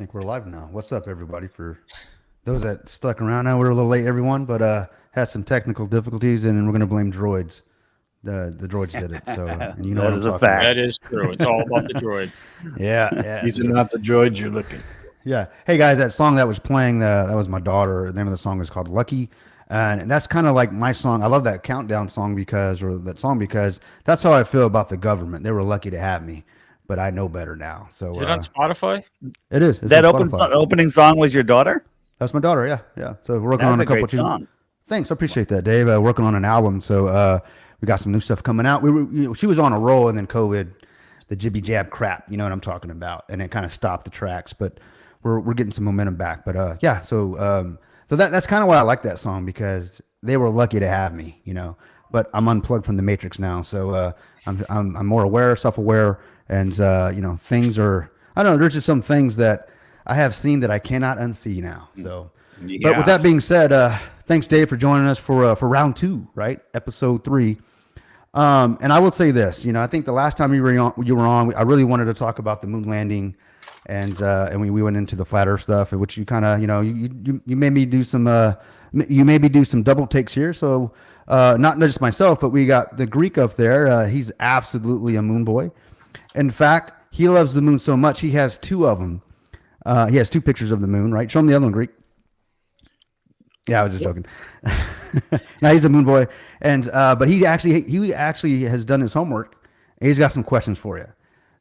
think we're live now. What's up, everybody? For those that stuck around, now we're a little late, everyone, but had some technical difficulties, and we're going to blame droids. The droids did it, so and you know what That I'm is a talking about. fact. That is true. It's all about the droids. Yeah. These are not the droids you're looking. Yeah. Hey guys, that song that was playing, that was my daughter. The name of the song is called Lucky. And that's kind of like my song. I love that countdown song because that's how I feel about the government. They were lucky to have me, but I know better now. So Is it on Spotify? it is. It's That on Spotify. opening song was your daughter? That's my daughter. Yeah. So we're working That's on a a couple great song. Thanks, I appreciate that, Dave. Working on an album, so we got some new stuff coming out. She was on a roll, and then COVID, the jibby jab crap. You know what I'm talking about, and it kind of stopped the tracks. But we're getting some momentum back. But yeah, so that's kind of why I like that song, because they were lucky to have me, you know. But I'm unplugged from the matrix now, so I'm more aware, self-aware, and you know, things are. I don't know. There's just some things that I have seen that I cannot unsee now. So, but with that being said, thanks, Dave, for joining us for round 2, right? Episode 3. And I will say this, you know, I think the last time you were on, I really wanted to talk about the moon landing, and we went into the flat Earth stuff, which you kind of, you know, you made me do some double takes here. So not just myself, but we got the Greek up there. He's absolutely a moon boy. In fact, he loves the moon so much he has 2 of them. He has 2 pictures of the moon, right? Show him the other one, Greek. Yeah, I was just joking. Now he's a moon boy, and but he actually has done his homework, and he's got some questions for you.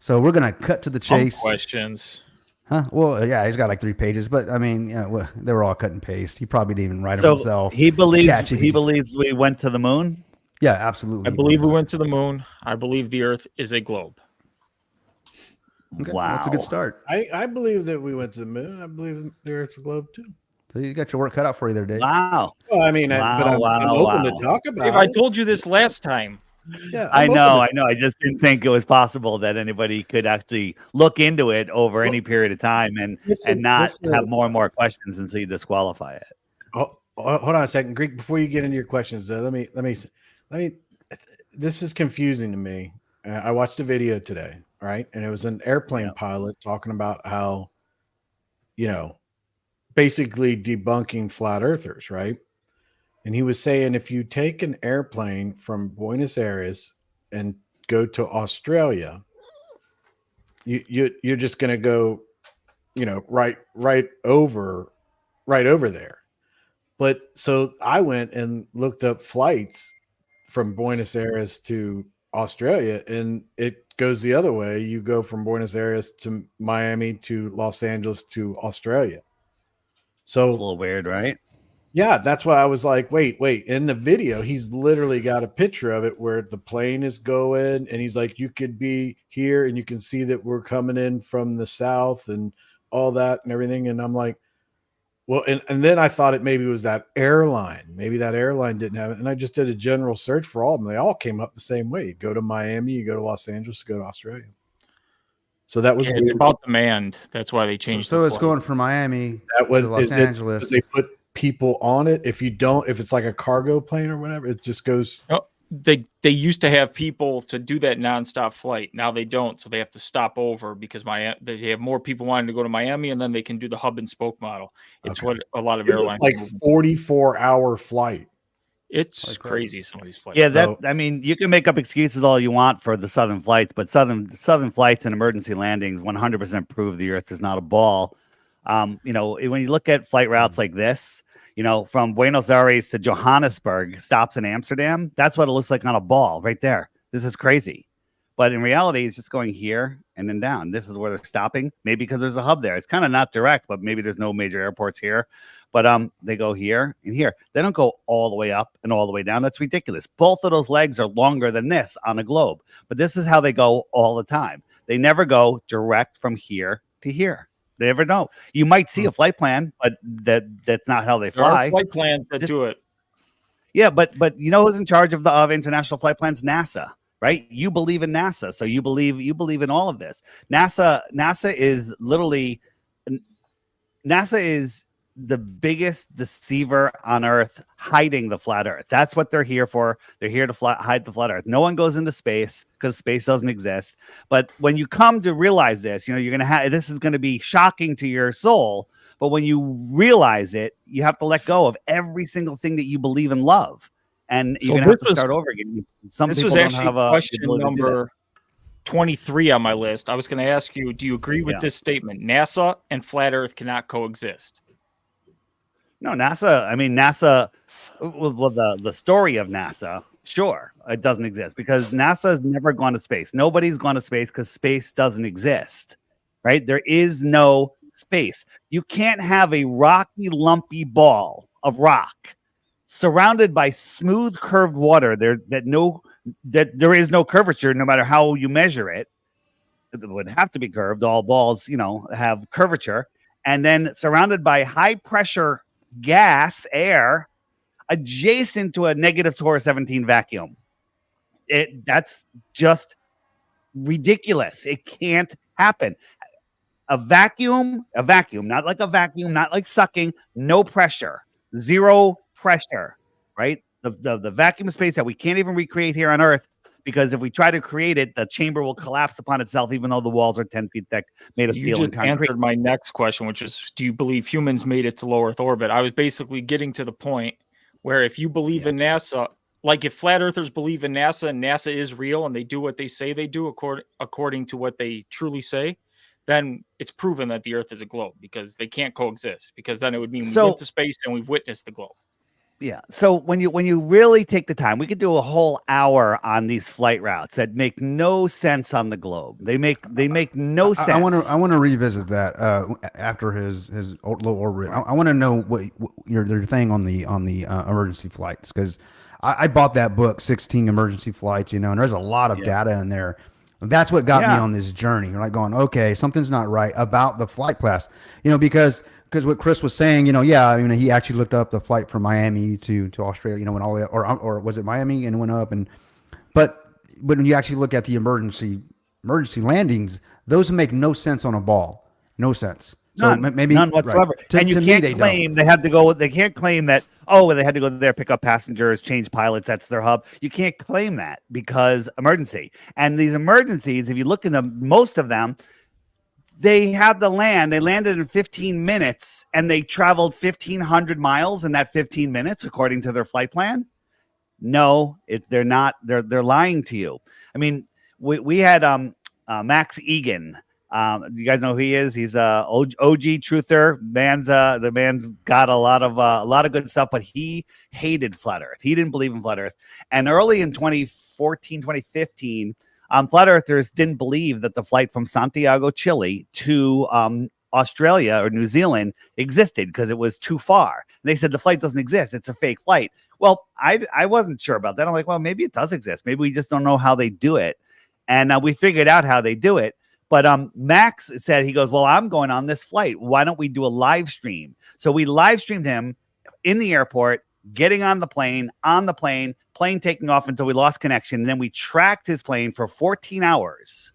So we're gonna cut to the chase. Questions. Huh? Well, yeah, he's got like 3 pages, but I mean, yeah, well, they were all cut and paste. He probably didn't even write them himself. He believes we went to the moon. Yeah, absolutely. I believe we went to the moon. I believe the Earth is a globe. Okay, Wow, that's a good start. I believe that we went to the moon. I believe the Earth's a globe too. So you got your work cut out for you there, Dave. Wow. Well, I mean, Wow, but I'm open to wow. talk about If I it. told you this last time, Yeah, I I'm know. open I just didn't think it was possible that anybody could actually look into it over any period of time and not have more and more questions until you disqualify it. Hold on a second, Greek. Before you get into your questions, let me. This is confusing to me. I watched a video today, right? And it was an airplane pilot talking about how, you know, basically debunking flat earthers, right? And he was saying if you take an airplane from Buenos Aires and go to Australia, you're just going to go, you know, right over there. But so I went and looked up flights from Buenos Aires to Australia, and it goes the other way. You go from Buenos Aires to Miami to Los Angeles to Australia. So It's a little weird, right? yeah, that's why I was like, wait. In the video, he's literally got a picture of it where the plane is going, and he's like, you could be here and you can see that we're coming in from the south and all that and everything. And I'm like, well, and then I thought it maybe was that airline. Maybe that airline didn't have it. And I just did a general search for all of them. They all came up the same way. You go to Miami, you go to Los Angeles, you go to Australia. So that was it's weird. about demand. That's why they changed. So the it's flight. going from Miami That was to Los Angeles. Because they put people on it. If it's like a cargo plane or whatever, it just goes. No, they used to have people to do that nonstop flight. Now they don't, so they have to stop over because they have more people wanting to go to Miami, and then they can do the hub and spoke model. It's what a lot of It was airlines like do. 44-hour flight. It's Like crazy. Some of these flights. Yeah, I mean, you can make up excuses all you want for the southern flights, but southern flights and emergency landings 100% prove the Earth is not a ball. You know, when you look at flight routes like this, you know, from Buenos Aires to Johannesburg, stops in Amsterdam, that's what it looks like on a ball right there. This is crazy. But in reality, it's just going here and then down. This is where they're stopping, maybe because there's a hub there. It's kind of not direct, but maybe there's no major airports here. But they go here and here. They don't go all the way up and all the way down. That's ridiculous. Both of those legs are longer than this on a globe. But this is how they go all the time. They never go direct from here to here. They never know. You might see a flight plan, but that's not how they There are fly. flight plans that do it. Yeah, but you know who's in charge of international flight plans? NASA, right? You believe in NASA, so you believe in all of this. NASA is literally NASA is the biggest deceiver on Earth, hiding the flat Earth. That's what they're here for. They're here to hide the flat Earth. No one goes into space because space doesn't exist. But when you come to realize this, you're going to have, this is going to be shocking to your soul. But when you realize it, you have to let go of every single thing that you believe and love. And you're going to have to start over again. Some people don't have a question number 23 on my list. I was going to ask you, do you agree with this statement? NASA and flat Earth cannot coexist. No, NASA, well, the story of NASA, sure, it doesn't exist because NASA has never gone to space. Nobody's gone to space because space doesn't exist, right? There is no space. You can't have a rocky, lumpy ball of rock surrounded by smooth, curved water that there is no curvature, no matter how you measure it. It would have to be curved. All balls, have curvature, and then surrounded by high pressure gas, air, adjacent to a negative Torah 17 vacuum. That's just ridiculous. It can't happen. A vacuum, not like a vacuum, not like sucking, no pressure, zero pressure, right? The vacuum space that we can't even recreate here on Earth, because if we try to create it, the chamber will collapse upon itself, even though the walls are 10 feet thick, made of steel and concrete. You answered my next question, which is, do you believe humans made it to low Earth orbit? I was basically getting to the point where if you believe in NASA, like if flat earthers believe in NASA and NASA is real and they do what they say they do according to what they truly say, then it's proven that the Earth is a globe, because they can't coexist, because then it would mean we went to space and we've witnessed the globe. Yeah. So when you really take the time, we could do a whole hour on these flight routes that make no sense on the globe. They make no sense. I want to revisit that after his low orbit. I want to know what your thing on the emergency flights, because I bought that book, 16 Emergency Flights, and there's a lot of data in there. That's what got me on this journey. You're like going, okay, something's not right about the flight class, because what Chris was saying, he actually looked up the flight from Miami to Australia, went all the way, or was it Miami and went up, but when you actually look at the emergency landings, those make no sense on a ball, no sense. So none whatsoever. Right. And you can't claim they had to go. They can't claim that. Oh, they had to go there, pick up passengers, change pilots. That's their hub. You can't claim that because emergency. And these emergencies, if you look in most of them, they have the land. They landed in 15 minutes and they traveled 1,500 miles in that 15 minutes, according to their flight plan. No, they're not. They're lying to you. I mean, we had Max Egan. You guys know who he is? He's a OG truther. The man's got a lot of good stuff, but he hated flat Earth. He didn't believe in flat Earth. And early in 2014, 2015, flat earthers didn't believe that the flight from Santiago, Chile to Australia or New Zealand existed because it was too far. And they said the flight doesn't exist. It's a fake flight. Well, I wasn't sure about that. I'm like, well, maybe it does exist. Maybe we just don't know how they do it. And we figured out how they do it. But Max said, he goes, well, I'm going on this flight. Why don't we do a live stream? So we live streamed him in the airport, getting on the plane, plane taking off until we lost connection. And then we tracked his plane for 14 hours.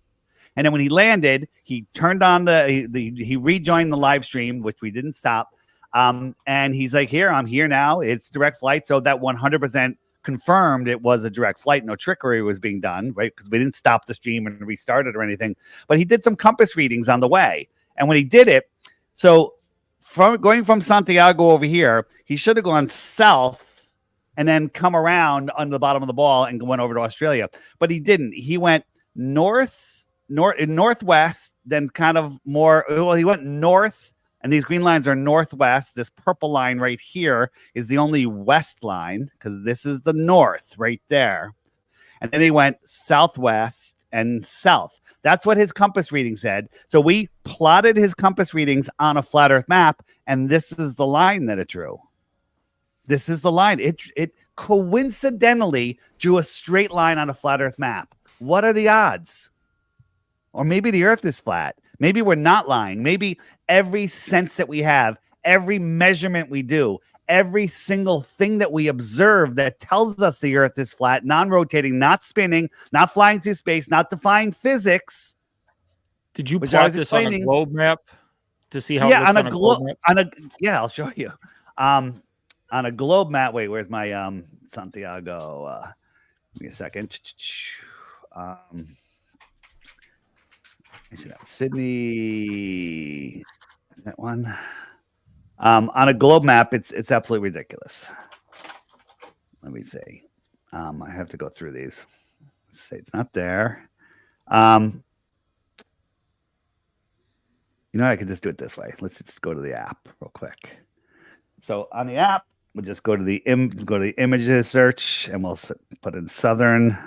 And then when he landed, he turned on he rejoined the live stream, which we didn't stop. And he's like, I'm here now. It's direct flight. So that 100% confirmed it was a direct flight. No trickery was being done, right? Because we didn't stop the stream and restart it or anything. But he did some compass readings on the way. And when he did it, so going from Santiago over here, he should have gone south and then come around on the bottom of the ball and went over to Australia. But he didn't. He went northwest, then kind of more. Well, he went north. And these green lines are northwest. This purple line right here is the only west line, because this is the north right there. And then he went southwest and south. That's what his compass reading said. So we plotted his compass readings on a flat Earth map, and this is the line that it drew. This is the line. It coincidentally drew a straight line on a flat Earth map. What are the odds? Or maybe the Earth is flat. Maybe we're not lying. Maybe every sense that we have, every measurement we do, every single thing that we observe that tells us the Earth is flat, non-rotating, not spinning, not flying through space, not defying physics. Did you plot this on a globe map to see how it Yeah, looks on a globe. map? Yeah, I'll show you. On a globe map. Wait, where's my Santiago? Give me a second. Sydney. Is that one? On a globe map, it's absolutely ridiculous. Let me see. I have to go through these. Let's say it's not there. You know, I could just do it this way. Let's just go to the app real quick. So on the app, we'll just go to the images search, and we'll put in southern.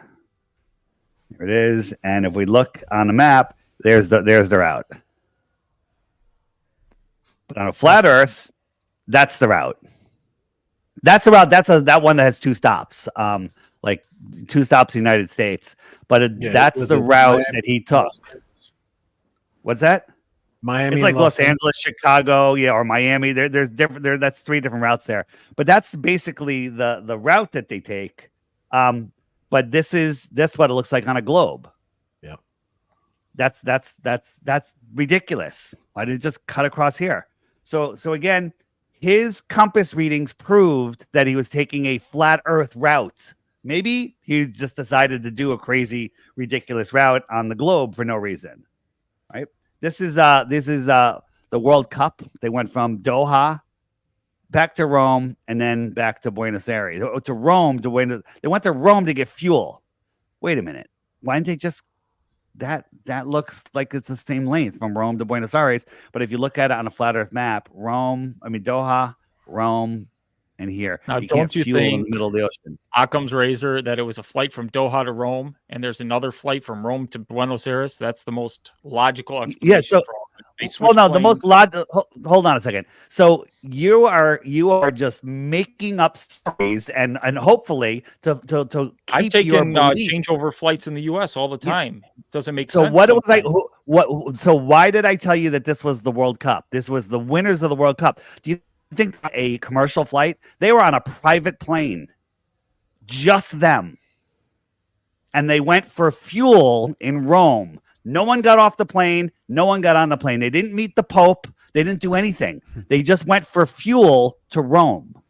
Here it is. And if we look on the map, there's the route. But on a flat Earth, that's the route. That's the route. That one that has 2 stops. Like 2 stops in the United States. But that's the route that he took. What's that? Miami. It's like Los Angeles, Chicago, or Miami. There's different. That's 3 different routes there. But that's basically the route that they take. But that's what it looks like on a globe. Yeah. That's ridiculous. Why did it just cut across here? So again, his compass readings proved that he was taking a flat Earth route. Maybe he just decided to do a crazy, ridiculous route on the globe for no reason. Right? This is the World Cup. They went from Doha back to Rome and then back to Buenos Aires. To Rome to Buenos. They went to Rome to get fuel. Wait a minute. Why didn't they just that looks like it's the same length from Rome to Buenos Aires, but if you look at it on a flat Earth map, Doha, Rome, and here. Now, you don't can't you fuel in think the middle of the ocean. Occam's razor that it was a flight from Doha to Rome, and there's another flight from Rome to Buenos Aires? That's the most logical explanation. Yeah. So, the most logical. Hold on a second. So you are just making up stories, and hopefully to keep I've taken your belief. changeover flights in the U.S. all the time. It doesn't make So sense. what was I? What? So why did I tell you that this was the World Cup? This was the winners of the World Cup. Do you think a commercial flight? They were on a private plane, just them, and they went for fuel in Rome. No one got off the plane. No one got on the plane. They didn't meet the Pope. They didn't do anything. They just went for fuel to Rome.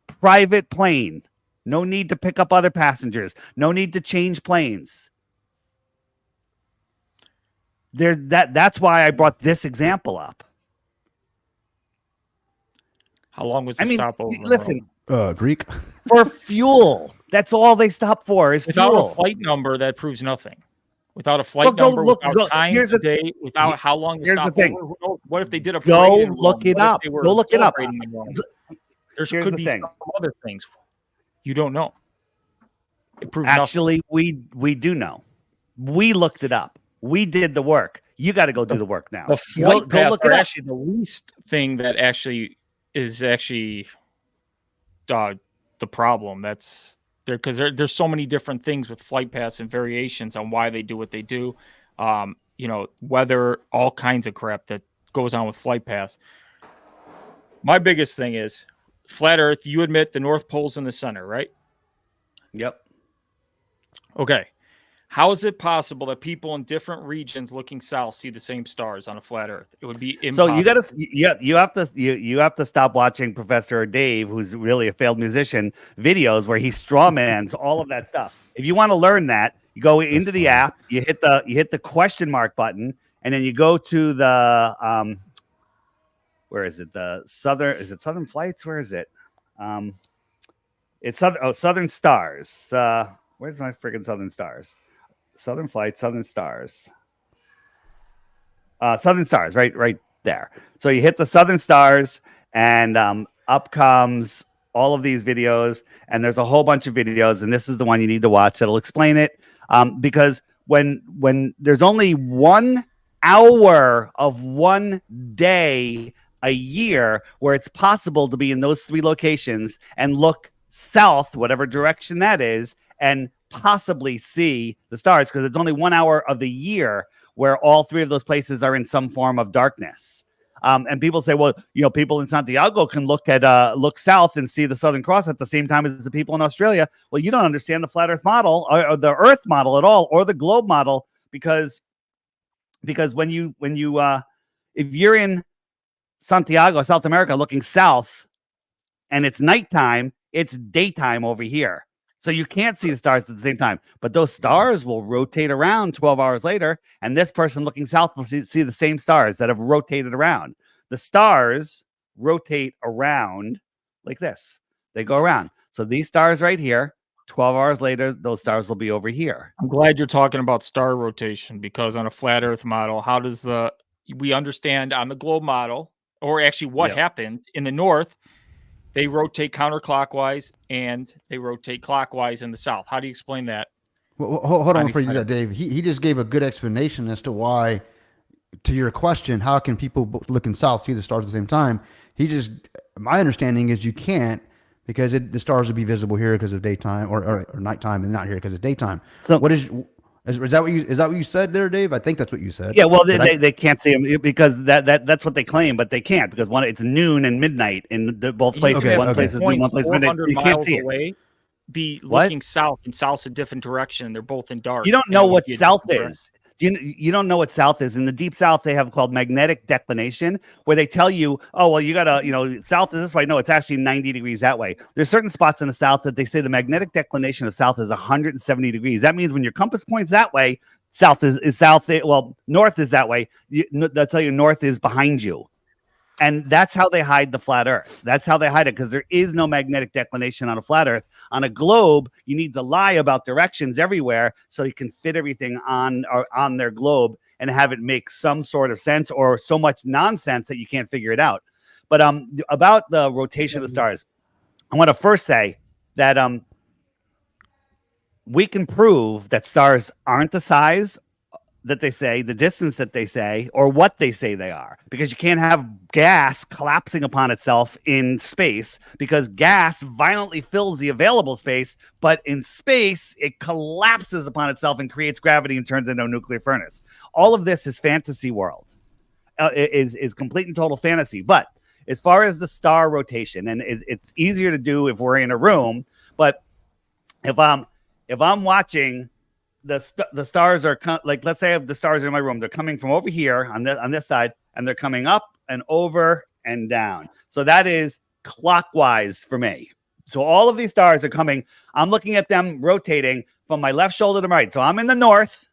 Private plane. No need to pick up other passengers. No need to change planes. That's why I brought this example up. How long was the stopover? Listen, Greek. For fuel. That's all they stop for is without fuel. a flight number, that proves nothing. Without a flight number, without time, day, without how long the stopover. What if they did a go look it up? Go look it up. There could be some other things you don't know. It proves actually nothing. we do know. We looked it up. We did the work. You got to go do the work now. The flight pass are actually the least thing that actually is the problem. That's there because there's so many different things with flight pass and variations on why they do what they do. Weather, all kinds of crap that goes on with flight pass. My biggest thing is flat Earth. You admit the North Pole's in the center, right? Yep. Okay. How is it possible that people in different regions looking south see the same stars on a flat Earth? It would be impossible. So you have to stop watching Professor Dave, who's really a failed musician, videos where he strawmans all of that stuff. If you want to learn that, you go into the app, you hit the question mark button, and then you go to the where is it? Southern Flights? Where is it? It's Southern Stars. Where's my freaking Southern Stars? Southern Flight, Southern Stars. Southern Stars, right there. So you hit the Southern Stars, and up comes all of these videos, and there's a whole bunch of videos, and this is the one you need to watch that'll explain it. Because when there's only 1 hour of one day a year where it's possible to be in those 3 locations and look south, whatever direction that is, and possibly see the stars, because it's only 1 hour of the year where all 3 of those places are in some form of darkness. And people say, well, people in Santiago can look south and see the Southern Cross at the same time as the people in Australia. Well, you don't understand the flat Earth model or the Earth model at all, or the globe model, because when you if you're in Santiago, South America, looking south, and it's nighttime, it's daytime over here. So you can't see the stars at the same time. But those stars will rotate around 12 hours later, and this person looking south will see the same stars that have rotated around. The stars rotate around like this. They go around. So these stars right here, 12 hours later, those stars will be over here. I'm glad you're talking about star rotation, because on a flat Earth model, how does we understand on the globe model, or actually what happened in the north, they rotate counterclockwise and they rotate clockwise in the south. How do you explain that? Well, hold on before you do that, Dave. He just gave a good explanation as to why, to your question, how can people looking south see the stars at the same time? My understanding is you can't, because the stars would be visible here because of daytime or nighttime, and not here because of daytime. So is that what you said there, Dave? I think that's what you said. Yeah, well, they can't see them because that's what they claim, but they can't, because it's noon and midnight in both places. One place is noon, one place is midnight. You can't see it. Be looking south, and south's a different direction. They're both in dark. You don't know what south is. You don't know what south is. In the deep south, they have called magnetic declination, where they tell you, oh, well, you gotta, south is this way. No, it's actually 90 degrees that way. There's certain spots in the south that they say the magnetic declination of south is 170 degrees. That means when your compass points that way, south is south. Well, north is that way. They'll tell you north is behind you. And that's how they hide the flat Earth. That's how they hide it, because there is no magnetic declination on a flat Earth. On a globe, you need to lie about directions everywhere so you can fit everything on their globe and have it make some sort of sense, or so much nonsense that you can't figure it out. But about the rotation of the stars, I want to first say that we can prove that stars aren't the size that they say, the distance that they say, or what they say they are, because you can't have gas collapsing upon itself in space, because gas violently fills the available space, but in space it collapses upon itself and creates gravity and turns into a nuclear furnace. All of this is fantasy world, is complete and total fantasy. But as far as the star rotation, and it's easier to do if we're in a room, but if I'm watching the stars are like, let's say I have the stars in my room. They're coming from over here on this side, and they're coming up and over and down. So that is clockwise for me. So all of these stars are coming. I'm looking at them rotating from my left shoulder to my right. So I'm in the north.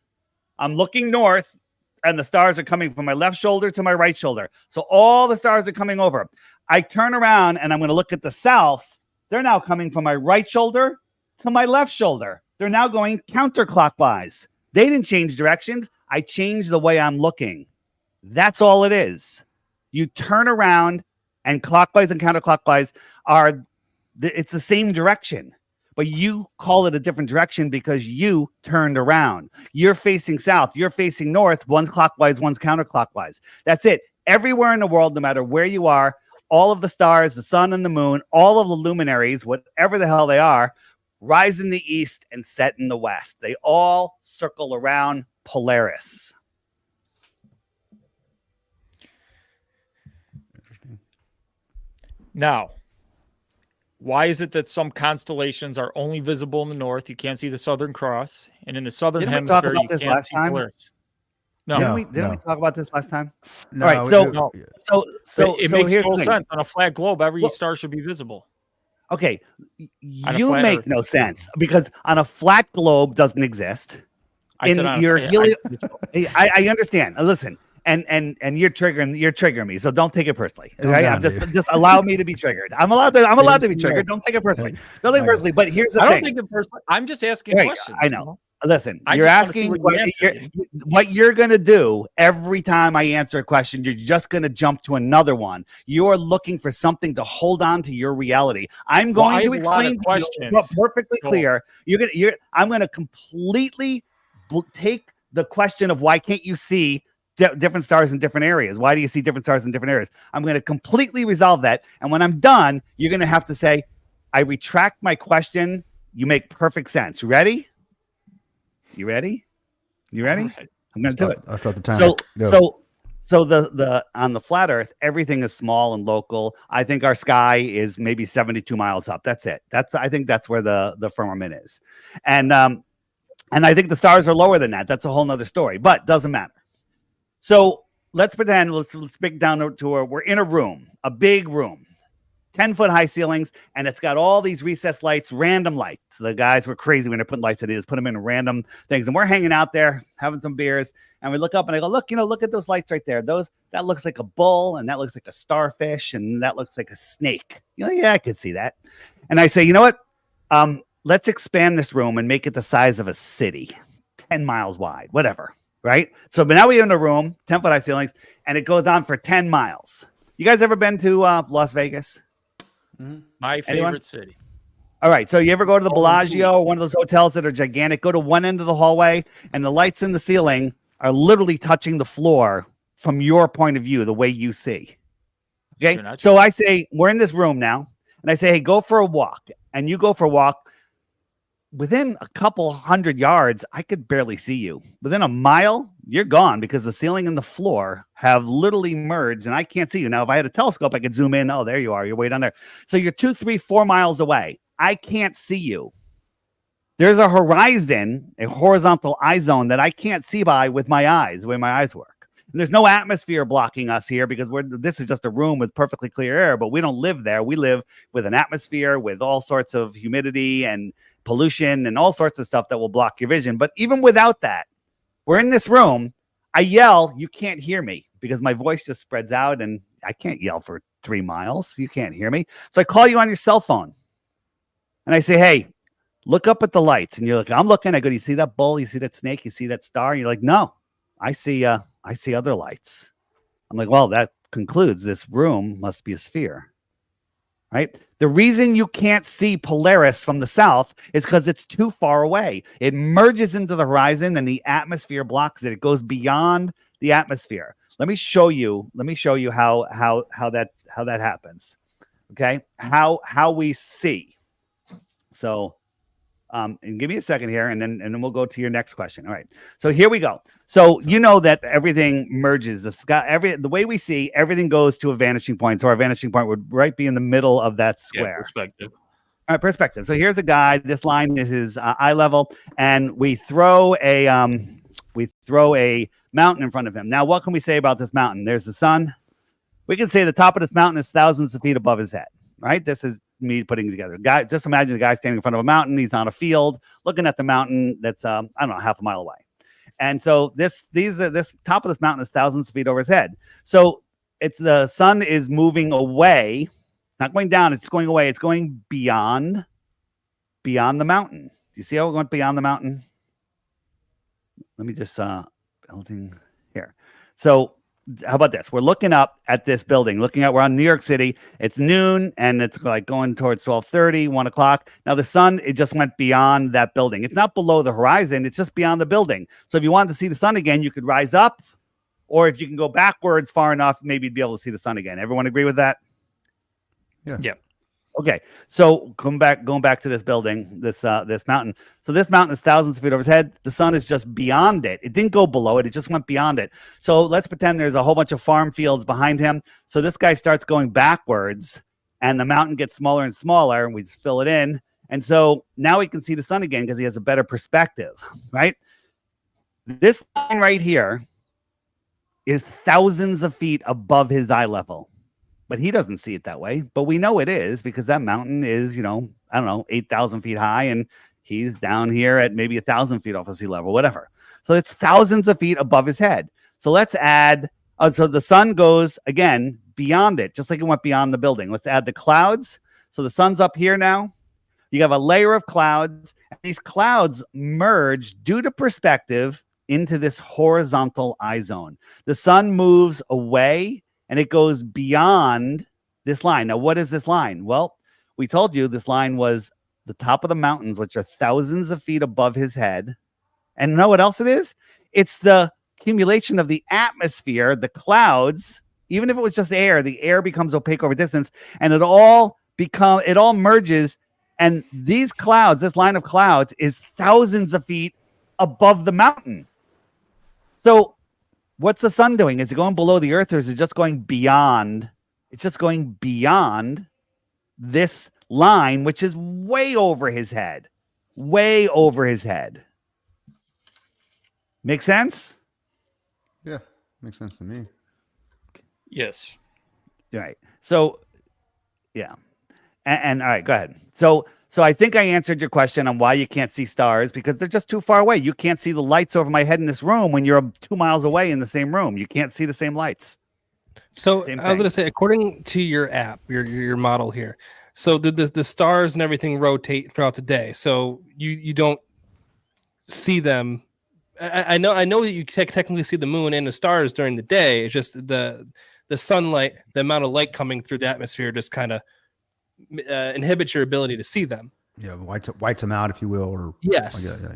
I'm looking north, and the stars are coming from my left shoulder to my right shoulder. So all the stars are coming over. I turn around and I'm going to look at the south. They're now coming from my right shoulder to my left shoulder. They're now going counterclockwise. They didn't change directions. I changed the way I'm looking. That's all it is. You turn around, and clockwise and counterclockwise it's the same direction, but you call it a different direction because you turned around. You're facing south. You're facing north. One's clockwise, one's counterclockwise. That's it. Everywhere in the world, no matter where you are, all of the stars, the sun and the moon, all of the luminaries, whatever the hell they are, rise in the east and set in the west. They all circle around Polaris. Now, why is it that some constellations are only visible in the north? You can't see the Southern Cross, and in the southern hemisphere, you can't see Polaris. No, didn't we talk about this last time? No, all right, so it makes no sense. On a flat globe, every star should be visible. Okay, you make no sense, because on a flat globe doesn't exist. I understand. Listen, and you're triggering me, so don't take it personally. Okay, just allow me to be triggered. I'm allowed to be triggered. Don't take it personally. Don't take it personally. But here's the thing. I don't take it personally. I'm just asking questions. I know. Listen, you're asking what you're going to do every time I answer a question. You're just going to jump to another one. You're looking for something to hold on to your reality. I'm going to explain to you perfectly clear. I'm going to completely take the question of why can't you see different stars in different areas? Why do you see different stars in different areas? I'm going to completely resolve that. And when I'm done, you're going to have to say, I retract my question. You make perfect sense. Ready? You ready? I'm going to do it. I'll start the timer. So the on the flat Earth, everything is small and local. I think our sky is maybe 72 miles up. That's it. I think that's where the firmament is. And I think the stars are lower than that. That's a whole nother story, but doesn't matter. So let's pretend, let's break down to where we're in a room, a big room, 10-foot high ceilings, and it's got all these recessed lights, random lights. The guys were crazy when they put lights in it, put them in random things. And we're hanging out there having some beers, and we look up and I go, look, look at those lights right there. That looks like a bull, and that looks like a starfish, and that looks like a snake. Yeah, I could see that. And I say, you know what? Let's expand this room and make it the size of a city, 10 miles wide, whatever. Right? So, but now we're in a room, 10-foot high ceilings, and it goes on for 10 miles. You guys ever been to Las Vegas? My favorite city. All right. So you ever go to the Bellagio or one of those hotels that are gigantic? Go to one end of the hallway, and the lights in the ceiling are literally touching the floor from your point of view, the way you see. Okay. So I say, we're in this room now, and I say, hey, go for a walk. And you go for a walk. Within a couple 100 yards, I could barely see you. Within a mile, you're gone because the ceiling and the floor have literally merged and I can't see you. Now, if I had a telescope, I could zoom in. Oh, there you are. You're way down there. So you're 2, 3, 4 miles away. I can't see you. There's a horizon, a horizontal eye zone that I can't see by with my eyes, the way my eyes work. And there's no atmosphere blocking us here because this is just a room with perfectly clear air, but we don't live there. We live with an atmosphere with all sorts of humidity and pollution and all sorts of stuff that will block your vision. But even without that, we're in this room. I yell, you can't hear me because my voice just spreads out and I can't yell for 3 miles. You can't hear me. So I call you on your cell phone and I say, hey, look up at the lights. And you're like, I'm looking. I go, you see that bull? You see that snake? You see that star? And you're like, no, I see other lights. I'm like, well, that concludes this room must be a sphere. Right? The reason you can't see Polaris from the south is because it's too far away. It merges into the horizon and the atmosphere blocks it. It goes beyond the atmosphere. Let me show you how that happens. Okay? How we see. So and give me a second here, and then we'll go to your next question. All right. So here we go. So you know that everything merges. The sky, the way we see, everything goes to a vanishing point. So our vanishing point would be in the middle of that square. Yeah, perspective. All right, perspective. So here's a guy. This line is his eye level, and we throw a mountain in front of him. Now, what can we say about this mountain? There's the sun. We can say the top of this mountain is thousands of feet above his head. Right. This is me putting together. Guy, just imagine the guy standing in front of a mountain. He's on a field looking at the mountain that's I don't know, half a mile away. And so this top of this mountain is thousands of feet over his head. So it's the sun is moving away, not going down, it's going away. It's going beyond the mountain. Do you see how it went beyond the mountain? Let me just building here. So how about this? We're looking up at this building, we're on New York City. It's noon and it's like going towards 12:30, 1 o'clock. Now the sun, it just went beyond that building. It's not below the horizon. It's just beyond the building. So if you wanted to see the sun again, you could rise up, or if you can go backwards far enough, maybe you'd be able to see the sun again. Everyone agree with that? Yeah. Okay, so going back to this building, this mountain. So this mountain is thousands of feet over his head. The sun is just beyond it. It didn't go below it. It just went beyond it. So let's pretend there's a whole bunch of farm fields behind him. So this guy starts going backwards, and the mountain gets smaller and smaller, and we just fill it in. And so now he can see the sun again because he has a better perspective, right? This line right here is thousands of feet above his eye level. But he doesn't see it that way. But we know it is because that mountain is, 8,000 feet high, and he's down here at maybe 1,000 feet off of sea level, whatever. So it's thousands of feet above his head. So let's add, so the sun goes, again, beyond it, just like it went beyond the building. Let's add the clouds. So the sun's up here now. You have a layer of clouds. And these clouds merge due to perspective into this horizontal eye zone. The sun moves away, and it goes beyond this line. Now, what is this line? Well, we told you this line was the top of the mountains, which are thousands of feet above his head. And know what else it is? It's the accumulation of the atmosphere, the clouds. Even if it was just air, the air becomes opaque over distance, and it all merges. And these clouds, this line of clouds, is thousands of feet above the mountain. So what's the sun doing? Is it going below the earth, or is it just going beyond? It's just going beyond this line, which is way over his head. Way over his head. Make sense? Yeah, makes sense to me. Yes. Right. So, yeah. And all right, go ahead. So I think I answered your question on why you can't see stars, because they're just too far away. You can't see the lights over my head in this room when you're 2 miles away in the same room. You can't see the same lights. So Same I was thing. going to say, according to your app, your model here, so the stars and everything rotate throughout the day. So you don't see them. I know that you technically see the moon and the stars during the day. It's just the sunlight, the amount of light coming through the atmosphere, just kind of inhibits your ability to see them. Yeah, whites them out, if you will, or Yes. yeah.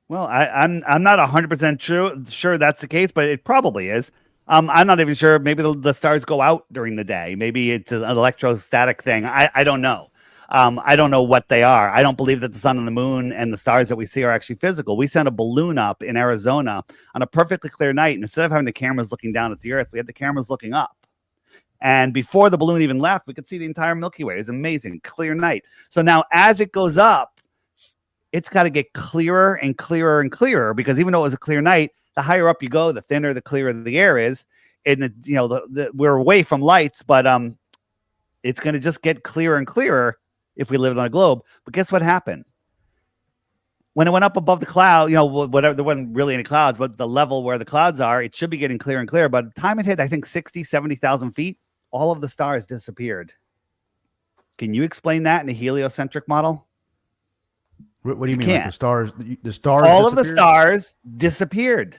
Well, I'm not 100% sure that's the case, but it probably is. I'm not even sure. Maybe the stars go out during the day. Maybe it's an electrostatic thing. I don't know. I don't know what they are. I don't believe that the sun and the moon and the stars that we see are actually physical. We sent a balloon up in Arizona on a perfectly clear night, and instead of having the cameras looking down at the Earth, we had the cameras looking up. And before the balloon even left, we could see the entire Milky Way. It was amazing, clear night. So now as it goes up, it's got to get clearer and clearer and clearer, because even though it was a clear night, the higher up you go, the thinner, the clearer the air is. And we're away from lights, but it's going to just get clearer and clearer if we lived on a globe. But guess what happened? When it went up above the cloud, whatever, there wasn't really any clouds, but the level where the clouds are, it should be getting clearer and clearer. By the time it hit, I think 60, 70,000 feet, all of the stars disappeared. Can you explain that in a heliocentric model? What do you mean? can't. Like the stars. All of the disappeared? stars disappeared.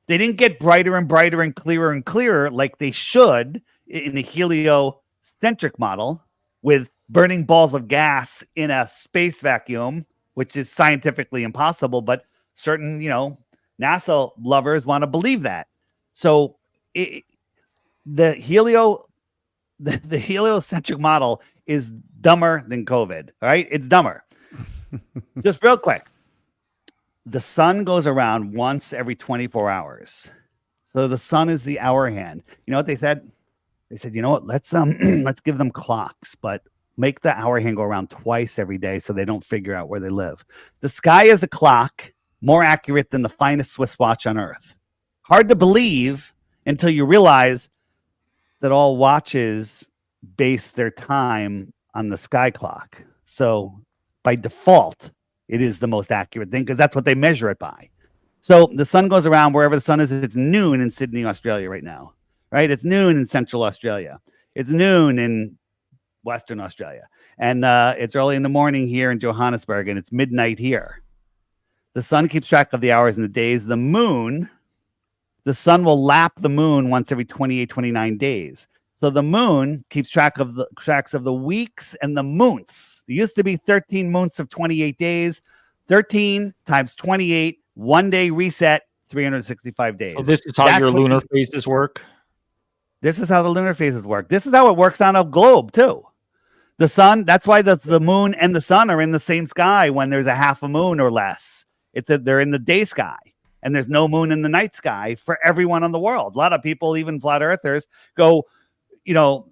They didn't get brighter and brighter and clearer like they should in the heliocentric model with burning balls of gas in a space vacuum, which is scientifically impossible, but certain, NASA lovers want to believe that. So the heliocentric model is dumber than COVID, all right? It's dumber. Just real quick. The sun goes around once every 24 hours. So the sun is the hour hand. You know what they said? They said, you know what? Let's give them clocks, but make the hour hand go around twice every day so they don't figure out where they live. The sky is a clock, more accurate than the finest Swiss watch on earth. Hard to believe until you realize that all watches base their time on the sky clock. So by default, it is the most accurate thing because that's what they measure it by. So the sun goes around wherever the sun is. It's noon in Sydney, Australia right now, right? It's noon in Central Australia. It's noon in Western Australia. And it's early in the morning here in Johannesburg, and it's midnight here. The sun keeps track of the hours and the days. The sun will lap the moon once every 28, 29 days. So the moon keeps tracks of the weeks and the months. There used to be 13 months of 28 days. 13 times 28, 1 day reset, 365 days. So this is how your lunar phases work? This is how the lunar phases work. This is how it works on a globe, too. The sun, that's why the moon and the sun are in the same sky when there's a half a moon or less. They're in the day sky, and there's no moon in the night sky for everyone on the world. A lot of people, even flat earthers, go, on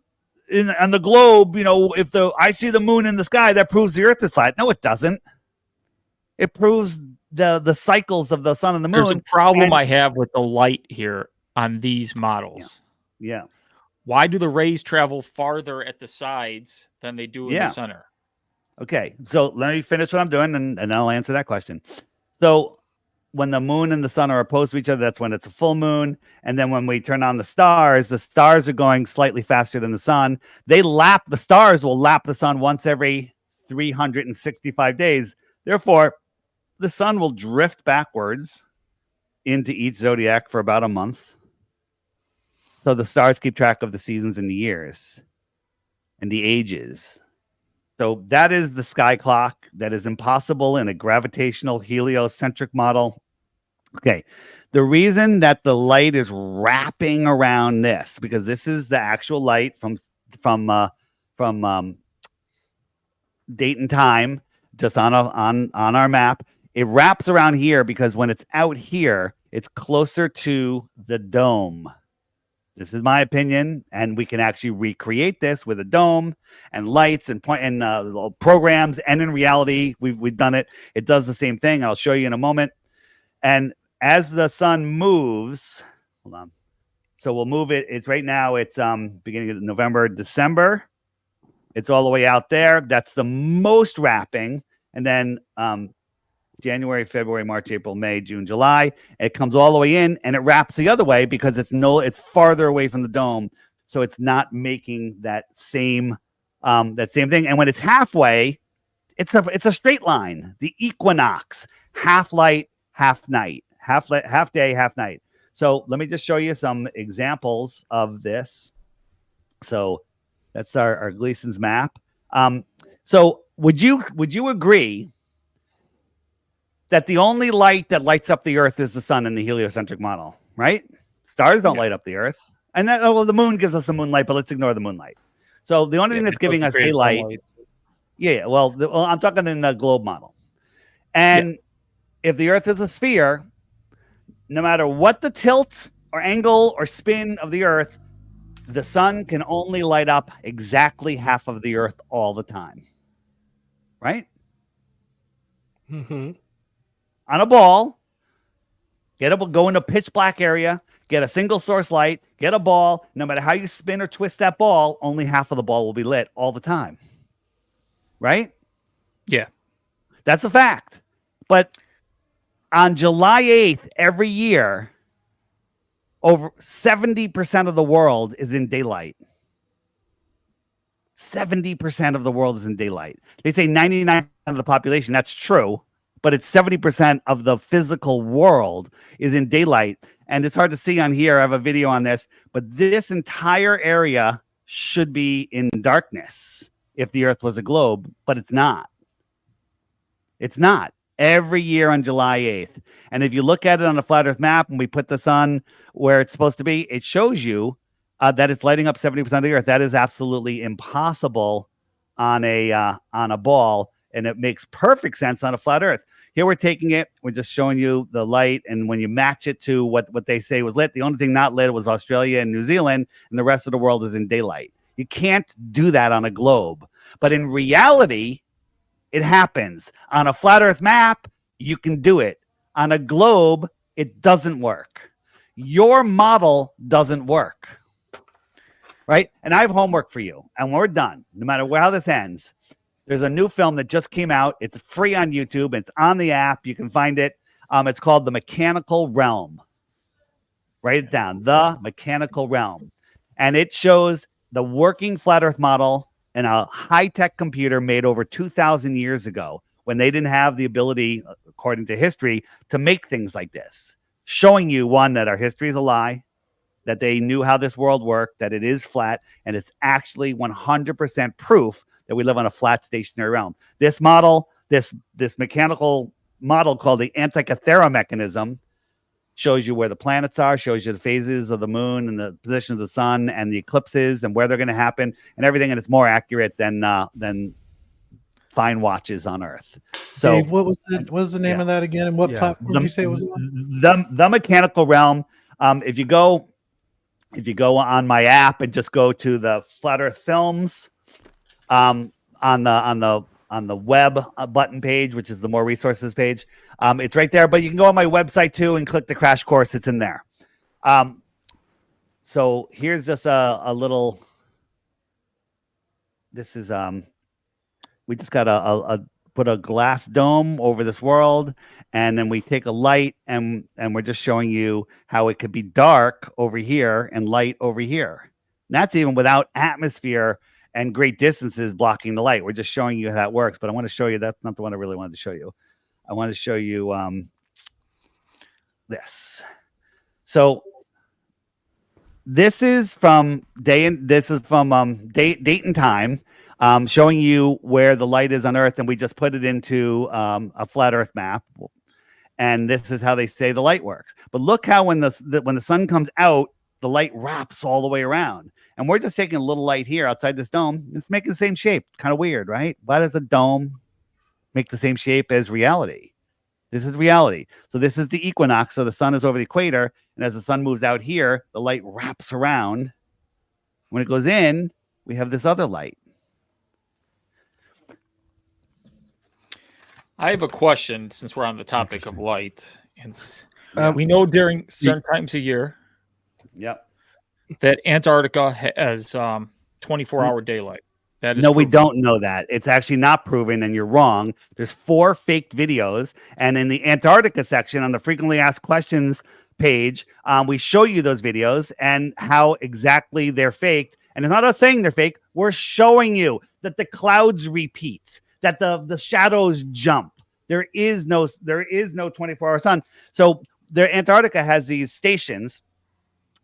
the globe, if I see the moon in the sky, that proves the earth is flat. No, it doesn't. It proves the cycles of the sun and the moon. There's a problem I have with the light here on these models. Yeah. Why do the rays travel farther at the sides than they do in the center? Okay, so let me finish what I'm doing, and I'll answer that question. So when the moon and the sun are opposed to each other, that's when it's a full moon. And then when we turn on the stars are going slightly faster than the sun. The stars will lap the sun once every 365 days. Therefore, the sun will drift backwards into each zodiac for about a month. So the stars keep track of the seasons and the years and the ages. So that is the sky clock. That is impossible in a gravitational heliocentric model. Okay. The reason that the light is wrapping around this, because this is the actual light from date and time, just on our map. It wraps around here because when it's out here, it's closer to the dome. This is my opinion, and we can actually recreate this with a dome and lights and programs. And in reality, we've done it. It does the same thing. I'll show you in a moment. And as the sun moves, hold on, So we'll move it. It's right now. It's beginning of November, December. It's all the way out there. That's the most wrapping, and then January, February, March, April, May, June, July. It comes all the way in, and it wraps the other way because it's farther away from the dome, so it's not making that same thing. And when it's halfway, it's a straight line. The equinox, half light, half night, half day, half night. So let me just show you some examples of this. So that's our Gleason's map. So would you agree that the only light that lights up the Earth is the sun in the heliocentric model, right? Stars don't light up the Earth. And the moon gives us the moonlight, but let's ignore the moonlight. So the only thing that's giving us daylight. Yeah. Well, I'm talking in the globe model. And if the Earth is a sphere, no matter what the tilt or angle or spin of the Earth, the sun can only light up exactly half of the Earth all the time. Right? Mm-hmm. On a ball, go in a pitch black area, get a single source light, get a ball. No matter how you spin or twist that ball, only half of the ball will be lit all the time. Right? Yeah. That's a fact. But on July 8th, every year, over 70% of the world is in daylight. 70% of the world is in daylight. They say 99% of the population. That's true. But it's 70% of the physical world is in daylight. And it's hard to see on here. I have a video on this. But this entire area should be in darkness if the Earth was a globe. But it's not. It's not. Every year on July 8th. And if you look at it on a flat Earth map and we put the sun where it's supposed to be, it shows you that it's lighting up 70% of the Earth. That is absolutely impossible on a ball. And it makes perfect sense on a flat Earth. Here we're taking it. We're just showing you the light. And when you match it to what they say was lit, the only thing not lit was Australia and New Zealand. And the rest of the world is in daylight. You can't do that on a globe. But in reality, it happens. On a flat Earth map, you can do it. On a globe, it doesn't work. Your model doesn't work. Right? And I have homework for you. And when we're done, no matter how this ends, there's a new film that just came out. It's free on YouTube. It's on the app. You can find it. It's called The Mechanical Realm. Write it down. The Mechanical Realm. And it shows the working flat Earth model in a high-tech computer made over 2,000 years ago when they didn't have the ability, according to history, to make things like this. Showing you, one, that our history is a lie, that they knew how this world worked, that it is flat, and it's actually 100% proof that we live on a flat stationary realm. This model, this mechanical model called the Antikythera mechanism, shows you where the planets are, shows you the phases of the moon and the position of the sun and the eclipses and where they're going to happen and everything. And it's more accurate than fine watches on Earth. So Dave, what was the name of that again? And what platform did you say it was on? The Mechanical Realm. If you go on my app and just go to the Flat Earth Films, on the web button page, which is the more resources page, it's right there. But you can go on my website too and click the crash course. It's in there. So here's just a little. This is we just got put a glass dome over this world, and then we take a light and we're just showing you how it could be dark over here and light over here. And that's even without atmosphere and great distances blocking the light. We're just showing you how that works. But I want to show you, that's not the one I really wanted to show you. I want to show you this. So this is from date and time, showing you where the light is on Earth, and we just put it into a flat Earth map. And this is how they say the light works. But look how when the sun comes out, the light wraps all the way around. And we're just taking a little light here outside this dome. It's making the same shape. Kind of weird, right? Why does a dome make the same shape as reality? This is reality. So this is the equinox. So the sun is over the equator. And as the sun moves out here, the light wraps around. When it goes in, we have this other light. I have a question since we're on the topic of light. We know during certain times of year, Yep. that Antarctica has 24-hour daylight. That is No, we proven. don't know that. It's actually not proven, and you're wrong. There's 4 faked videos, and in the Antarctica section on the frequently asked questions page, we show you those videos and how exactly they're faked. And it's not us saying they're fake. We're showing you that the clouds repeat, that the shadows jump. There is no 24-hour sun. So Antarctica has these stations,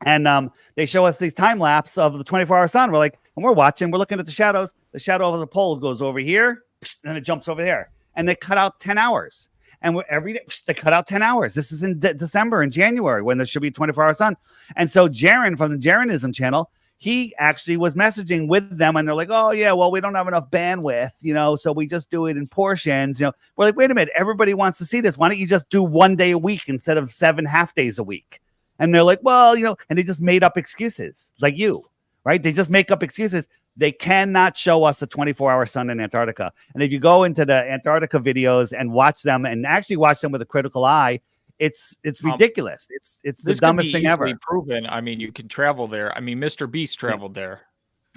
and they show us these time lapse of the 24-hour sun. We're like, and we're watching, we're looking at the shadows. The shadow of the pole goes over here, and it jumps over there. And they cut out 10 hours. And every day they cut out 10 hours. This is in December and January when there should be 24-hour sun. And so Jaron from the Jaronism channel, he actually was messaging with them, and they're like, oh yeah, well, we don't have enough bandwidth, so we just do it in portions. We're like, wait a minute, everybody wants to see this. Why don't you just do 1 day a week instead of 7 half days a week? And they're like, well, and they just made up excuses like you, right? They just make up excuses. They cannot show us a 24-hour sun in Antarctica. And if you go into the Antarctica videos and watch them, and actually watch them with a critical eye, it's ridiculous. It's the dumbest thing ever. Proven. I mean, you can travel there. I mean, Mr. Beast traveled there.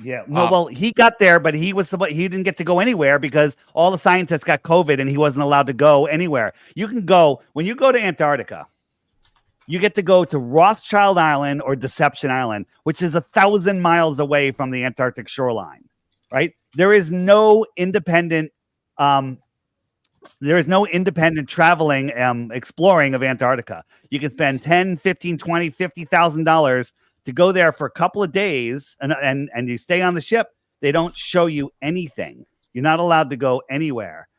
Yeah. No, well, he got there, but he didn't get to go anywhere because all the scientists got COVID and he wasn't allowed to go anywhere. You can go when you go to Antarctica. You get to go to Rothschild Island or Deception Island, which is 1,000 miles away from the Antarctic shoreline, right? There is no independent traveling, exploring of Antarctica. You can spend $10,000, $15,000, $20,000, $50,000 to go there for a couple of days and you stay on the ship. They don't show you anything. You're not allowed to go anywhere.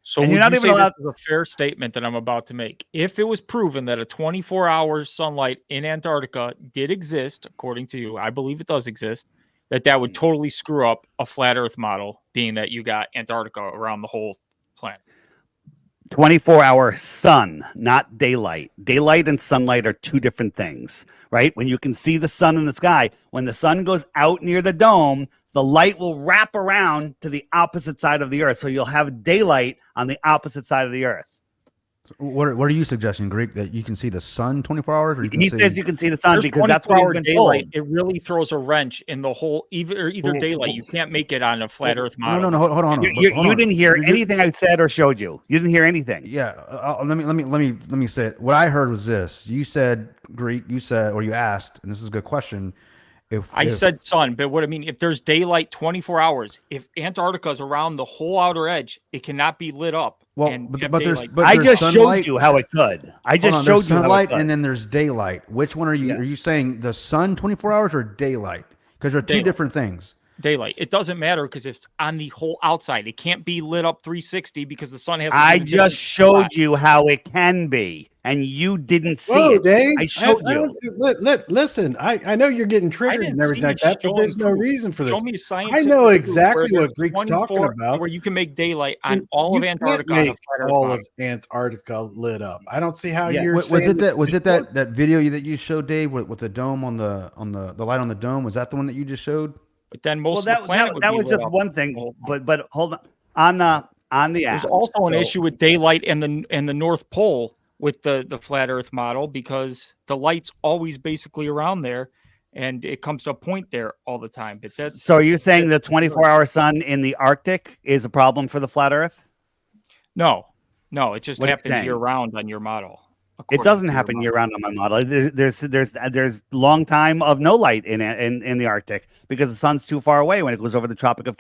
So would you say this is a fair statement that I'm about to make? If it was proven that a 24-hour sunlight in Antarctica did exist, according to you, I believe it does exist, that would totally screw up a flat Earth model, being that you got Antarctica around the whole planet. 24-hour sun, not daylight. Daylight and sunlight are 2 different things, right? When you can see the sun in the sky, when the sun goes out near the dome, the light will wrap around to the opposite side of the Earth. So you'll have daylight on the opposite side of the Earth. What are you suggesting, Greek? That you can see the sun 24 hours? Or He says you can see the sun because that's what he's been daylight. told. It really throws a wrench in the whole either daylight. You can't make it on a flat Earth model. No, hold on. You didn't hear anything I said or showed you. You didn't hear anything. Yeah, let me say it. What I heard was this. You said, Greek. You said, or you asked, and this is a good question. I said sun, but what I mean, if there's daylight 24 hours, if Antarctica is around the whole outer edge, it cannot be lit up. Well, I just showed you how it could. I just showed you sunlight, how it could. And then there's daylight. Which one are you? Yeah. Are you saying the sun 24 hours or daylight? Because they're 2 different things. Daylight. It doesn't matter because it's on the whole outside. It can't be lit up 360 because the sun has to I just showed you how it can be, and you didn't see it. Dave, I showed you. Listen, I know you're getting triggered and everything like that, but there's no reason for this. Show me science. I know exactly what Greek's talking about. Where you can make daylight on all of Antarctica. All of Antarctica lit up. I don't see how you're. Was it that video that you showed, Dave, with the dome on the light on the dome? Was that the one that you just showed? But then most of the planet that was just one thing. But hold on the app. There's also an issue with daylight and the North Pole with the flat Earth model because the light's always basically around there, and it comes to a point there all the time. But so are you saying the 24-hour sun in the Arctic is a problem for the flat Earth? No, it just happens year round on your model. It doesn't happen year round on my model. There's long time of no light in the Arctic because the sun's too far away when it goes over the Tropic of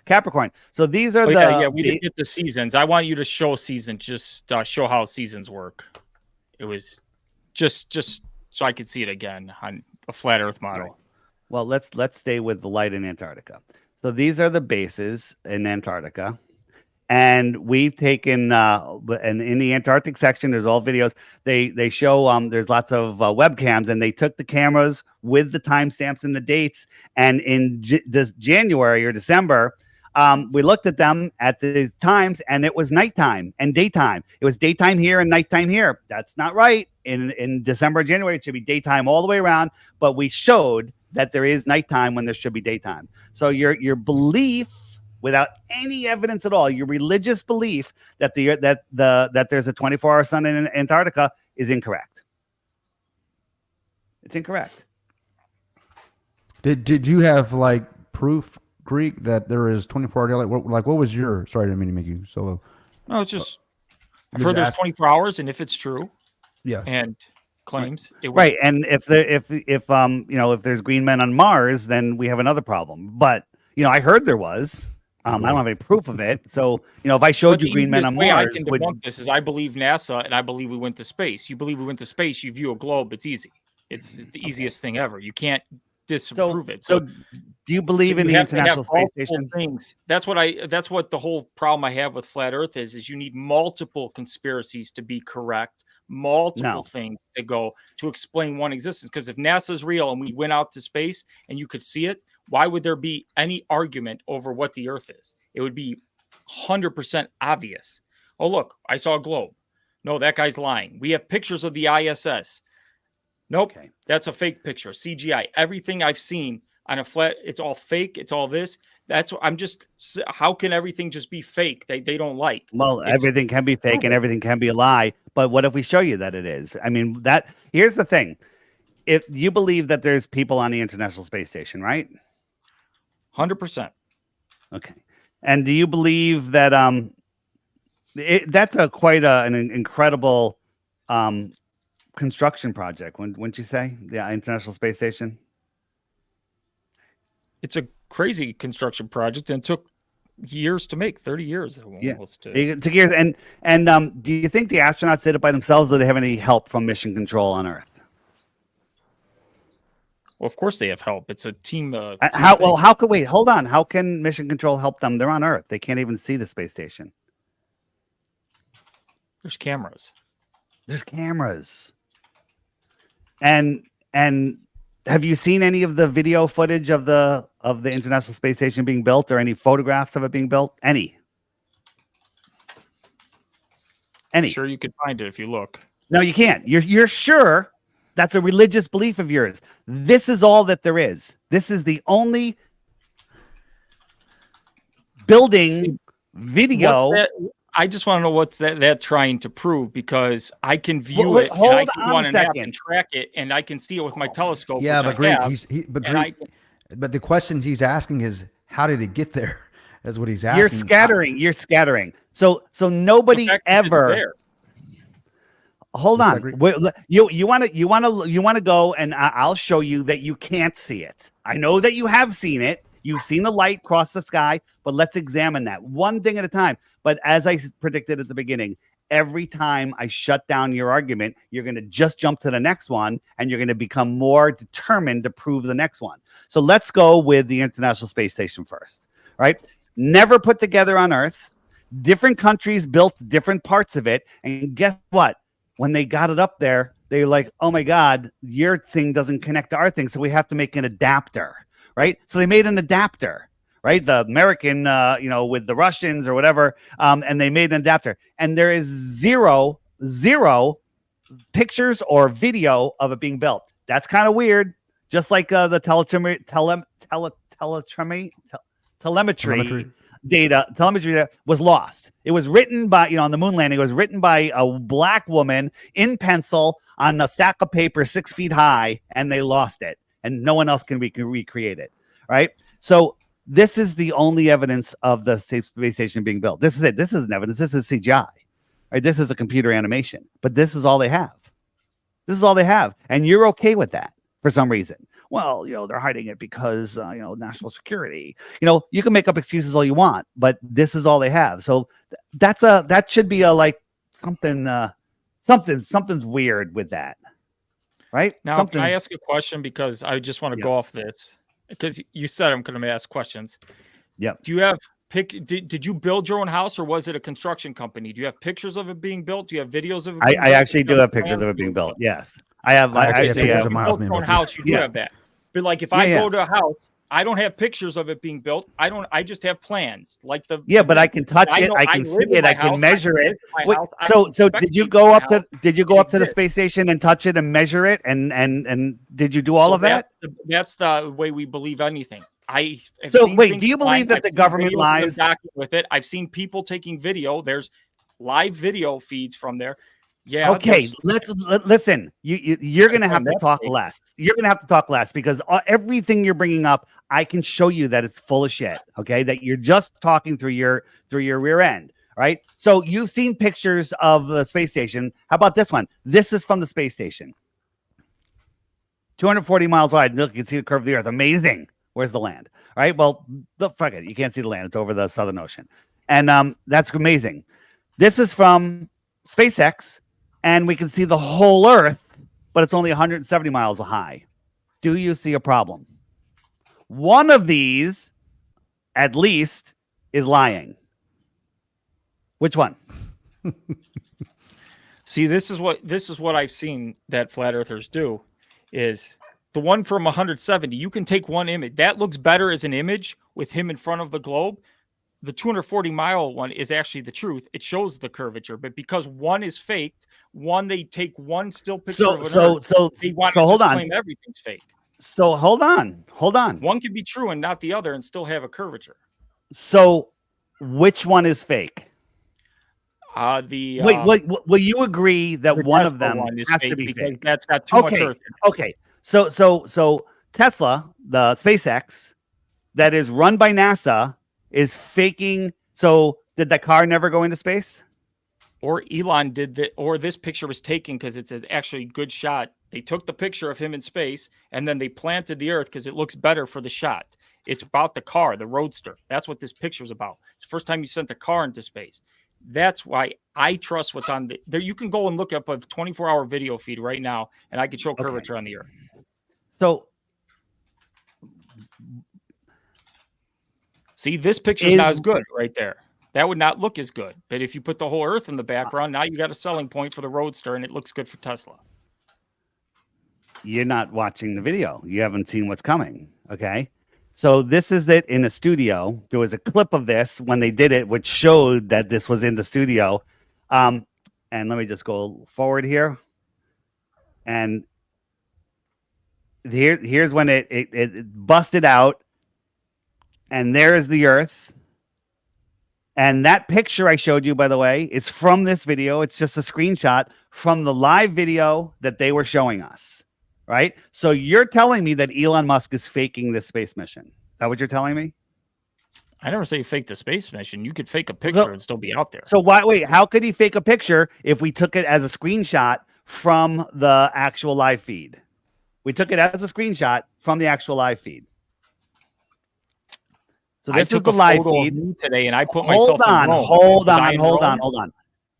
Capricorn. So these are we didn't get the seasons. I want you to show seasons. Just show how seasons work. It was just so I could see it again on a flat Earth model. Right. Well, let's stay with the light in Antarctica. So these are the bases in Antarctica. And we've taken, and in the Antarctic section, there's all videos. They show there's lots of webcams, and they took the cameras with the timestamps and the dates. And in just January or December, we looked at them at the times, and it was nighttime and daytime. It was daytime here and nighttime here. That's not right. In December, January, it should be daytime all the way around. But we showed that there is nighttime when there should be daytime. So your belief, without any evidence at all, your religious belief that there's a 24-hour sun in Antarctica is incorrect. It's incorrect. Did you have like proof, Greek, that there is 24-hour daylight? What was your? Sorry, I didn't mean to make you solo. No, it's just I've Did heard you there's ask- 24 hours, and if it's true Yeah. and claims it Right. And if if there's green men on Mars, then we have another problem. But I heard there was. I don't have any proof of it. So, if I showed But you the green men easiest on way I Mars, can would debunk this is I believe NASA and I believe we went to space. You believe we went to space, you view a globe, it's easy. It's the easiest thing ever. You can't disprove it. So, do you believe in you the have to have International Space multiple Station? things. That's what the whole problem I have with flat Earth is you need multiple conspiracies to be correct, multiple things to go to explain one existence. Because if NASA's real and we went out to space and you could see it, why would there be any argument over what the Earth is? It would be 100% obvious. Oh, look, I saw a globe. No, that guy's lying. We have pictures of the ISS. Nope, that's a fake picture, CGI. Everything I've seen on a flat, it's all fake. It's all this. That's what how can everything just be fake? They don't like. Well, everything can be fake and everything can be a lie. But what if we show you that it is? I mean, here's the thing. If you believe that there's people on the International Space Station, right? 100%. Okay. And do you believe that that's quite an incredible construction project, wouldn't you say? The International Space Station? It's a crazy construction project and it took years to make, 30 years almost. It took years. And do you think the astronauts did it by themselves, or do they have any help from mission control on Earth? Well, of course they have help. It's a team. Hold on. How can mission control help them? They're on Earth. They can't even see the space station. There's cameras. And have you seen any of the video footage of the International Space Station being built, or any photographs of it being built? Any? I'm sure you could find it if you look. No, you can't. You're sure? That's a religious belief of yours. This is all that there is. This is the only building video. I just want to know what's that trying to prove, because I can view it. Hold and I can on a second. and track it, and I can see it with my telescope. Yeah, but Greg, but the question he's asking is, how did it get there? That's what he's asking. You're scattering. So nobody ever. Hold on. You want to go, and I'll show you that you can't see it. I know that you have seen it. You've seen the light cross the sky, but let's examine that one thing at a time. But as I predicted at the beginning, every time I shut down your argument, you're going to just jump to the next one, and you're going to become more determined to prove the next one. So let's go with the International Space Station first, right? Never put together on Earth. Different countries built different parts of it. And guess what? When they got it up there, they're like, oh my God, your thing doesn't connect to our thing. So we have to make an adapter, right? So they made an adapter, right? The American, with the Russians or whatever. And they made an adapter. And there is zero pictures or video of it being built. That's kind of weird. Just like the telemetry data was lost. It was written by, on the moon landing, it was written by a black woman in pencil on a stack of paper 6 feet high, and they lost it, and no one else can recreate it, right? So this is the only evidence of the space station being built. This is it. This isn't evidence. This is CGI, right? This is a computer animation, but this is all they have. This is all they have, and you're okay with that for some reason. Well, they're hiding it because, national security. You can make up excuses all you want, but this is all they have. So that should be something's weird with that, right? Now, can I ask a question, because I just want to go off this, because you said I'm going to ask questions. Yeah. Do you have did you build your own house, or was it a construction company? Do you have pictures of it being built? Do you have videos of it? I actually do have pictures of it being built. Yes, I have. I actually have pictures of my house. You do have that. But like, if I go to a house, I don't have pictures of it being built. I just have plans. Like but I can touch it. I can see it. I can measure it. So did you go up to the space station and touch it and measure it? And did you do all of that? That's the way we believe anything. Do you believe that the government lies with it? I've seen people taking video. There's live video feeds from there. Yeah. Okay, listen. You're gonna have to that's talk fake. less. You're gonna have to talk less because everything you're bringing up, I can show you that it's full of shit. Okay, that you're just talking through your rear end. Right. So you've seen pictures of the space station. How about this one? This is from the space station. 240 miles wide. Look, you can see the curve of the Earth. Amazing. Where's the land? All right. Well, fuck it. You can't see the land. It's over the Southern Ocean, and that's amazing. This is from SpaceX. And we can see the whole Earth, but it's only 170 miles high. Do you see a problem? One of these, at least, is lying. Which one? See, this is what I've seen that flat earthers do is the one from 170. You can take one image. That looks better as an image with him in front of the globe. The 240-mile one is actually the truth. It shows the curvature, but because one is faked, they take one still picture of an Earth, they want to hold on. claim everything's fake. So hold on. One can be true and not the other and still have a curvature. So which one is fake? Wait, will you agree that one of them has to be fake? That's got too much Earth. Okay. So Tesla, the SpaceX that is run by NASA, is faking. So did that car never go into space? Or Elon did that, or this picture was taken because it's an actually good shot. They took the picture of him in space and then they planted the Earth because it looks better for the shot. It's about the car, the Roadster. That's what this picture is about. It's the first time you sent the car into space. That's why I trust what's on there. You can go and look up a 24-hour video feed right now, and I can show curvature on the Earth. So, see, this picture is not as good right there. That would not look as good. But if you put the whole Earth in the background, now you got a selling point for the Roadster, and it looks good for Tesla. You're not watching the video. You haven't seen what's coming. Okay. So this is it in a studio. There was a clip of this when they did it, which showed that this was in the studio. And let me just go forward here. And here's when it busted out. And there is the Earth. And that picture I showed you, by the way, it's from this video. It's just a screenshot from the live video that they were showing us. Right? So you're telling me that Elon Musk is faking this space mission. Is that what you're telling me? I never say you fake the space mission. You could fake a picture and still be out there. So wait, how could he fake a picture if we took it as a screenshot from the actual live feed? We took it as a screenshot from the actual live feed. So this is the live feed today, and I put myself Hold on.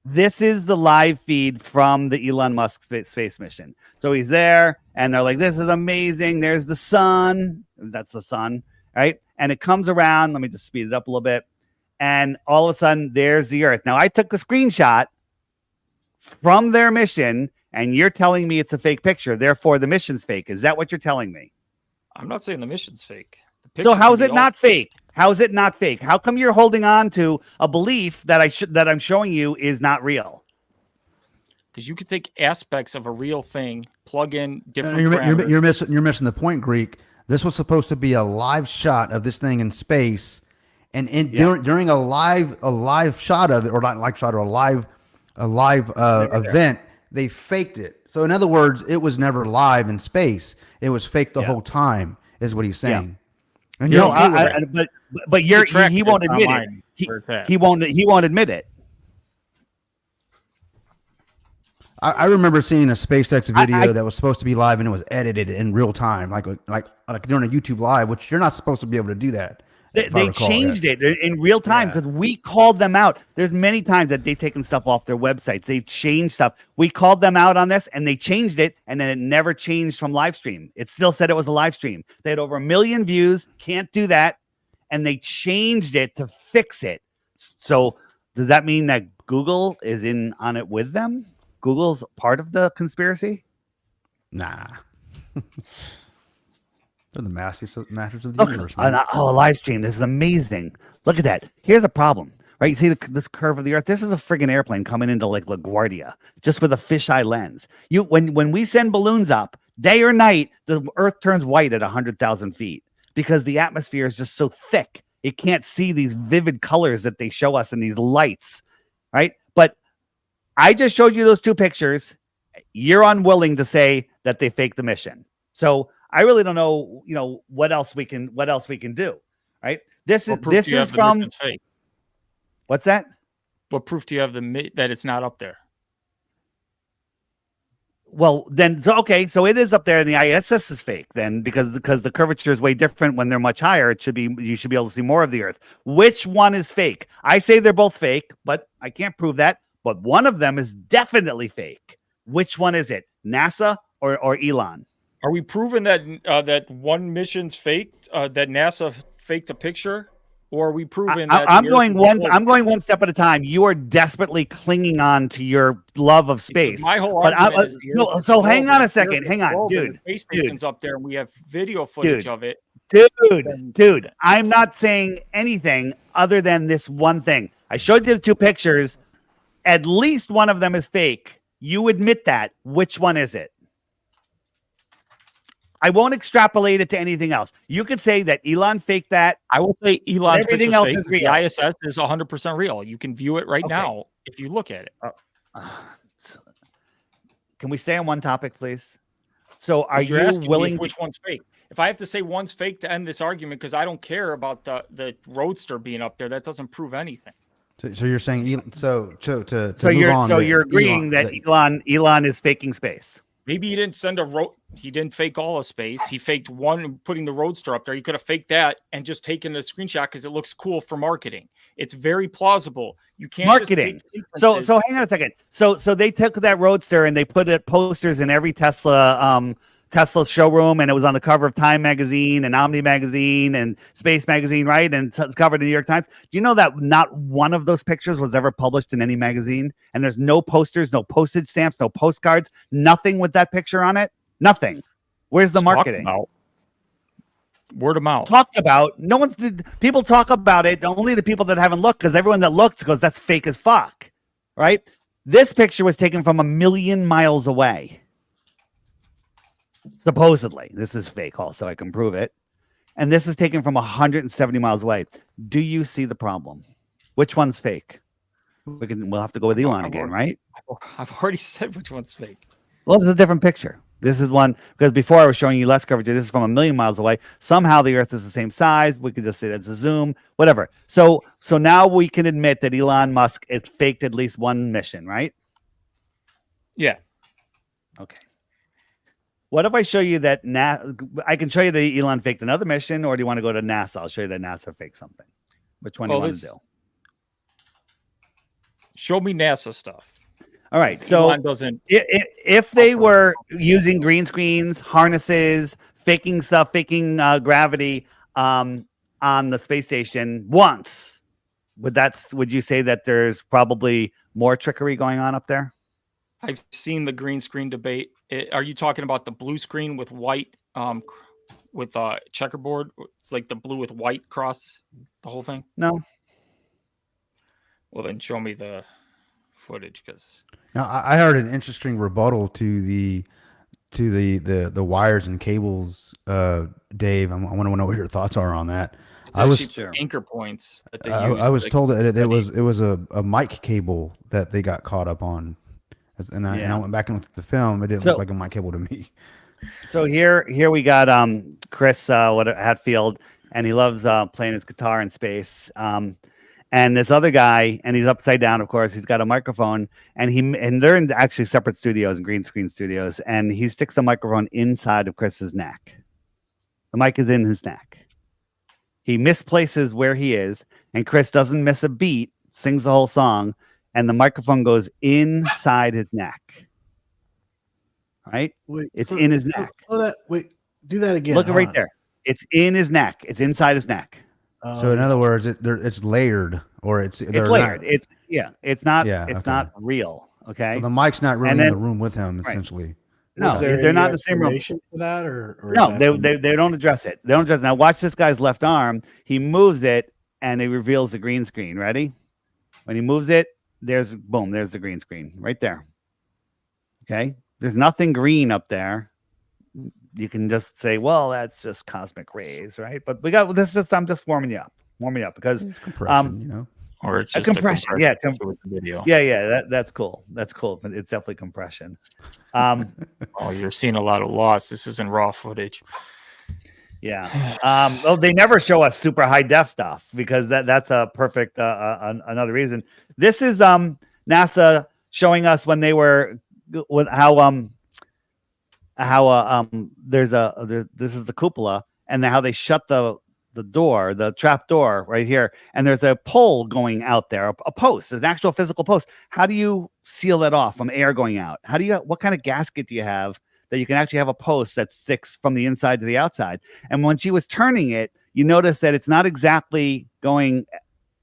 This is the live feed from the Elon Musk space mission. So he's there, and they're like, "This is amazing." There's the sun. That's the sun, right? And it comes around. Let me just speed it up a little bit. And all of a sudden, there's the Earth. Now, I took a screenshot from their mission, and you're telling me it's a fake picture. Therefore, the mission's fake. Is that what you're telling me? I'm not saying the mission's fake. So how is it not fake? How is it not fake? How come you're holding on to a belief that I'm showing you is not real? Because you could take aspects of a real thing, plug in different. You're missing the point, Greek. This was supposed to be a live shot of this thing in space, and during a live shot of it, or not live shot, or a live event, they faked it. So in other words, it was never live in space. It was fake the whole time, is what he's saying. And he won't admit it. He won't admit it. I remember seeing a SpaceX video that was supposed to be live and it was edited in real time, like during a YouTube live, which you're not supposed to be able to do that. They changed it in real time because we called them out. There's many times that they've taken stuff off their websites. They've changed stuff. We called them out on this and they changed it, and then it never changed from live stream. It still said it was a live stream. They had over 1 million views. Can't do that. And they changed it to fix it. So does that mean that Google is in on it with them? Google's part of the conspiracy? Nah. They're the masters of the universe. A live stream. This is amazing. Look at that. Here's a problem, right? You see this curve of the Earth? This is a friggin' airplane coming into like LaGuardia, just with a fisheye lens. When we send balloons up, day or night, the Earth turns white at 100,000 feet because the atmosphere is just so thick. It can't see these vivid colors that they show us in these lights, right? But I just showed you those two pictures. You're unwilling to say that they faked the mission. So I really don't know, what else we can do. Right? This What is proof do you have the from mission's fake? what's that? What proof do you have that it's not up there? Well, then, so it is up there, and the ISS is fake then because the curvature is way different when they're much higher. You should be able to see more of the Earth. Which one is fake? I say they're both fake, but I can't prove that. But one of them is definitely fake. Which one is it? NASA or Elon? Are we proving that that one mission's faked? That NASA faked a picture, or are we proving that I'm going one step at a time. You are desperately clinging on to your love of space. My whole argument is so hang on a second. Hang on, dude. The space station's up there, and we have video footage of it. Dude, I'm not saying anything other than this one thing. I showed you the two pictures. At least one of them is fake. You admit that. Which one is it? I won't extrapolate it to anything else. You could say that Elon faked that. I will say Elon's everything else is real. The ISS is 100% real. You can view it right now if you look at it. Can we stay on one topic, please? So are you willing to... which one's fake? If I have to say one's fake to end this argument, because I don't care about the Roadster being up there, that doesn't prove anything. So you're saying you're agreeing that Elon is faking space. Maybe he didn't he didn't fake all of space. He faked one, putting the Roadster up there. He could have faked that and just taken a screenshot because it looks cool for marketing. It's very plausible. You can't marketing. So hang on a second. So they took that Roadster and they put it posters in every Tesla showroom, and it was on the cover of Time magazine and Omni magazine and Space magazine, right? And covered in the New York Times. Do you know that not one of those pictures was ever published in any magazine? And there's no posters, no postage stamps, no postcards, nothing with that picture on it. Nothing. Where's the marketing? Word of mouth. Talked about. No one's. People talk about it. Only the people that haven't looked, because everyone that looked goes, "That's fake as fuck," right? This picture was taken from 1,000,000 miles away. Supposedly, this is fake. Also, I can prove it. And this is taken from 170 miles away. Do you see the problem? Which one's fake? We'll have to go with Elon again, right? I've already said which one's fake. Well, this is a different picture. This is one, because before I was showing you less coverage. This is from 1,000,000 miles away. Somehow the Earth is the same size. We could just say that's a zoom, whatever. So now we can admit that Elon Musk has faked at least one mission, right? Yeah. Okay. What if I show you that I can show you that Elon faked another mission, or do you want to go to NASA? I'll show you that NASA faked something. Which one do you want to do? Show me NASA stuff. All right. So if they were using green screens, harnesses, faking stuff, faking gravity on the space station once, would you say that there's probably more trickery going on up there? I've seen the green screen debate. Are you talking about the blue screen with white, with checkerboard? It's like the blue with white cross, the whole thing? No. Well, then show me the footage, because now I heard an interesting rebuttal to the wires and cables. Dave, I want to know what your thoughts are on that. I was anchor points that they use. I was told that it was a mic cable that they got caught up on. And I went back and looked at the film. It didn't look like a mic cable to me. So here we got Chris Hatfield, and he loves playing his guitar in space. And this other guy, and he's upside down, of course. He's got a microphone, and they're in actually separate studios and green screen studios. And he sticks the microphone inside of Chris's neck. The mic is in his neck. He misplaces where he is, and Chris doesn't miss a beat, sings the whole song. And the microphone goes inside his neck. Right? It's in his neck. Do that again. Look right there. It's in his neck. It's inside his neck. So in other words, it's layered, or it's layered. It's not real. Okay. So the mic's not really in the room with him, essentially. No, they're not in the same room. For that, or no, they don't address it. They don't address it. Now watch this guy's left arm. He moves it, and he reveals the green screen. Ready? When he moves it, there's the green screen right there. Okay. There's nothing green up there. You can just say, well, that's just cosmic rays, right? But we got this. I'm just warming you up because compression, or it's A just a compression. Yeah, with the video. yeah. That's cool. That's cool. But it's definitely compression. Oh, you're seeing a lot of loss. This isn't raw footage. Yeah. Oh, they never show us super high def stuff because that's a perfect another reason. This is NASA showing us when they were with how this is the cupola and how they shut the door, the trap door right here, and there's a pole going out there, a post, an actual physical post. How do you seal that off from air going out? What kind of gasket do you have that you can actually have a post that sticks from the inside to the outside? And when she was turning it, you notice that it's not exactly going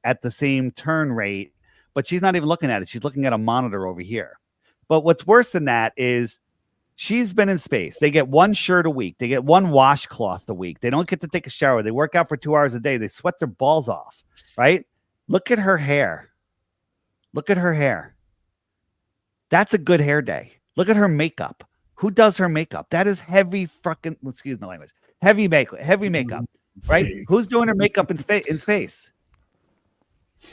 at the same turn rate, but she's not even looking at it. She's looking at a monitor over here. But what's worse than that is she's been in space. They get one shirt a week. They get one washcloth a week. They don't get to take a shower. They work out for 2 hours a day. They sweat their balls off, right? Look at her hair. Look at her hair. That's a good hair day. Look at her makeup. Who does her makeup? That is heavy fucking, excuse my language, heavy makeup, right? Who's doing her makeup in space?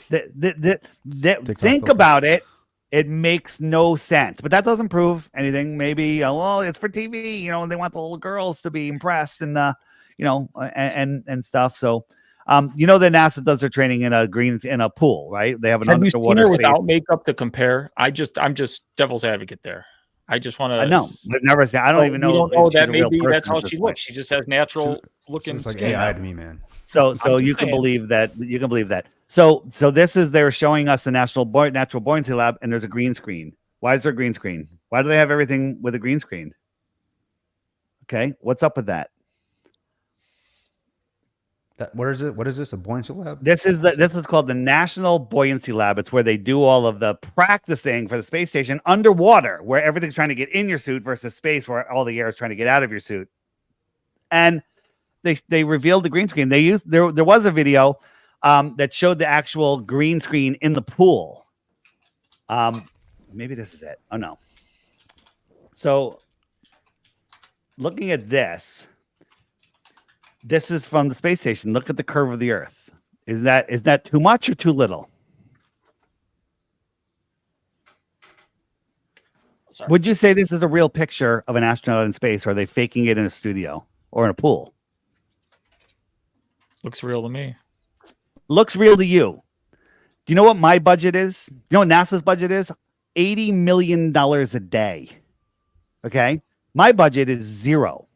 Think about it. It makes no sense, but that doesn't prove anything. Maybe, well, it's for TV, they want the little girls to be impressed and, and stuff. So, that NASA does their training in a pool, right? They have an Have you seen underwater her space. without makeup to compare? I'm just devil's advocate there. I just want to. I know. I've never seen. I don't even know. You don't know if she's that a real maybe that's person how at this she point. looks. She just has natural looking It's like skin. AI to me, man. So just you can saying. believe that. You can believe that. So this is they're showing us the Natural Buoyancy Lab, and there's a green screen. Why is there a green screen? Why do they have everything with a green screen? Okay, what's up with that? What is it? What is this? A buoyancy lab? This is called the National Buoyancy Lab. It's where they do all of the practicing for the space station underwater, where everything's trying to get in your suit versus space, where all the air is trying to get out of your suit. And they revealed the green screen. There was a video that showed the actual green screen in the pool. Maybe this is it. Oh no. So looking at this is from the space station. Look at the curve of the Earth. Is that too much or too little? Sorry. Would you say this is a real picture of an astronaut in space, or are they faking it in a studio or in a pool? Looks real to me. Looks real to you. Do you know what my budget is? You know what NASA's budget is? $80 million a day. Okay. My budget is zero,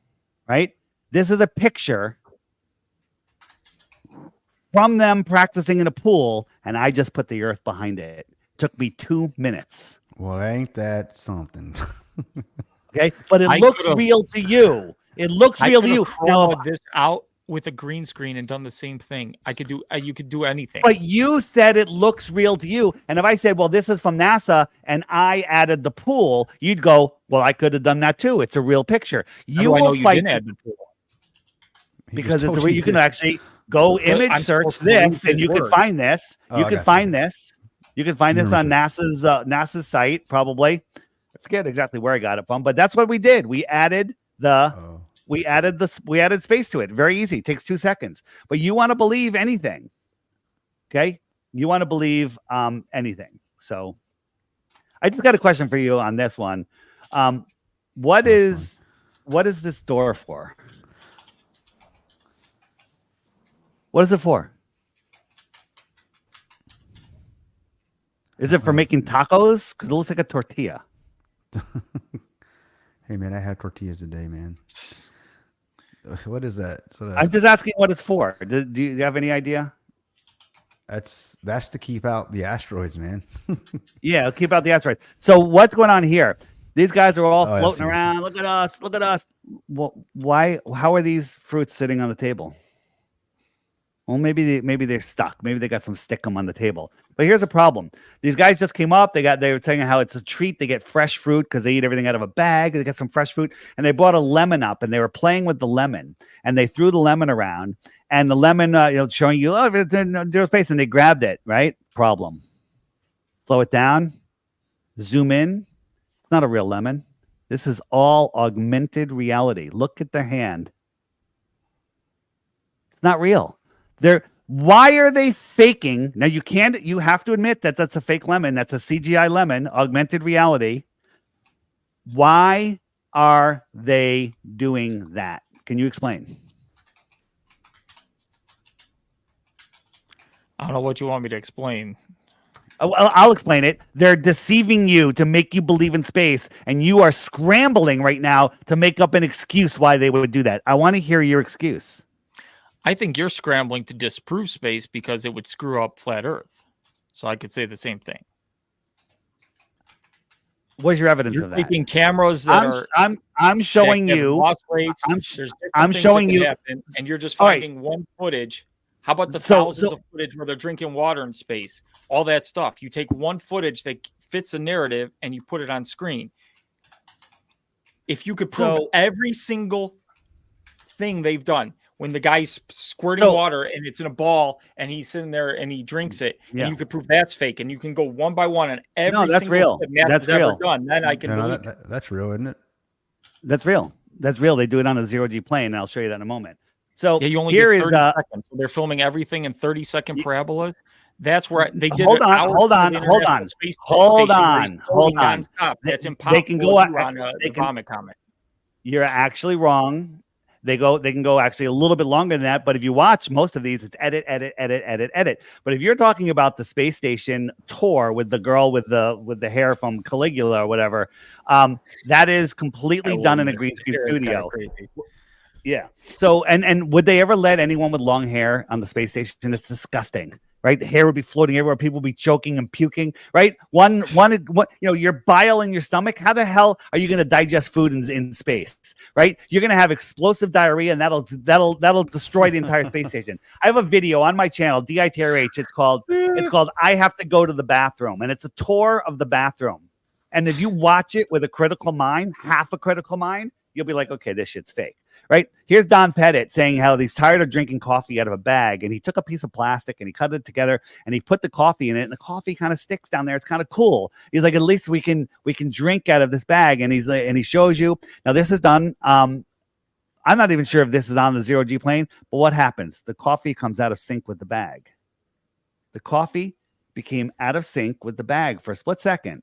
right? This is a picture from them practicing in a pool, and I just put the Earth behind it. Took me 2 minutes. Well, ain't that something? Okay. But it looks real to you. It looks real to you. Now, this out with a green screen and done the same thing. You could do anything. But you said it looks real to you. And if I said, well, this is from NASA and I added the pool, you'd go, well, I could have done that too. It's a real picture. You will fight you didn't add the pool. because it's you can actually go image search this and you can find this. You can find this. You can find this on NASA's site, probably. I forget exactly where I got it from, but that's what we did. We added we added space to it. Very easy. It takes 2 seconds. But you want to believe anything. Okay? You want to believe anything. So I just got a question for you on this one. What is this door for? What is it for? Is it for making tacos? Because it looks like a tortilla. Hey man, I have tortillas today, man. What is that? I'm just asking what it's for. Do you have any idea? That's to keep out the asteroids, man. Yeah, keep out the asteroids. So what's going on here? These guys are all floating I see. around. Look at us. Look at us. Well, why? How are these fruits sitting on the table? Well, maybe they're stuck. Maybe they got some stickum on the table. But here's a problem. These guys just came up. They were telling how it's a treat. They get fresh fruit because they eat everything out of a bag. They get some fresh fruit, and they brought a lemon up, and they were playing with the lemon, and they threw the lemon around, and the lemon, showing you, oh, zero space, and they grabbed it. Right? Problem. Slow it down. Zoom in. It's not a real lemon. This is all augmented reality. Look at their hand. It's not real. Why are they faking? Now you have to admit that that's a fake lemon. That's a CGI lemon, augmented reality. Why are they doing that? Can you explain? I don't know what you want me to explain. I'll explain it. They're deceiving you to make you believe in space, and you are scrambling right now to make up an excuse why they would do that. I want to hear your excuse. I think you're scrambling to disprove space because it would screw up flat Earth. So I could say the same thing. What's your evidence You're of that? taking cameras that I'm showing that have you. loss rates. I'm There's different I'm things showing that can you. happen, and you're just All right. finding one footage. How about the So- thousands of footage where they're drinking water in space? All that stuff. You take one footage that fits a narrative and you put it on screen. If you could prove So- every single thing they've done, when the guy's squirting So- water and it's in a ball and he's sitting there and he drinks it, Yeah. and you could prove that's fake, and you can go one by one on every No, that's single real. thing NASA's That's ever real. done, then I can No, believe it. that's real, isn't it? That's real. That's real. They do it on a zero-G plane, and I'll show you that in a moment. So Yeah, you only here get is 30 seconds. So they're filming everything in 30-second parabolas. That's where they did. Hold it on, hours hold before on, the hold International on, Space hold Station, where he's on, floating hold on. nonstop. That's They impossible. can go to out- do on they the can- Vomit Comet. You're actually wrong. They can go actually a little bit longer than that. But if you watch most of these, it's edit, edit, edit, edit, edit. But if you're talking about the space station tour with the girl with the hair from Caligula or whatever, that is completely done in a green screen It's kinda studio. crazy. Yeah. So and would they ever let anyone with long hair on the space station? It's disgusting, right? The hair would be floating everywhere. People would be choking and puking, right? One, your bile in your stomach. How the hell are you going to digest food in space, right? You're going to have explosive diarrhea, and that'll destroy the entire space station. I have a video on my channel, DITRH. It's called I Have to Go to the Bathroom, and it's a tour of the bathroom. And if you watch it with a critical mind, half a critical mind, you'll be like, okay, this shit's fake. Right? Here's Don Pettit saying how he's tired of drinking coffee out of a bag, and he took a piece of plastic and he cut it together and he put the coffee in it, and the coffee kind of sticks down there. It's kind of cool. He's like, at least we can drink out of this bag, and he shows you. Now this is done. I'm not even sure if this is on the zero-G plane, but what happens? The coffee comes out of sync with the bag. The coffee became out of sync with the bag for a split second.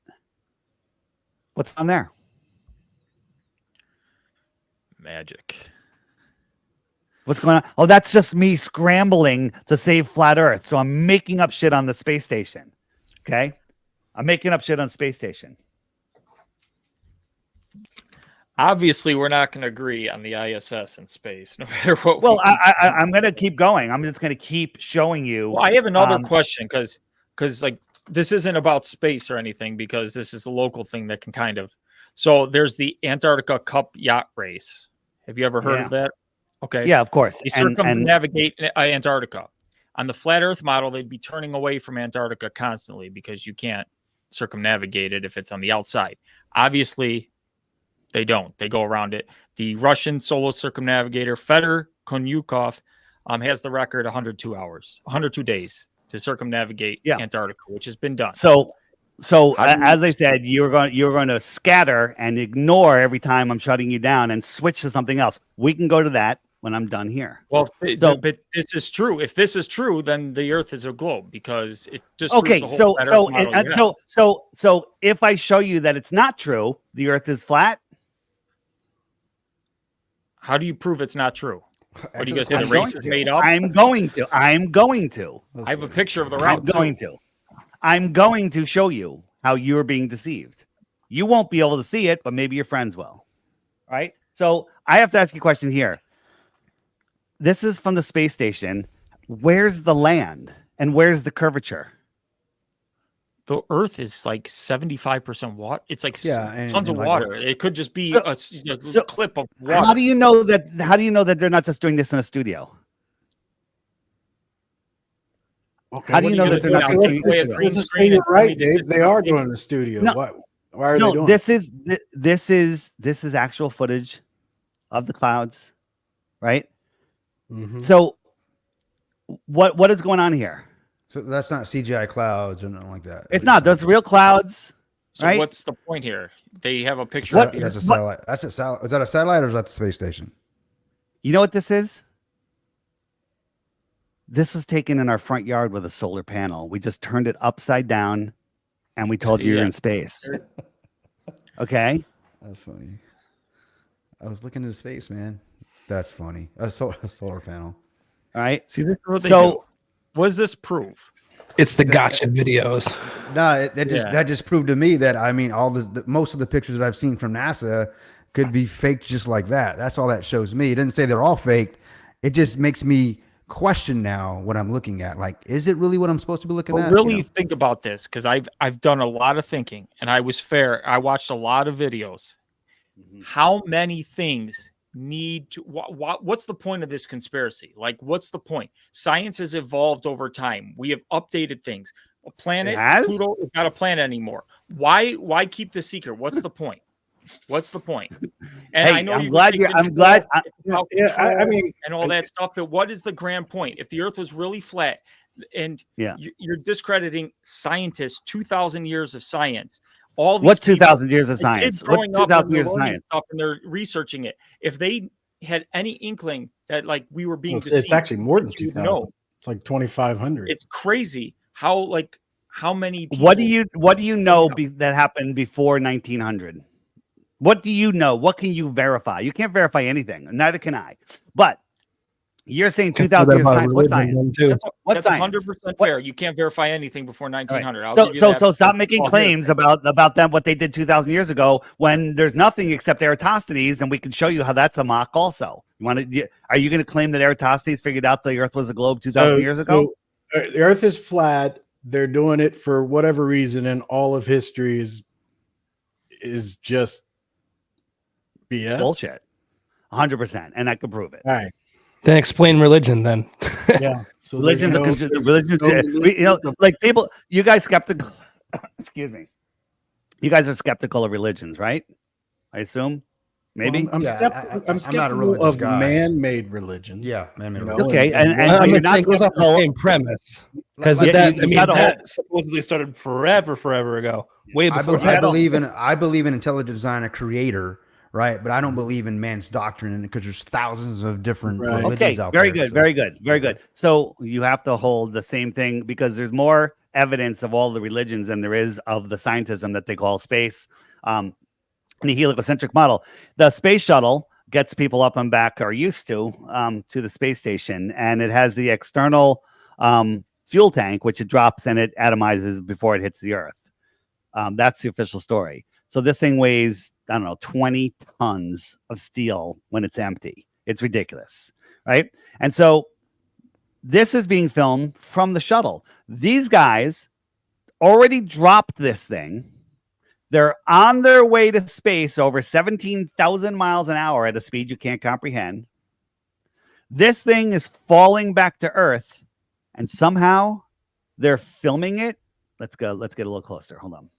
What's on there? Magic. What's going on? Oh, that's just me scrambling to save flat Earth. So I'm making up shit on the space station. Okay. I'm making up shit on space station. Obviously, we're not going to agree on the ISS in space, no matter what. Well, I'm going to keep going. I'm just going to keep showing you. Well, I have another question because like this isn't about space or anything, because this is a local thing that can kind of. So there's the Antarctica Cup yacht race. Have you ever heard of that? Okay. Yeah, of course. They circumnavigate Antarctica. On the flat Earth model, they'd be turning away from Antarctica constantly because you can't circumnavigate it if it's on the outside. Obviously, they don't. They go around it. The Russian solo circumnavigator Fedor Konyukov has the record 102 days to circumnavigate Antarctica, which has been done. So as I said, you're going to scatter and ignore every time I'm shutting you down and switch to something else. We can go to that when I'm done here. Well, but this is true. If this is true, then the Earth is a globe, because it just okay. proves the whole flat Earth model. So if I show you that it's not true, the Earth is flat. How do you prove it's not true? What do you guys say? I'm The race is made up. I'm going to. I have a picture of the route. I'm going to show you how you're being deceived. You won't be able to see it, but maybe your friends will. All right. So I have to ask you a question here. This is from the space station. Where's the land and where's the curvature? The Earth is like 75% water. It's like tons of like water. It could just be a clip of water. How do you know that they're not just doing this in a studio? Okay. How do you know that they're not just doing this? Let's say you're right, Dave. They are doing the studio. No, why are they doing this is actual footage of the clouds, right? Mm-hmm. So what is going on here? So that's not CGI clouds or nothing like that. It's not. Those real clouds. So right? what's the point here? They have a picture. That's a satellite. That's a satellite. Is that a satellite or is that the space station? You know what this is? This was taken in our front yard with a solar panel. We just turned it upside down, and we told you you're in space. Okay. That's funny. I was looking into space, man. That's funny. A solar panel. All right. See, this is what they do. What does this prove? It's the gotcha videos. No, that just proved to me that, I mean, all most of the pictures that I've seen from NASA could be faked just like that. That's all that shows me. It didn't say they're all faked. It just makes me question now what I'm looking at. Like, is it really what I'm supposed to be looking at? Really think about this, because I've done a lot of thinking, and I was fair. I watched a lot of videos. How many things need to what's the point of this conspiracy? Like, what's the point? Science has evolved over time. We have updated things. A planet, Pluto is not a planet anymore. Why keep the secret? What's the point? What's the point? And hey, I know I'm glad I mean, and all that stuff, but what is the grand point? If the earth was really flat, and you're discrediting scientists, 2,000 years of science. All these what 2,000 years of science? What 2,000 years of science? And they're researching it. If they had any inkling that, like, we were being deceived, it's actually more than 2,000. It's like 2,500. It's crazy how many people, what do you know that happened before 1900? What do you know? What can you verify? You can't verify anything. Neither can I. But you're saying 2,000 years of science. What science? That's 100% fair. You can't verify anything before 1900. Right. So stop making claims about them, what they did 2,000 years ago, when there's nothing except Eratosthenes, and we can show you how that's a mock also. Are you going to claim that Eratosthenes figured out the earth was a globe 2,000 years ago? So the earth is flat. They're doing it for whatever reason, and all of history is just BS. Bullshit. 100%. And I can prove it. All right. Then explain religion then. Yeah. So religion, like people, you guys skeptical. Excuse me. You guys are skeptical of religions, right? I assume. Maybe. Well, I'm skeptical of man-made religions. Yeah, man-made religions. Okay, and you're not goes off the same premise, because that supposedly started forever ago. Way before. I believe in intelligent design, a creator. Right, but I don't believe in man's doctrine, because there's thousands of different religions out there. Very good. So you have to hold the same thing, because there's more evidence of all the religions than there is of the scientism that they call space. In the heliocentric model, the space shuttle gets people up and back, or used to the space station, and it has the external fuel tank, which it drops and it atomizes before it hits the Earth. That's the official story. So this thing weighs, I don't know, 20 tons of steel when it's empty. It's ridiculous, right? And so this is being filmed from the shuttle. These guys already dropped this thing. They're on their way to space over 17,000 miles an hour at a speed you can't comprehend. This thing is falling back to Earth, and somehow they're filming it. Let's get a little closer. Hold on.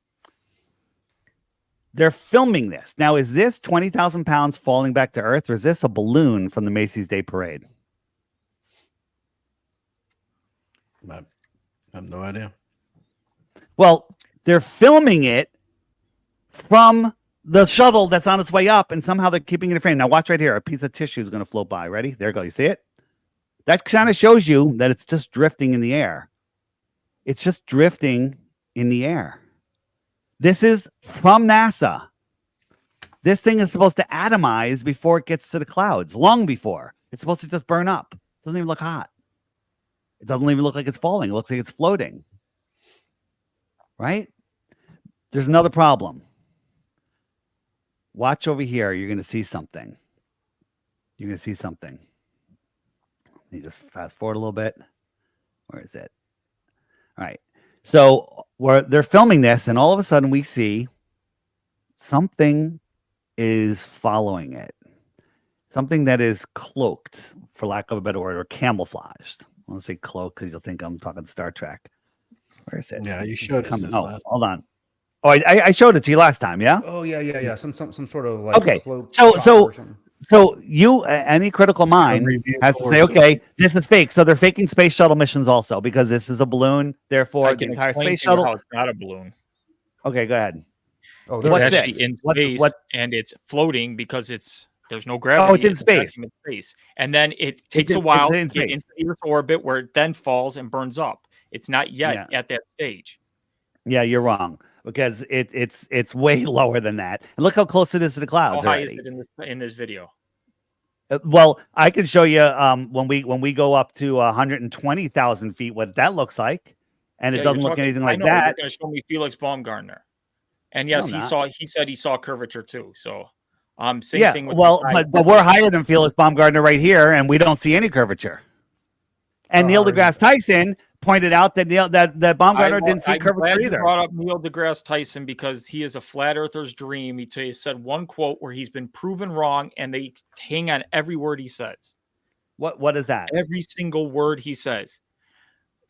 They're filming this. Now, is this 20,000 pounds falling back to Earth, or is this a balloon from the Macy's Day Parade? I have no idea. Well, they're filming it from the shuttle that's on its way up, and somehow they're keeping it in frame. Now, watch right here. A piece of tissue is going to float by. Ready? There you go. You see it? That kind of shows you that it's just drifting in the air. It's just drifting in the air. This is from NASA. This thing is supposed to atomize before it gets to the clouds, long before. It's supposed to just burn up. It doesn't even look hot. It doesn't even look like it's falling. It looks like it's floating. Right? There's another problem. Watch over here. You're going to see something. You're going to see something. Let me just fast forward a little bit. Where is it? All right. So they're filming this, and all of a sudden we see something is following it. Something that is cloaked, for lack of a better word, or camouflaged. I want to say cloak because you'll think I'm talking Star Trek. Where is it? Yeah, you showed us this last hold on. Oh, I showed it to you last time, yeah? Oh, yeah. Some sort of like okay. So you, any critical mind has to say, okay, this is fake. So they're faking space shuttle missions also, because this is a balloon. Therefore, the entire space shuttle. How it's not a balloon. Okay, go ahead. Oh, it's actually in space, and it's floating because it's There's no gravity. Oh, it's in a space. vacuum in space. And then it takes a while to get into the Earth orbit where it then falls and burns up. It's not yet at that stage. Yeah, you're wrong because it's way lower than that. And look how close it is to the clouds. How high already. is it in this video? Well, I can show you when we go up to 120,000 feet what that looks like, and it doesn't look anything like that. You're going to show me Felix Baumgartner, and yes, he said he saw curvature too. So, same thing. With but we're higher than Felix Baumgartner right here, and we don't see any curvature. And Neil deGrasse Tyson pointed out that that Baumgartner didn't see curvature either. I brought up Neil deGrasse Tyson because he is a flat earther's dream. He said one quote where he's been proven wrong, and they hang on every word he says. What is that? Every single word he says.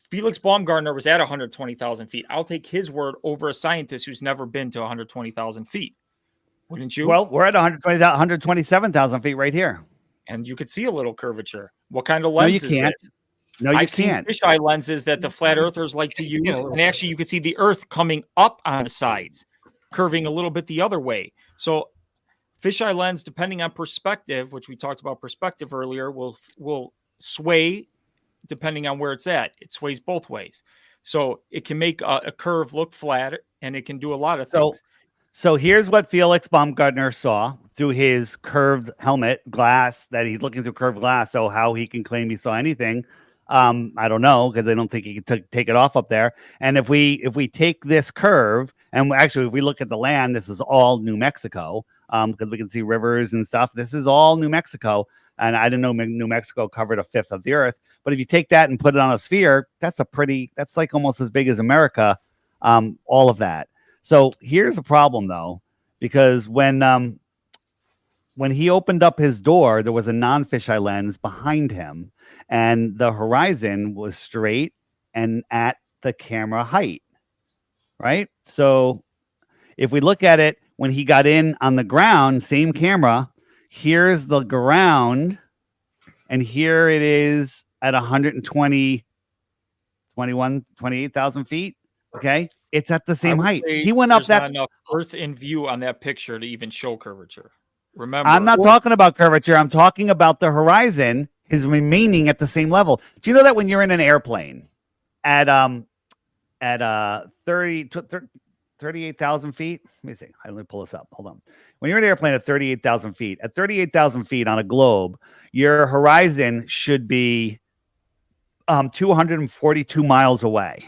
Felix Baumgartner was at 120,000 feet. I'll take his word over a scientist who's never been to 120,000 feet. Wouldn't you? Well, we're at 127,000 feet right here. And you could see a little curvature. What kind of lens is it? No, you I've can't. seen fisheye lenses that the flat earthers like to use. And actually, you can see the Earth coming up on the sides, curving a little bit the other way. So fisheye lens, depending on perspective, which we talked about perspective earlier, will sway depending on where it's at. It sways both ways. So it can make a curve look flat, and it can do a lot of things. So here's what Felix Baumgartner saw through his curved helmet glass that he's looking through curved glass. So how he can claim he saw anything, I don't know, because I don't think he could take it off up there. And if we take this curve, and actually if we look at the land, this is all New Mexico, because we can see rivers and stuff. This is all New Mexico, and I didn't know New Mexico covered a fifth of the Earth. But if you take that and put it on a sphere, that's like almost as big as America. All of that. So here's the problem, though, because when he opened up his door, there was a non-fisheye lens behind him, and the horizon was straight and at the camera height, right? So if we look at it, when he got in on the ground, same camera, here's the ground, and here it is at 28,000 feet, okay? It's at the same height. He went up that. Not enough Earth in view on that picture to even show curvature. Remember, I'm not talking about curvature. I'm talking about the horizon is remaining at the same level. Do you know that when you're in an airplane at 38,000 feet? Let me see. Let me pull this up. Hold on. When you're in an airplane at 38,000 feet, on a globe, your horizon should be 242 miles away.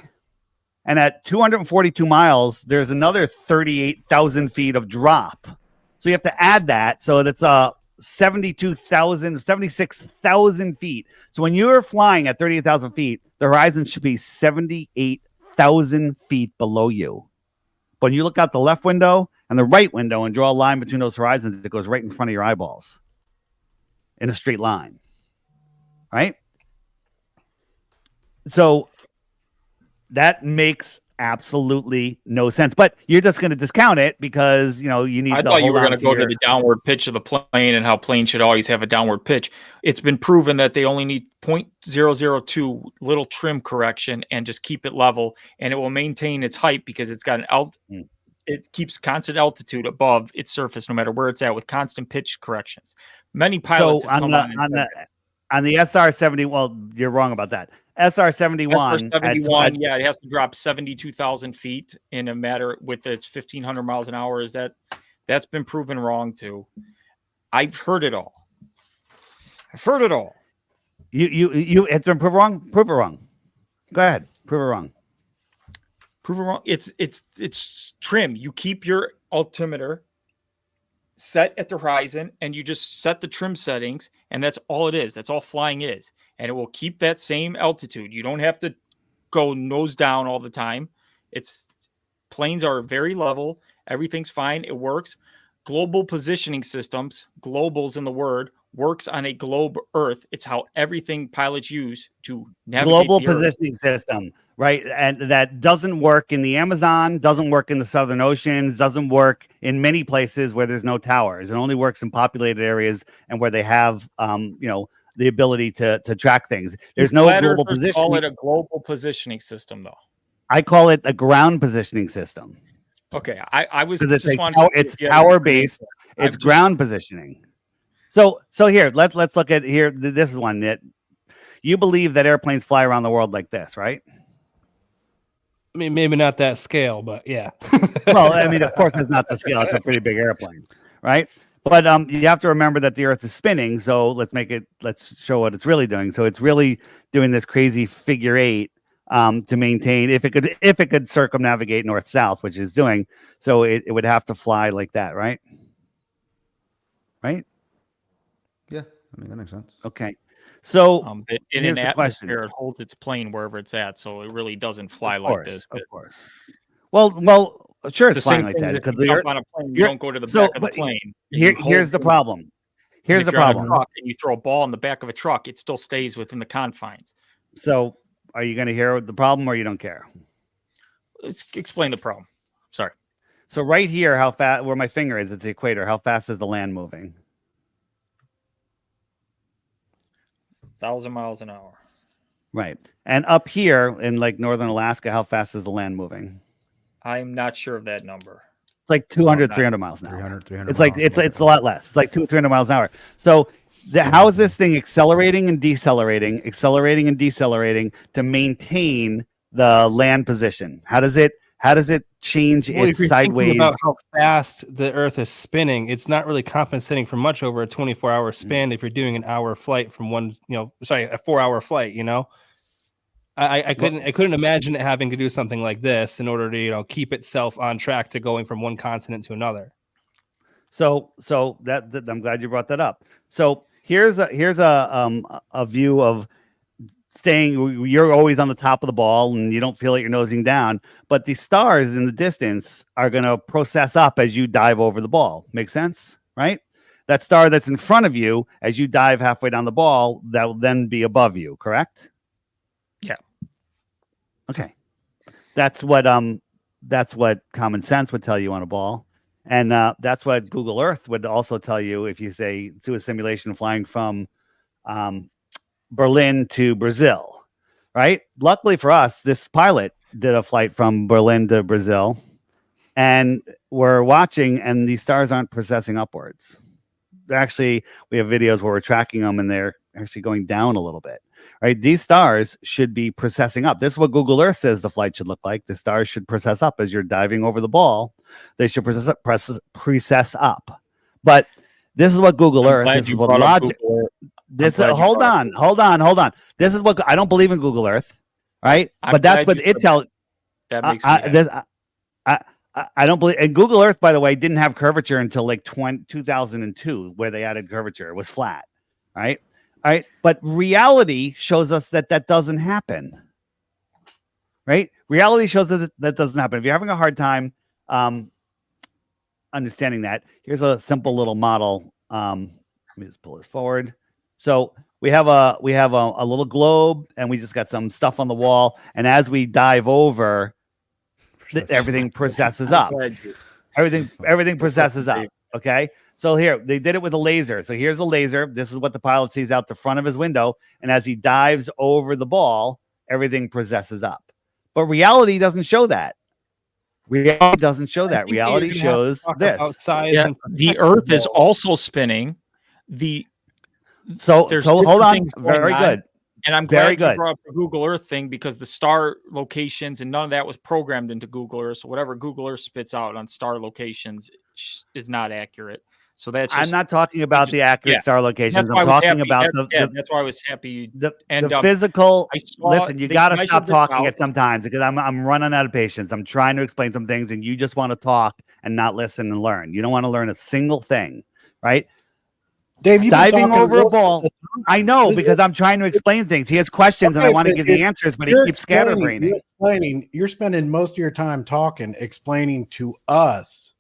And at 242 miles, there's another 38,000 feet of drop. So you have to add that. So that's 76,000 feet. So when you're flying at 38,000 feet, the horizon should be 78,000 feet below you. But when you look out the left window and the right window and draw a line between those horizons, it goes right in front of your eyeballs in a straight line. Right? So that makes absolutely no sense, but you're just going to discount it because you need. I thought you were going to go to the downward pitch of the plane and how planes should always have a downward pitch. It's been proven that they only need 0.002 little trim correction and just keep it level, and it will maintain its height because it's got it keeps constant altitude above its surface no matter where it's at with constant pitch corrections. Many pilots have come on the SR-70. Well, you're wrong about that. SR-71, yeah, it has to drop 72,000 feet in a matter with its 1,500 miles an hour. That's been proven wrong too? I've heard it all. You it's been proven wrong. Prove it wrong. Go ahead. Prove it wrong. It's trim. You keep your altimeter set at the horizon and you just set the trim settings, and that's all it is. That's all flying is. And it will keep that same altitude. You don't have to go nose down all the time. Planes are very level. Everything's fine. It works. Global positioning systems, globals in the word, works on a globe Earth. It's how everything pilots use to navigate global the positioning system, right? And that doesn't work in the Amazon, doesn't work in the Southern Oceans, doesn't work in many places where there's no towers. It only works in populated areas and where they have, the ability to track things. There's no global positioning. Call it a global positioning system, though. I call it a ground positioning system. Okay, I was because just it's tower based. It's ground positioning. So here, let's look at here. This is one that you believe that airplanes fly around the world like this, right? I mean, maybe not that scale, but yeah. Well, I mean, of course, it's not the scale. It's a pretty big airplane, right? But you have to remember that the Earth is spinning. So let's show what it's really doing. So it's really doing this crazy figure eight to maintain if it could circumnavigate north south, which it's doing. So it would have to fly like that, right? Right? Yeah, I mean that makes sense. Okay. So in here's an the question. atmosphere, it holds its plane wherever it's at, so it really doesn't fly Of like course, this. of course. Well, sure, it's the flying same like thing that that because you jump on a plane. You don't go to the back of the plane. Here's the problem. Here's the problem. And you throw a ball in the back of a truck, it still stays within the confines. So, are you going to hear the problem, or you don't care? Let's explain the problem. Sorry. So right here, how fast? Where my finger is, it's the equator. How fast is the land moving? 1,000 miles an hour. Right. And up here in like northern Alaska, how fast is the land moving? I'm not sure of that number. It's like 200, 300 miles an hour. 300 It's like miles. it's a lot less. It's like 200-300 miles an hour. So how is this thing accelerating and decelerating to maintain the land position? How does it change Well, if its you're thinking sideways? about how fast the Earth is spinning, it's not really compensating for much over a 24-hour span. If you're doing an hour flight from a 4-hour flight, I couldn't imagine it having to do something like this in order to keep itself on track to going from one continent to another. So that I'm glad you brought that up. So here's a view of staying. You're always on the top of the ball and you don't feel like you're nosing down, but the stars in the distance are going to process up as you dive over the ball. Make sense, right? That star that's in front of you as you dive halfway down the ball, that will then be above you, correct? Yeah. Okay. That's what common sense would tell you on a ball. And that's what Google Earth would also tell you if you say do a simulation flying from Berlin to Brazil, right? Luckily for us, this pilot did a flight from Berlin to Brazil, and we're watching, and these stars aren't processing upwards. Actually, we have videos where we're tracking them, and they're actually going down a little bit, right? These stars should be processing up. This is what Google Earth says the flight should look like. The stars should process up as you're diving over the ball. They should process up. But this is what Google Earth, this is what logic. Hold on. This is what I don't believe in Google Earth, right? But that's what it tells. That makes me happy. I don't believe. And Google Earth, by the way, didn't have curvature until like 2002, where they added curvature. It was flat, right? All right. But reality shows us that doesn't happen, right? Reality shows us that doesn't happen. If you're having a hard time understanding that, here's a simple little model. Let me just pull this forward. So we have a little globe, and we just got some stuff on the wall. And as we dive over, everything processes up. Everything processes up. Okay. So here they did it with a laser. So here's a laser. This is what the pilot sees out the front of his window. And as he dives over the ball, everything processes up. But reality doesn't show that. Reality shows this. Outside, Yeah, the Earth is also spinning. So hold on. Very good. And I'm glad you brought up the Google Earth thing, because the star locations and none of that was programmed into Google Earth. So whatever Google Earth spits out on star locations is not accurate. So that's I'm not talking about the accurate star locations. I'm talking about that's why I was happy. The physical. Listen, you got to stop talking at sometimes, because I'm running out of patience. I'm trying to explain some things, and you just want to talk and not listen and learn. You don't want to learn a single thing, right? Dave, you've been diving over a most of ball. the I know, because I'm trying to explain things. He has questions, and I want to give the answers, but he keeps scatterbraining. You're spending most of your time talking, explaining to us.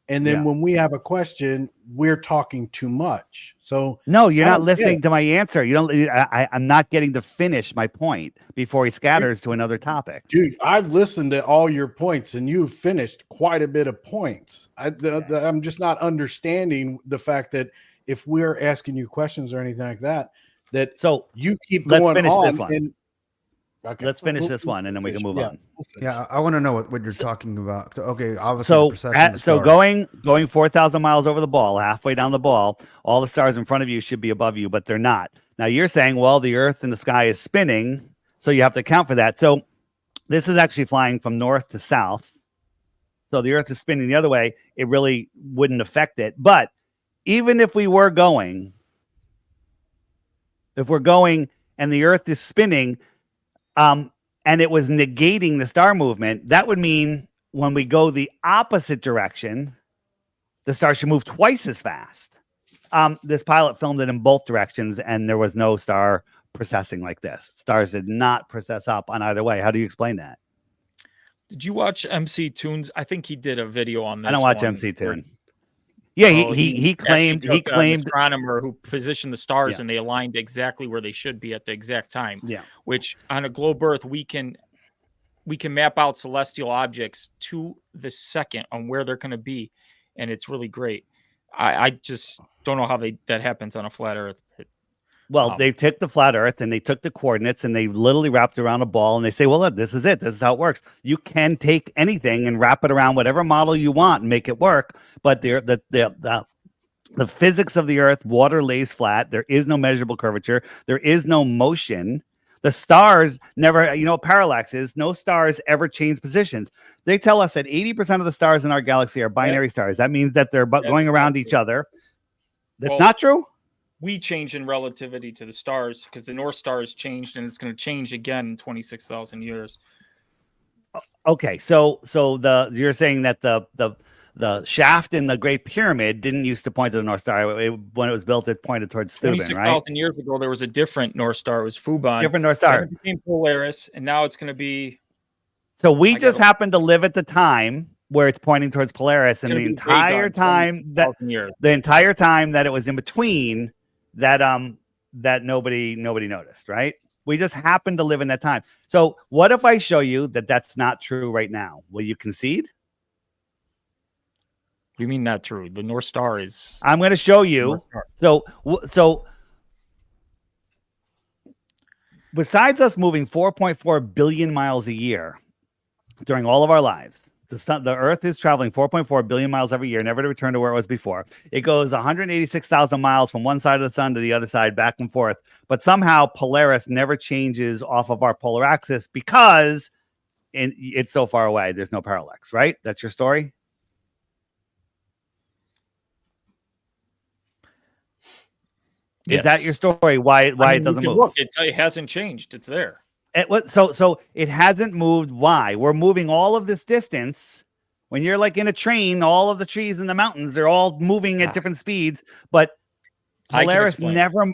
And then when we have a question, we're talking too much. So no, you're not listening to my answer. You don't. I'm not getting to finish my point before he scatters to another topic. Dude, I've listened to all your points, and you've finished quite a bit of points. I'm just not understanding the fact that if we're asking you questions or anything like that, so you keep going on. This one. Okay. Let's finish We'll- this one, and then we can move yeah, on. we'll finish. Yeah, I want to know what you're talking about. Okay, obviously the So, precession of the so stars. going 4,000 miles over the ball, halfway down the ball, all the stars in front of you should be above you, but they're not. Now you're saying, well, the Earth in the sky is spinning, so you have to account for that. So this is actually flying from north to south. So the Earth is spinning the other way. It really wouldn't affect it. But even if we were going, and the Earth is spinning, and it was negating the star movement, that would mean when we go the opposite direction, the star should move twice as fast. This pilot filmed it in both directions, and there was no star processing like this. Stars did not process up on either way. How do you explain that? Did you watch MC Tunes? I think he did a video on this. I don't watch one MC where- Tune. Yeah, Oh, he claimed actually took an an astronomer who positioned the stars Yeah. and they aligned exactly where they should be at the exact time. Yeah. Which on a globe Earth we can map out celestial objects to the second on where they're going to be, and it's really great. I just don't know how that happens on a flat Earth. Well, they took the flat Earth and they took the coordinates and they literally wrapped it around a ball and they say, well, look, this is it. This is how it works. You can take anything and wrap it around whatever model you want and make it work. But the physics of the Earth, water lays flat. There is no measurable curvature. There is no motion. The stars never, parallax is no stars ever change positions. They tell us that 80% of the stars in our galaxy are binary stars. That means that they're going around each other. That's not true. We change in relativity to the stars because the North Star has changed and it's going to change again in 26,000 years. Okay, so you're saying that the shaft in the Great Pyramid didn't used to point to the North Star. When it was built, it pointed towards Thuban, right? 26,000 years ago, there was a different North Star. It was Fuban. Different North Star. Then it became Polaris, and now it's going to be. So we just happened to live at the time where it's pointing towards Polaris, and the entire time that it was in between, that nobody noticed, right? We just happened to live in that time. So what if I show you that that's not true right now? Will you concede? What do you mean not true? The North Star is. I'm going to show you. So besides us moving 4.4 billion miles a year during all of our lives, the Earth is traveling 4.4 billion miles every year, never to return to where it was before. It goes 186,000 miles from one side of the sun to the other side, back and forth. But somehow Polaris never changes off of our polar axis because it's so far away. There's no parallax, right? That's your story? Is that your story? Why it doesn't move? Look, it hasn't changed. It's there. So it hasn't moved. Why? We're moving all of this distance. When you're like in a train, all of the trees in the mountains, they're all moving at different speeds. But Polaris never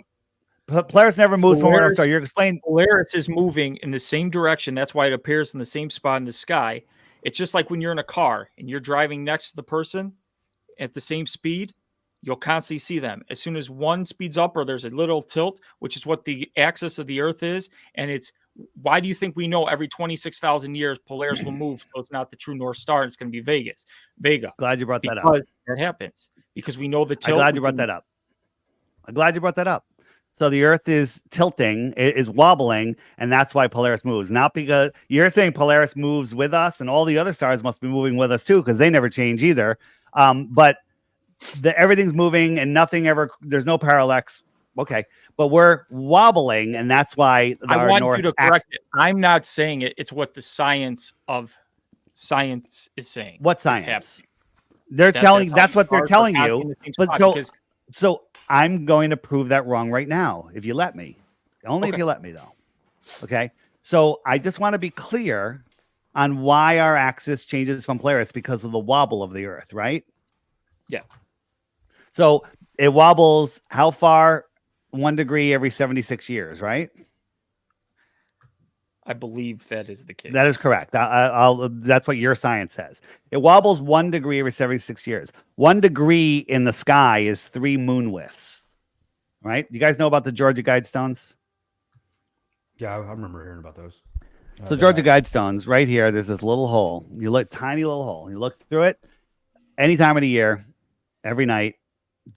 moves from North Star. You're explaining Polaris is moving in the same direction. That's why it appears in the same spot in the sky. It's just like when you're in a car and you're driving next to the person at the same speed. You'll constantly see them. As soon as one speeds up or there's a little tilt, which is what the axis of the Earth is, and it's why do you think we know every 26,000 years Polaris will move so it's not the true North Star, it's going to be Vega. Glad you brought that up. Because that happens. Because we know the tilt. I'm glad you brought that up. So the Earth is tilting, is wobbling, and that's why Polaris moves. Not because you're saying Polaris moves with us, and all the other stars must be moving with us too, because they never change either. But everything's moving and there's no parallax. Okay, but we're wobbling, and that's why I want you to correct it. I'm not saying it. It's what the science is saying. What science? That's what they're telling you. But so I'm going to prove that wrong right now, if you let me. Only if you let me, though. Okay. So I just want to be clear on why our axis changes from Polaris because of the wobble of the Earth, right? Yeah. So it wobbles how far? 1 degree every 76 years, right? I believe that is the case. That is correct. That's what your science says. It wobbles 1 degree every 76 years. 1 degree in the sky is 3 moon widths, right? You guys know about the Georgia Guidestones? Yeah, I remember hearing about those. So Georgia Guidestones, right here, there's this little hole. You look, tiny little hole. You look through it any time of the year, every night.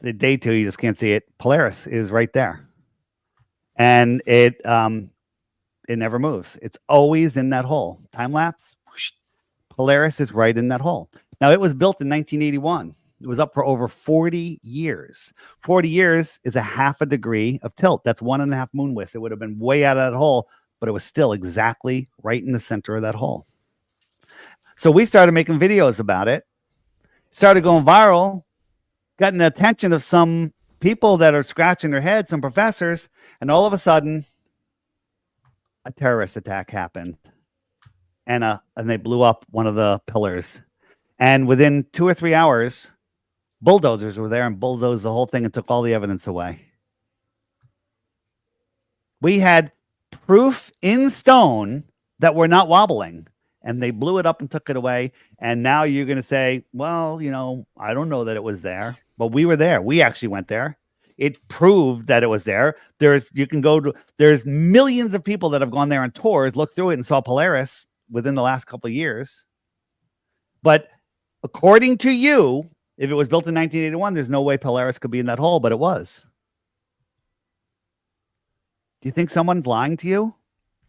The day 2, you just can't see it. Polaris is right there. And It never moves. It's always in that hole. Time lapse. Whoosh, Polaris is right in that hole. Now, it was built in 1981. It was up for over 40 years. 40 years is a half a degree of tilt. That's 1.5 moon width. It would have been way out of that hole, but it was still exactly right in the center of that hole. So we started making videos about it, started going viral, gotten the attention of some people that are scratching their heads, some professors, and all of a sudden, a terrorist attack happened, and they blew up one of the pillars. And within 2 or 3 hours, bulldozers were there and bulldozed the whole thing and took all the evidence away. We had proof in stone that we're not wobbling, and they blew it up and took it away. And now you're going to say, well, I don't know that it was there, but we were there. We actually went there. It proved that it was there. There's millions of people that have gone there on tours, looked through it, and saw Polaris within the last couple of years. But according to you, if it was built in 1981, there's no way Polaris could be in that hole, but it was. Do you think someone's lying to you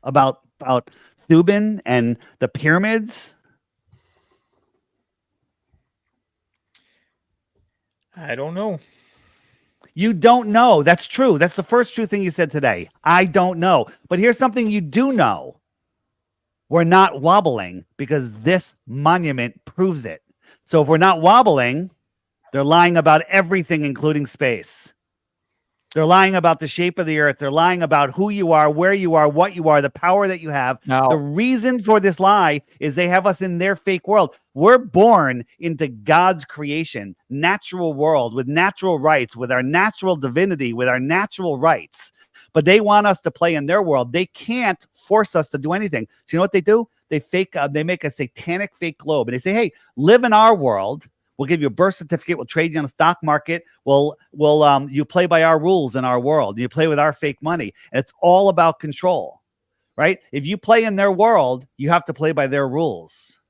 about Thuban and the pyramids? I don't know. You don't know. That's true. That's the first true thing you said today. I don't know. But here's something you do know. We're not wobbling because this monument proves it. So if we're not wobbling, they're lying about everything, including space. They're lying about the shape of the earth. They're lying about who you are, where you are, what you are, the power that you have. Now, The reason for this lie is they have us in their fake world. We're born into God's creation, natural world with natural rights, with our natural divinity, with our natural rights. But they want us to play in their world. They can't force us to do anything. So you know what they do? They make a satanic fake globe, and they say, hey, live in our world. We'll give you a birth certificate. We'll trade you on the stock market. You play by our rules in our world. You play with our fake money. And it's all about control, right? If you play in their world, you have to play by their rules.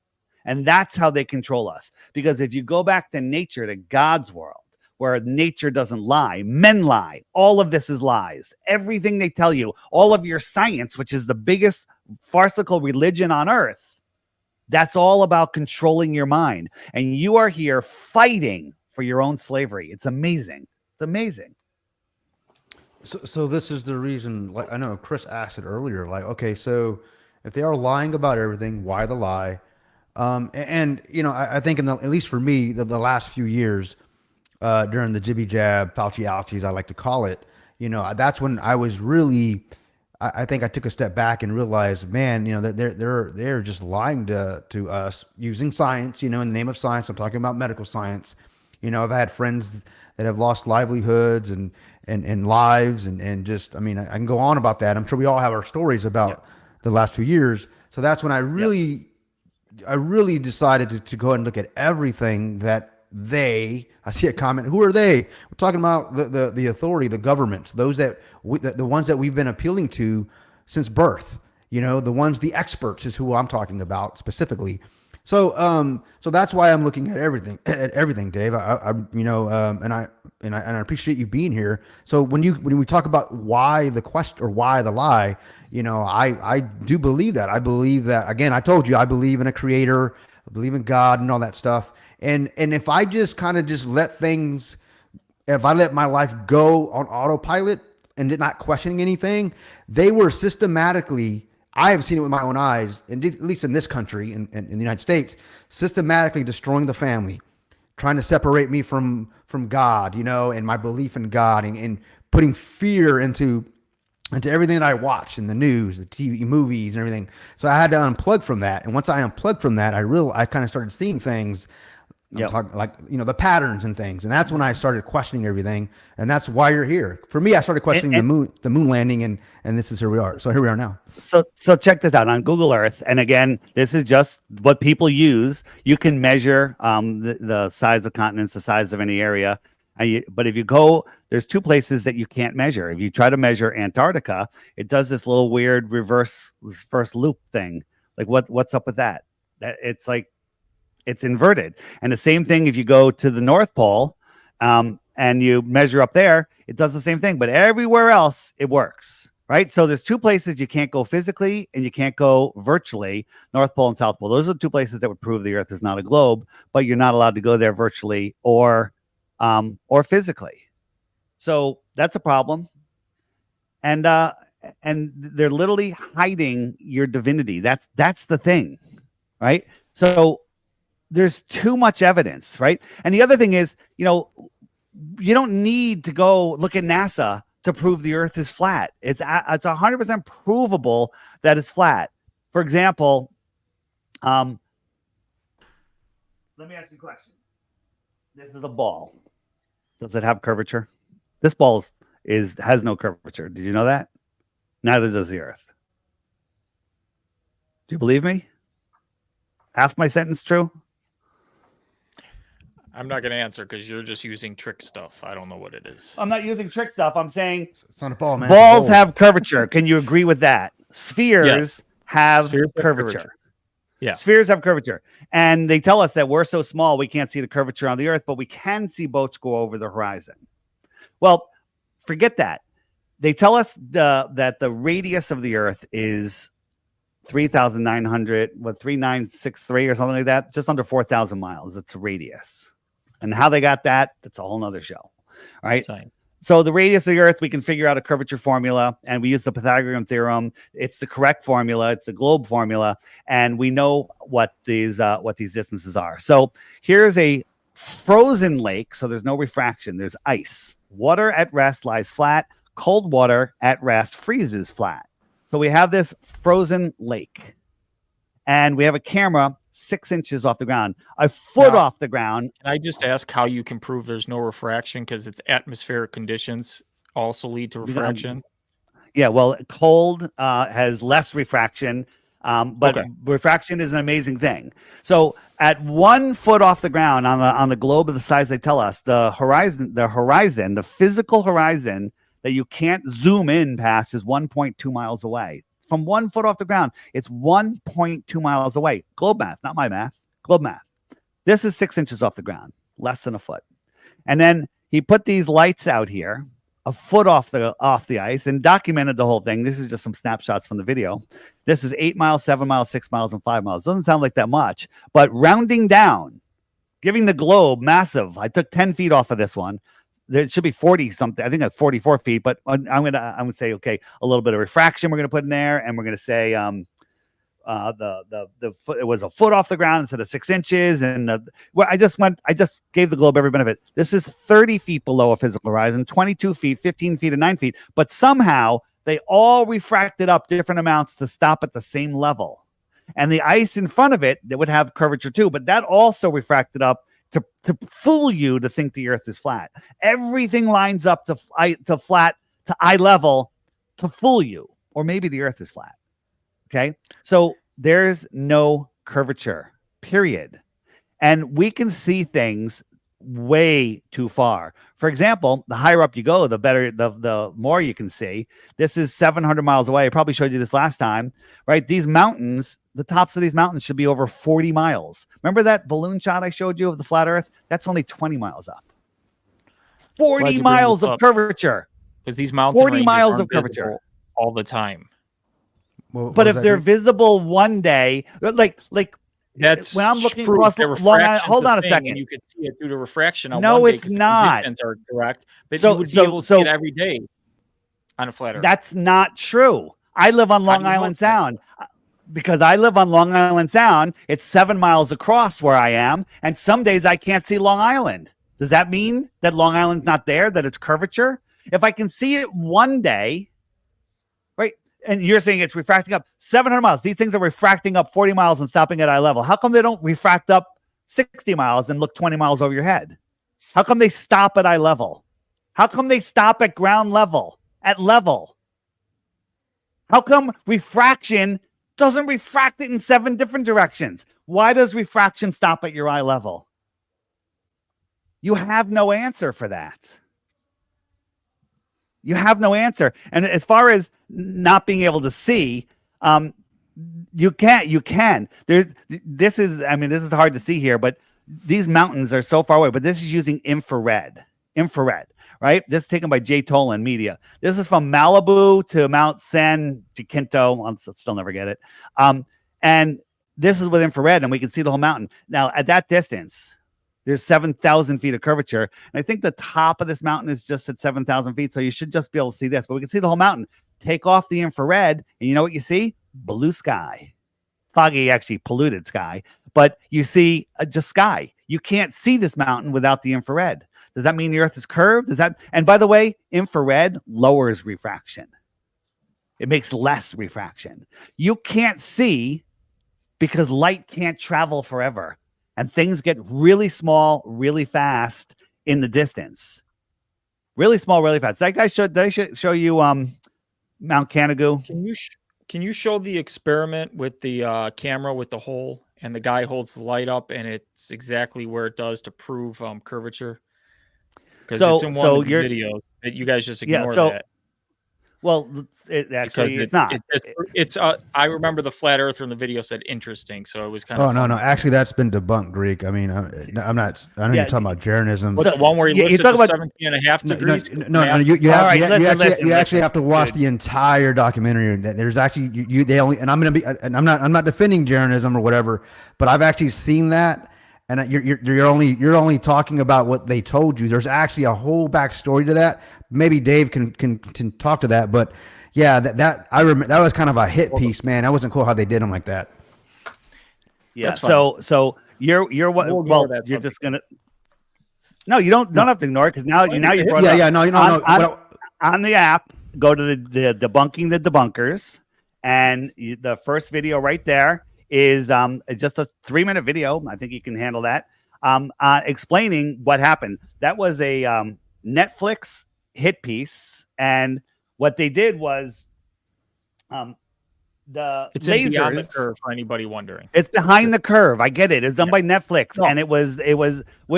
And that's how they control us. Because if you go back to nature, to God's world, where nature doesn't lie, men lie. All of this is lies. Everything they tell you, all of your science, which is the biggest farcical religion on earth, that's all about controlling your mind. And you are here fighting for your own slavery. It's amazing. It's amazing. So this is the reason, like I know Chris asked it earlier, like, okay, so if they are lying about everything, why the lie? I think at least for me, the last few years, during the jibby jab, Fauci ouchies, I like to call it, that's when I was really, I think I took a step back and realized, man, they're just lying to us using science, in the name of science. I'm talking about medical science. I've had friends that have lost livelihoods and lives and just, I can go on about that. I'm sure we all have our stories about the last few years. So that's when I really decided to go ahead and look at everything that I see a comment. Who are they? We're talking about the authority, the governments, those the ones that we've been appealing to since birth. The experts is who I'm talking about specifically. So that's why I'm looking at everything, Dave. I appreciate you being here. So when we talk about why the question or why the lie, I do believe that. I believe that, again, I told you, I believe in a creator, I believe in God and all that stuff. And if I just kind of if I let my life go on autopilot and did not questioning anything, they were systematically, I have seen it with my own eyes, and at least in this country, in the United States, systematically destroying the family, trying to separate me from God, and my belief in God, and putting fear into everything that I watch in the news, the TV, movies, and everything. So I had to unplug from that. And once I unplugged from that, I kind of started seeing things. The patterns and things. And that's when I started questioning everything. And that's why you're here. For me, I started questioning the moon landing, and this is here we are. So here we are now. So check this out on Google Earth. And again, this is just what people use. You can measure the size of continents, the size of any area. But if you go, there's two places that you can't measure. If you try to measure Antarctica, it does this little weird reverse loop thing. Like what's up with that? It's like, it's inverted. And the same thing if you go to the North Pole and you measure up there, it does the same thing. But everywhere else, it works, right? right? So there's two places you can't go physically and you can't go virtually, North Pole and South Pole. Those are the two places that would prove the Earth is not a globe, but you're not allowed to go there virtually or physically. So that's a problem. And they're literally hiding your divinity. That's the thing, right? So there's too much evidence, right? And the other thing is, you don't need to go look at NASA to prove the Earth is flat. It's 100% provable that it's flat. For example, let me ask you a question. This is a ball. Does it have curvature? This ball has no curvature. Did you know that? Neither does the Earth. Do you believe me? Half my sentence true? I'm not going to answer because you're just using trick stuff. I don't know what it is. I'm not using trick stuff. I'm saying It's not a ball, man. balls have curvature. Can you agree with that? Spheres have Spheres have curvature. curvature. Yeah. Spheres have curvature. And they tell us that we're so small we can't see the curvature on the Earth, but we can see boats go over the horizon. Well, forget that. They tell us that the radius of the Earth is 3963 or something like that, just under 4,000 miles. It's a radius. And how they got that, that's a whole nother show. All right. Same. So the radius of the Earth, we can figure out a curvature formula, and we use the Pythagorean theorem. It's the correct formula. It's the globe formula, and we know what these distances are. So here's a frozen lake. So there's no refraction. There's ice. Water at rest lies flat. Cold water at rest freezes flat. So we have this frozen lake, and we have a camera 6 inches off the ground, a foot Now, off the ground. Can I just ask how you can prove there's no refraction? Because it's atmospheric conditions also lead to refraction. Yeah, well, cold has less refraction, but Okay. refraction is an amazing thing. So at 1 foot off the ground on the globe of the size they tell us, the horizon, the physical horizon that you can't zoom in past is 1.2 miles away. From 1 foot off the ground, it's 1.2 miles away. Globe math, not my math. Globe math. This is 6 inches off the ground, less than a foot. And then he put these lights out here, a foot off the ice, and documented the whole thing. This is just some snapshots from the video. This is 8 miles, 7 miles, 6 miles, and 5 miles. Doesn't sound like that much, but rounding down, giving the globe massive. I took 10 feet off of this one. There should be 40 something. I think like 44 feet, but I'm gonna say, okay, a little bit of refraction we're gonna put in there, and we're gonna say the foot, it was a foot off the ground instead of 6 inches. And I just gave the globe every benefit. This is 30 feet below a physical horizon, 22 feet, 15 feet, and 9 feet. But somehow they all refracted up different amounts to stop at the same level. And the ice in front of it that would have curvature too, but that also refracted up to fool you to think the Earth is flat. Everything lines up to flat to eye level to fool you, or maybe the Earth is flat. Okay, so there's no curvature, period. And we can see things way too far. For example, the higher up you go, the better, the more you can see. This is 700 miles away. I probably showed you this last time, right? These mountains, the tops of these mountains should be over 40 miles. Remember that balloon shot I showed you of the flat Earth? That's only 20 miles up. 40 miles of curvature. Because these mountain 40 ranges miles aren't of curvature visible all the time. But if they're visible one day, like That's when I'm looking proof across that Long Island, refraction's hold on a thing, second. and you could see it due to refraction. On No, one day, it's 'cause the not. conditions are correct, but So- you would so- be able to so- see it every day on a flat Earth. That's not true. I live on Long do you know Island that? Sound. Because I live on Long Island Sound, it's 7 miles across where I am, and some days I can't see Long Island. Does that mean that Long Island's not there, that it's curvature? If I can see it one day, right, and you're saying it's refracting up 700 miles. These things are refracting up 40 miles and stopping at eye level. How come they don't refract up 60 miles and look 20 miles over your head? How come they stop at eye level? How come they stop at ground level, at level? How come refraction doesn't refract it in 7 different directions? Why does refraction stop at your eye level? You have no answer for that. You have no answer. And as far as not being able to see, you can. This is hard to see here, but these mountains are so far away, but this is using infrared, right? This is taken by Jay Tolan Media. This is from Malibu to Mount San Jacinto. I'll still never get it. And this is with infrared, and we can see the whole mountain. Now, at that distance, there's 7,000 feet of curvature. And I think the top of this mountain is just at 7,000 feet. So you should just be able to see this, but we can see the whole mountain. Take off the infrared, and you know what you see? Blue sky. Foggy, actually polluted sky, but you see just sky. You can't see this mountain without the infrared. Does that mean the earth is curved? Does that? And by the way, infrared lowers refraction. It makes less refraction. You can't see because light can't travel forever, and things get really small, really fast in the distance. Really small, really fast. Did I show you Mount Canigou? Can you show the experiment with the camera with the hole, and the guy holds the light up, and it's exactly where it does to prove curvature? Because it's in one of the videos that you guys just ignore that. Well, it's not. It's I remember the flat earther in the video said interesting, so it was kind of. Oh no! Actually, that's been debunked, Greek. I mean, I'm not. I know you're talking about Jeranism. What's the one where he looks at 17.5 degrees? No. You actually have to watch the entire documentary. There's actually they only, and I'm not defending Jeranism or whatever, but I've actually seen that. And you're only talking about what they told you. There's actually a whole backstory to that. Maybe Dave can talk to that, but yeah, that I remember that was kind of a hit piece, man. That wasn't cool how they did them like that. Yeah. So you're what? Well, you're just gonna. No, you don't have to ignore it because now you brought it up. On the app, go to the debunking the debunkers, and the first video right there is just a 3-minute video. I think you can handle that. Explaining what happened. That was a Netflix hit piece, and what they did was it's beyond the curve for anybody wondering. It's behind the curve. I get it. It's done by Netflix, and it was.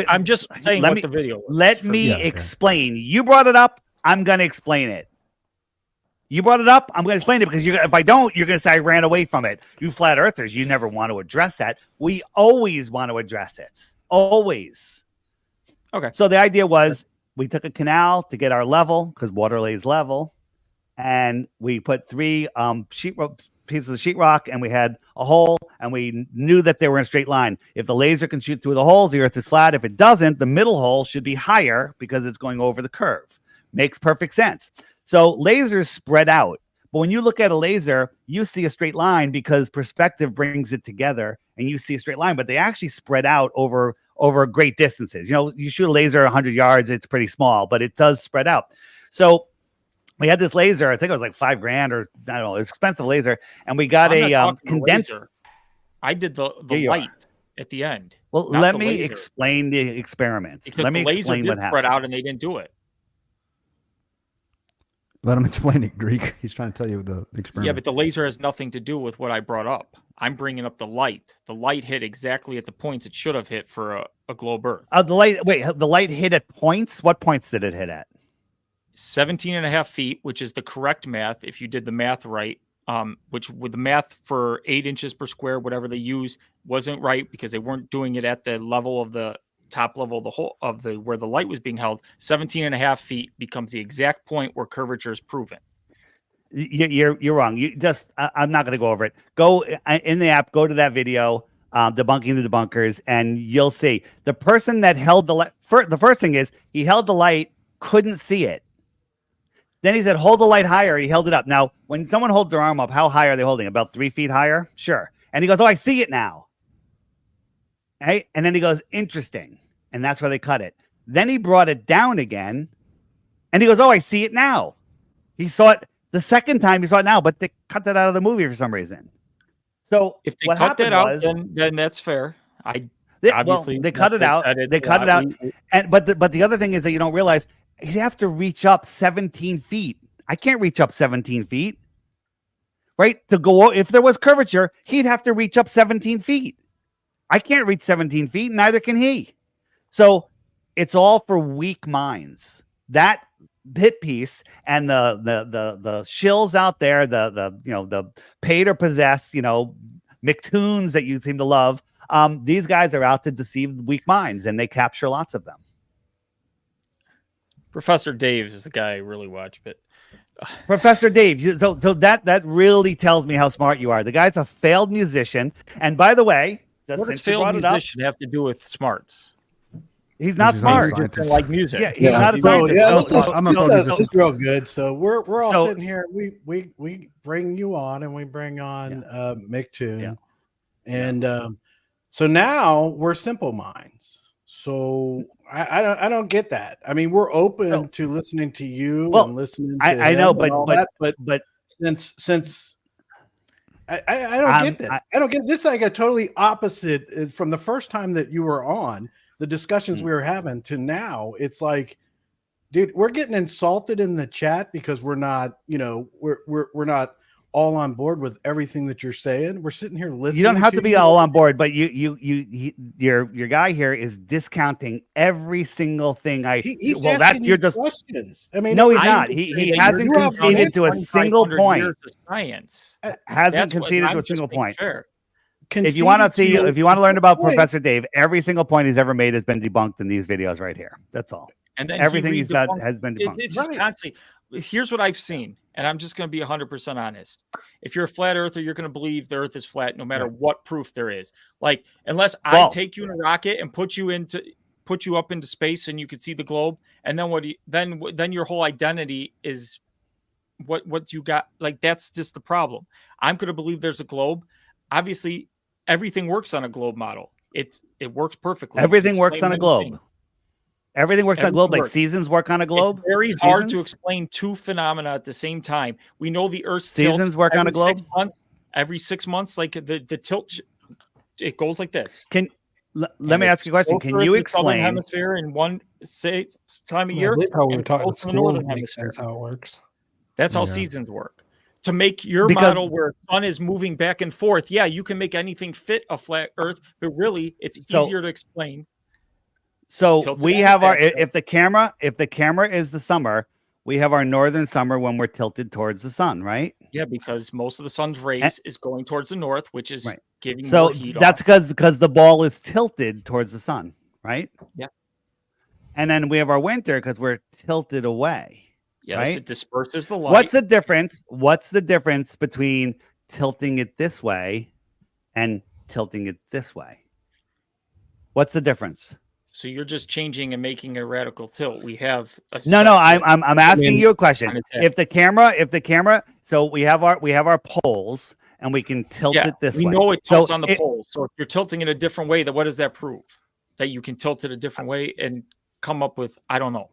I'm just saying what the video was. Let me explain. You brought it up. I'm going to explain it. You brought it up. I'm going to explain it because if I don't, you're going to say I ran away from it. You flat earthers, you never want to address that. We always want to address it. Always. Okay. So the idea was we took a canal to get our level because water lays level, and we put 3 pieces of sheetrock, and we had a hole, and we knew that they were in a straight line. If the laser can shoot through the holes, the earth is flat. If it doesn't, the middle hole should be higher because it's going over the curve. Makes perfect sense. So lasers spread out. But when you look at a laser, you see a straight line because perspective brings it together and you see a straight line, but they actually spread out over great distances. You know, you shoot a laser 100 yards, it's pretty small, but it does spread out. So we had this laser, I think it was like $5,000 or I don't know, it's expensive laser. And we got a condenser. I did the light at the end. Well, let me explain the experiment. Because let me explain what happened. Spread out and they didn't do it. Let him explain it, Greek. He's trying to tell you the experiment. Yeah, but the laser has nothing to do with what I brought up. I'm bringing up the light. The light hit exactly at the points it should have hit for a globe Earth. The light hit at points? What points did it hit at? 17.5 feet, which is the correct math if you did the math right. Which with the math for 8 inches per square, whatever they use, wasn't right because they weren't doing it at the level of the top level of the whole of the where the light was being held. 17.5 feet becomes the exact point where curvature is proven. You're wrong. I'm not going to go over it. Go in the app, go to that video, debunking the debunkers, and you'll see the person that held the light. The first thing is he held the light, couldn't see it. Then he said, hold the light higher. He held it up. Now, when someone holds their arm up, how high are they holding? About 3 feet higher? Sure. And he goes, oh, I see it now. Right? And then he goes, interesting. And that's where they cut it. Then he brought it down again. And he goes, oh, I see it now. He saw it the second time, he saw it now, but they cut that out of the movie for some reason. So if they cut that out, then that's fair. Obviously they cut it out. They cut it out. But the other thing is that you don't realize he'd have to reach up 17 feet. I can't reach up 17 feet. Right? To go, if there was curvature, he'd have to reach up 17 feet. I can't reach 17 feet, neither can he. So it's all for weak minds. That hit piece and the shills out there, the paid or possessed, McToons that you seem to love. These guys are out to deceive weak minds, and they capture lots of them. Professor Dave is the guy I really watch, but Professor Dave. So that really tells me how smart you are. The guy's a failed musician, and by the way, just what does since you failed brought it up, musician have to do with smarts? he's not He's not a smart. Just scientist. like music. Yeah, he's not a So, scientist. yeah, So- this is- I'm a phone this musician. is real good. So we're all So- sitting here. We bring you on, and we bring on Mick Toon, Yeah. and so now we're simple minds. So I don't get that. I mean, we're open No. to listening to you Well, and listening. To I him know, and all that, but since I don't get that. I don't get this. Like a totally opposite from the first time that you were on the discussions we were having to now. It's like, dude, we're getting insulted in the chat because we're not, we're not all on board with everything that you're saying. We're sitting here listening. you don't have to be you. all on board. But your guy here is discounting every single thing. He's well, asking you're you just questions. I mean, no, he's I not. would He say that hasn't you're conceded to a 2,500 single point. years of science. Hasn't That's what- conceded to I'm a just single being point. fair. If you want to see, if you want to learn about point. Professor Dave, every single point he's ever made has been debunked in these videos right here. That's all. And then Everything he he's said redebunked- has been debunked. It's just Right. constantly. Here's what I've seen, and I'm just going to be 100% honest. If you're a flat earther, you're going to believe the Earth is flat, no matter what proof there is. Like, unless False. I take you in a rocket and put you up into space, and you can see the globe, and then then your whole identity is what you got. Like, that's just the problem. I'm going to believe there's a globe. Obviously, everything works on a globe model. It works perfectly. Everything works Explain on a globe. everything. Everything works on a globe. Everything Like works. seasons work on a globe. It's very hard to Seasons? explain two phenomena at the same time. We know the Earth's tilt Seasons work on a every globe. 6 months. Every 6 months, like the tilt, it goes like this. Let And me ask you a question. closer Can to you the southern explain? henter in one time of I year. believe how we and were talking close to to the school northern makes hemisphere. sense how it works. That's how Yeah. seasons work. To make your Because- model where the sun is moving back and forth, yeah, you can make anything fit a flat Earth, but really, it's So- easier to explain. So tilted we on have the our back, if the camera is the summer, we have our northern summer when we're tilted towards the sun, right? Yeah, because most of the sun's rays is going towards the north, which is Right. giving So more heat that's off. because the ball is tilted towards the sun, right? Yeah. And then we have our winter because we're tilted away. Yes, right? it disperses the light. What's the difference? What's the difference between tilting it this way and tilting it this way? What's the difference? So you're just changing and making a radical tilt. We have a No, set I'm asking mean, you a question. on its head. If the camera, so we have our poles and we can tilt yeah, it this we way. know it So tilts on the it- pole. So if you're tilting it a different way, then what does that prove? That you can tilt it a different way and come up with, I don't know.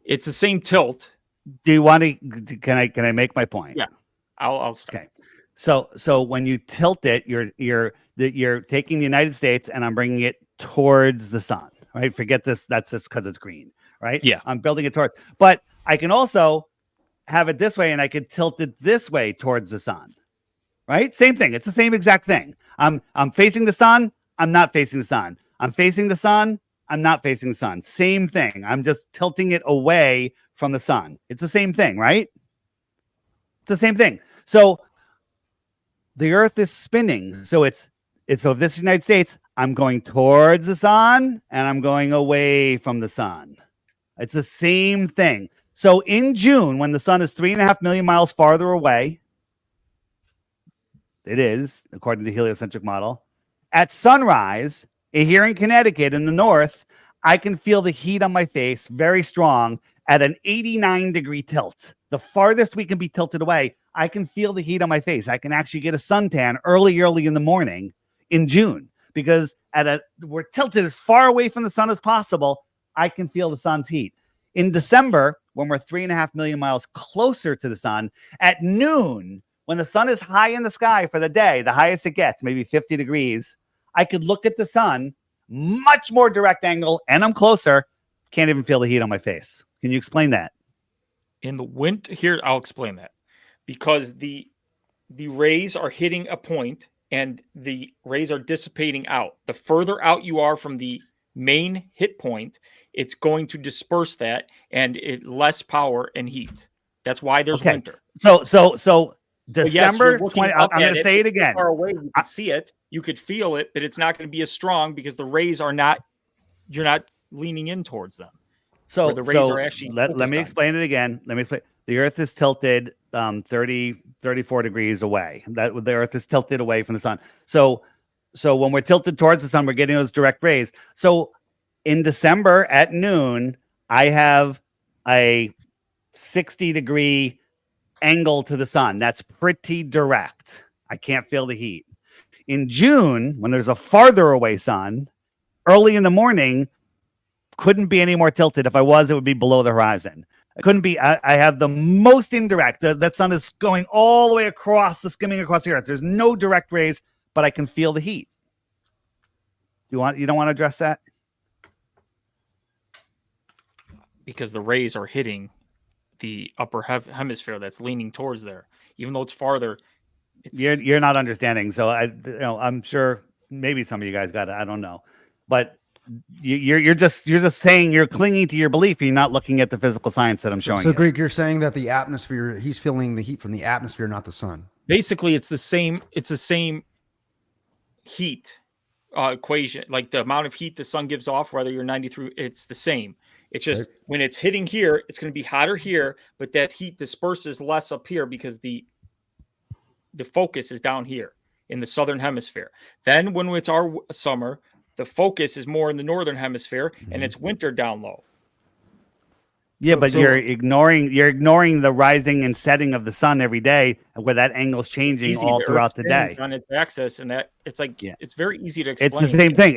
It's the same tilt. Do you want to? Can I make my point? Yeah. I'll start. Okay. So when you tilt it, you're taking the United States and I'm bringing it towards the sun, right? Forget this. That's just because it's green, right? Yeah. I'm building it towards. But I can also have it this way, and I could tilt it this way towards the sun, right? Same thing. It's the same exact thing. I'm facing the sun. I'm not facing the sun. I'm facing the sun. I'm not facing the sun. Same thing. I'm just tilting it away from the sun. It's the same thing, right? It's the same thing. So the Earth is spinning. So it's so if this is the United States, I'm going towards the sun and I'm going away from the sun. It's the same thing. So in June, when the sun is 3.5 million miles farther away, it is, according to the heliocentric model, at sunrise, here in Connecticut in the north, I can feel the heat on my face very strong at an 89-degree tilt. The farthest we can be tilted away, I can feel the heat on my face. I can actually get a suntan early in the morning in June because we're tilted as far away from the sun as possible. I can feel the sun's heat. In December, when we're 3.5 million miles closer to the sun, at noon, when the sun is high in the sky for the day, the highest it gets, maybe 50 degrees, I could look at the sun, much more direct angle, and I'm closer. Can't even feel the heat on my face. Can you explain that? In the winter, here, I'll explain that. Because the rays are hitting a point and the rays are dissipating out. The further out you are from the main hit point, it's going to disperse that and less power and heat. That's why there's Okay. winter. So But yes, December you're looking 20. up I'm going at to say it It's again. Far away, you can see it, you could feel it, but it's not going to be as strong because the rays are not. You're not leaning in towards them. So, where the rays are actually let focused me on. explain it again. Let me explain. The Earth is tilted 34 degrees away. That the Earth is tilted away from the sun. So when we're tilted towards the sun, we're getting those direct rays. So in December at noon, I have a 60-degree angle to the sun. That's pretty direct. I can't feel the heat. In June, when there's a farther away sun, early in the morning, couldn't be any more tilted. If I was, it would be below the horizon. I couldn't be. I have the most indirect. That sun is going all the way across, skimming across the Earth. There's no direct rays, but I can feel the heat. You don't want to address that? Because the rays are hitting the upper hemisphere that's leaning towards there, even though it's farther. You're not understanding. So I'm sure maybe some of you guys got it. I don't know, but you're just saying you're clinging to your belief. You're not looking at the physical science that I'm showing. So you. Greek, you're saying that the atmosphere, he's feeling the heat from the atmosphere, not the sun. Basically, it's the same heat equation. Like the amount of heat the sun gives off, whether you're 93, it's the same. It's just when it's hitting here, it's going to be hotter here, but that heat disperses less up here because the focus is down here in the southern hemisphere. Then when it's our summer, the focus is more in the northern hemisphere, and it's winter down low. Yeah, but you're ignoring the rising and setting of the sun every day, where that angle's changing all throughout the day on its axis, and that it's like it's very easy to explain. It's the same thing.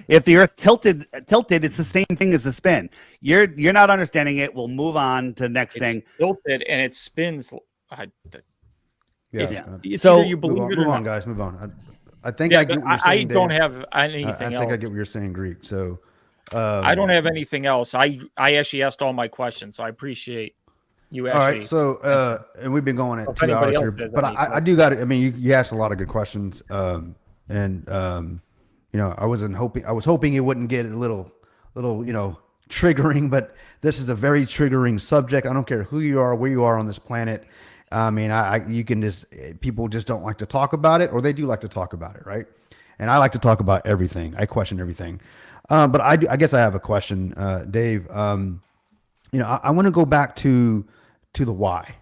If the Earth tilted, it's the same thing as the spin. You're not understanding it. We'll move on to the next thing. Tilted and it spins. So you believe move on, guys. Move on. I think I get what you're saying. I don't have anything else. I think I get what you're saying, Greek. So I don't have anything else. I actually asked all my questions, so I appreciate you actually. All right, so and we've been going at 2 hours here, but I do got it. I mean, you asked a lot of good questions, and I was hoping it wouldn't get a little triggering, but this is a very triggering subject. I don't care who you are, where you are on this planet. I mean, people just don't like to talk about it, or they do like to talk about it, right? And I like to talk about everything. I question everything. But I guess I have a question, Dave. I want to go back to the why.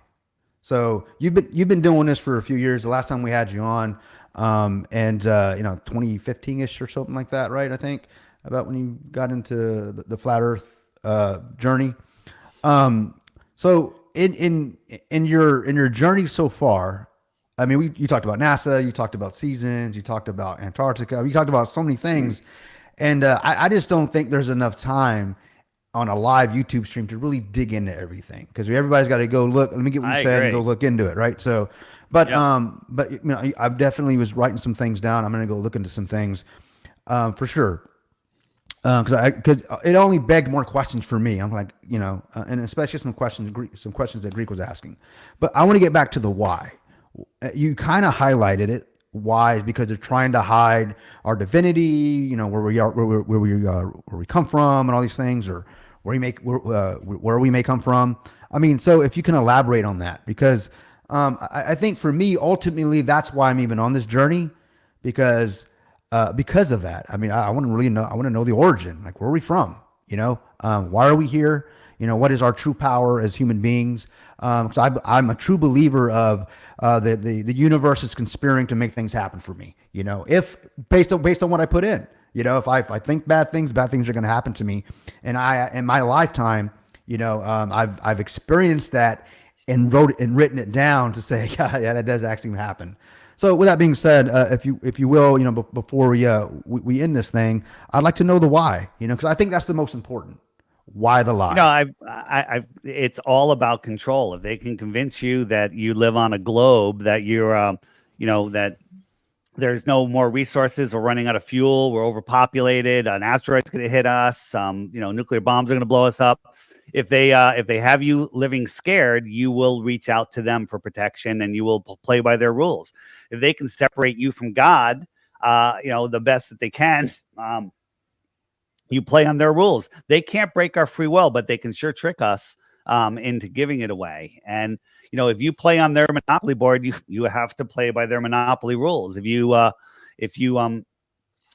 So you've been doing this for a few years. The last time we had you on, 2015-ish or something like that, right? I think about when you got into the flat Earth journey. So in your journey so far, I mean, you talked about NASA, you talked about seasons, you talked about Antarctica, you talked about so many things. And I just don't think there's enough time on a live YouTube stream to really dig into everything, because everybody's got to go look. Let me get what you said and go look into it, right? So, but I definitely was writing some things down. I'm going to go look into some things for sure, because it only begged more questions for me. I'm like, and especially some questions that Greek was asking. But I want to get back to the why. You kind of highlighted it. Why? Because they're trying to hide our divinity, where we are, where we come from, and all these things, or where we may come from. I mean, so if you can elaborate on that, because I think for me, ultimately, that's why I'm even on this journey, because of that. I mean, I want to really know. I want to know the origin, like where are we from? Why are we here? What is our true power as human beings? So I'm a true believer of the universe is conspiring to make things happen for me. If based on what I put in, if I think bad things are going to happen to me, and in my lifetime, I've experienced that and written it down to say, yeah, that does actually happen. So with that being said, if you will, before we end this thing, I'd like to know the why, because I think that's the most important. Why the lie? It's all about control. If they can convince you that you live on a globe, that you're, that there's no more resources, we're running out of fuel, we're overpopulated, an asteroid's going to hit us, nuclear bombs are going to blow us up. If they have you living scared, you will reach out to them for protection, and you will play by their rules. If they can separate you from God, the best that they can, you play on their rules. They can't break our free will, but they can sure trick us into giving it away. And if you play on their monopoly board, you have to play by their monopoly rules. If you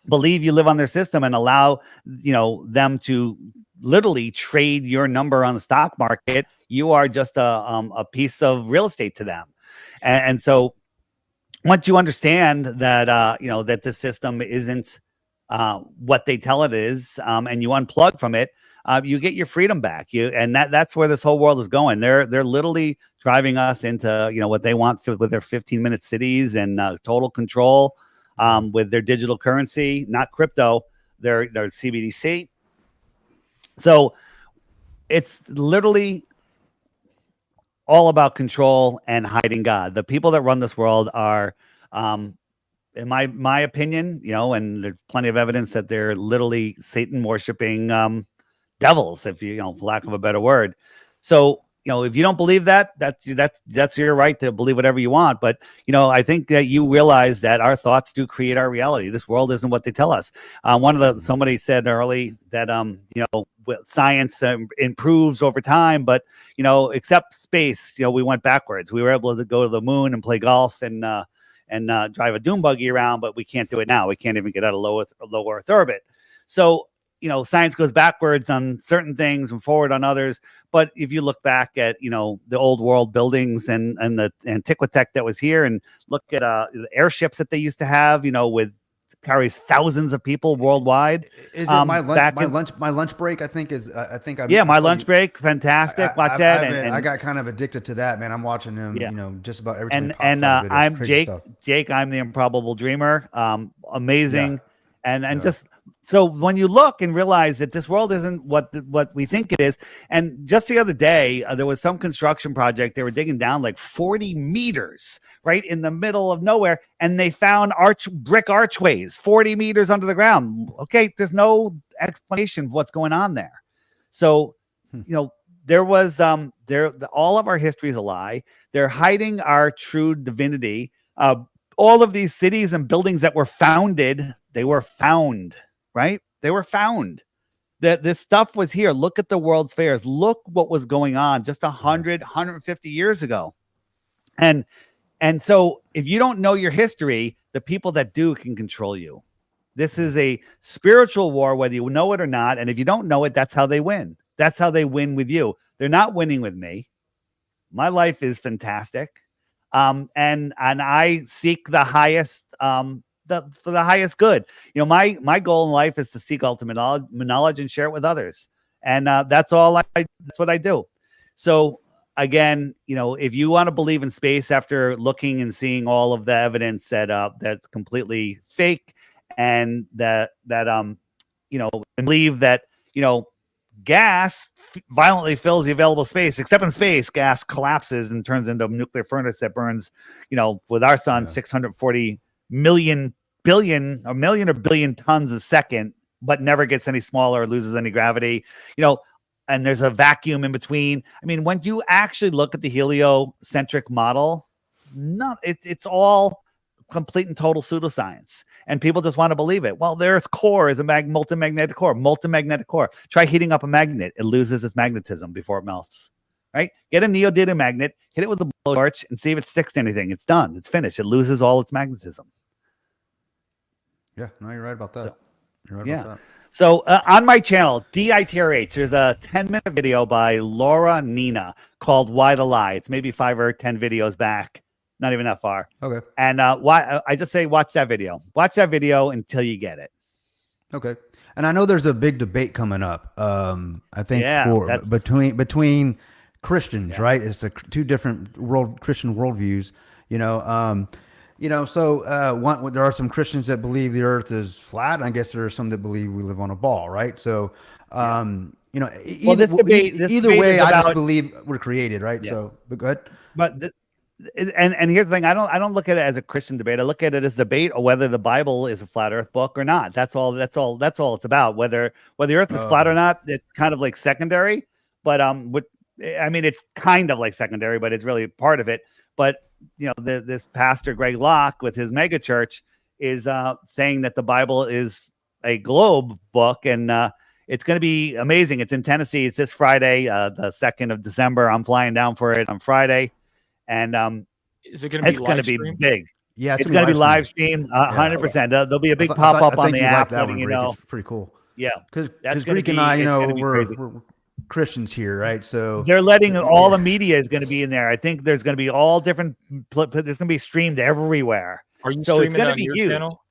believe you live on their system and allow them to literally trade your number on the stock market. You are just a piece of real estate to them. And so once you understand that, you know, that the system isn't what they tell it is, and you unplug from it, you get your freedom back. And that's where this whole world is going. They're literally driving us into, you know, what they want with their 15-minute cities and total control with their digital currency, not crypto, their CBDC. So it's literally all about control and hiding God. The people that run this world are, in my opinion, you know, and there's plenty of evidence that they're literally Satan worshiping devils, if you know, for lack of a better word. So, you know, if you don't believe that, that's your right to believe whatever you want. But, you know, I think that you realize that our thoughts do create our reality. This world isn't what they tell us. Somebody said early that, you know, science improves over time, but, you know, except space, you know, we went backwards. We were able to go to the moon and play golf and drive a dune buggy around, but we can't do it now. We can't even get out of low Earth orbit. So, you know, science goes backwards on certain things and forward on others. But if you look back at, you know, the old world buildings and the antiquitech that was here, and look at the airships that they used to have, you know, with carries thousands of people worldwide. Is it my lunch break? I think is my lunch break. Fantastic. Watch that. I got kind of addicted to that, man. I'm watching him, you know, just about every time. I'm Jake. I'm the improbable dreamer. Amazing. And just so when you look and realize that this world isn't what we think it is. And just the other day, there was some construction project. They were digging down like 40 meters right in the middle of nowhere. And they found brick archways 40 meters under the ground. Okay. There's no explanation of what's going on there. So, you know, there was all of our history is a lie. They're hiding our true divinity. All of these cities and buildings that were founded, they were found, right? They were found. That this stuff was here. Look at the World's Fairs. Look what was going on just 100, 150 years ago. And so if you don't know your history, the people that do can control you. This is a spiritual war, whether you know it or not. And if you don't know it, that's how they win. That's how they win with you. They're not winning with me. My life is fantastic. And I seek the highest, for the highest good. You know, my goal in life is to seek ultimate knowledge and share it with others. And that's what I do. So again, you know, if you want to believe in space after looking and seeing all of the evidence that that's completely fake, and that you know, believe that, you know, gas violently fills the available space, except in space, gas collapses and turns into a nuclear furnace that burns, you know, with our sun, 640 million tons a second, but never gets any smaller or loses any gravity, you know, and there's a vacuum in between. I mean, when you actually look at the heliocentric model, it's all complete and total pseudoscience, and people just want to believe it. Well, there's core is a molten magnetic core. Try heating up a magnet. It loses its magnetism before it melts, right? Get a neodymium magnet, hit it with a blowtorch, and see if it sticks to anything. It's done. It's finished. It loses all its magnetism. Yeah, no, you're right about that. You're right about that. So on my channel, DITRH, there's a 10-minute video by Laura Nina called Why the Lie. It's maybe 5 or 10 videos back. Not even that far. Okay. And I just say watch that video. Watch that video until you get it. Okay. And I know there's a big debate coming up. I think between Christians, right? It's two different Christian worldviews. You know, so there are some Christians that believe the Earth is flat. And I guess there are some that believe we live on a ball, right? So, you know, either way, I just believe we're created, right? Yeah. So, but go ahead. But and here's the thing: I don't look at it as a Christian debate. I look at it as debate or whether the Bible is a flat Earth book or not. That's all it's about. Whether the Earth is flat or not, it's kind of like secondary. But it's kind of like secondary, but it's really part of it. But you know, this pastor Greg Locke with his mega church is saying that the Bible is a globe book, and it's going to be amazing. It's in Tennessee. It's this Friday, the 2nd of December. I'm flying down for it on Friday. And is it going to be big? Yeah, it's going to be live streamed 100%. There'll be a big pop up on the app letting you know. It's pretty cool. Yeah, because that's gonna Greek and be- I, it's gonna be we're crazy. Christians here, right? So They're letting all the media is going to be in there. I think there's going to be all different. There's going to be streamed everywhere. Are you So it's streaming going to on be your huge. channel?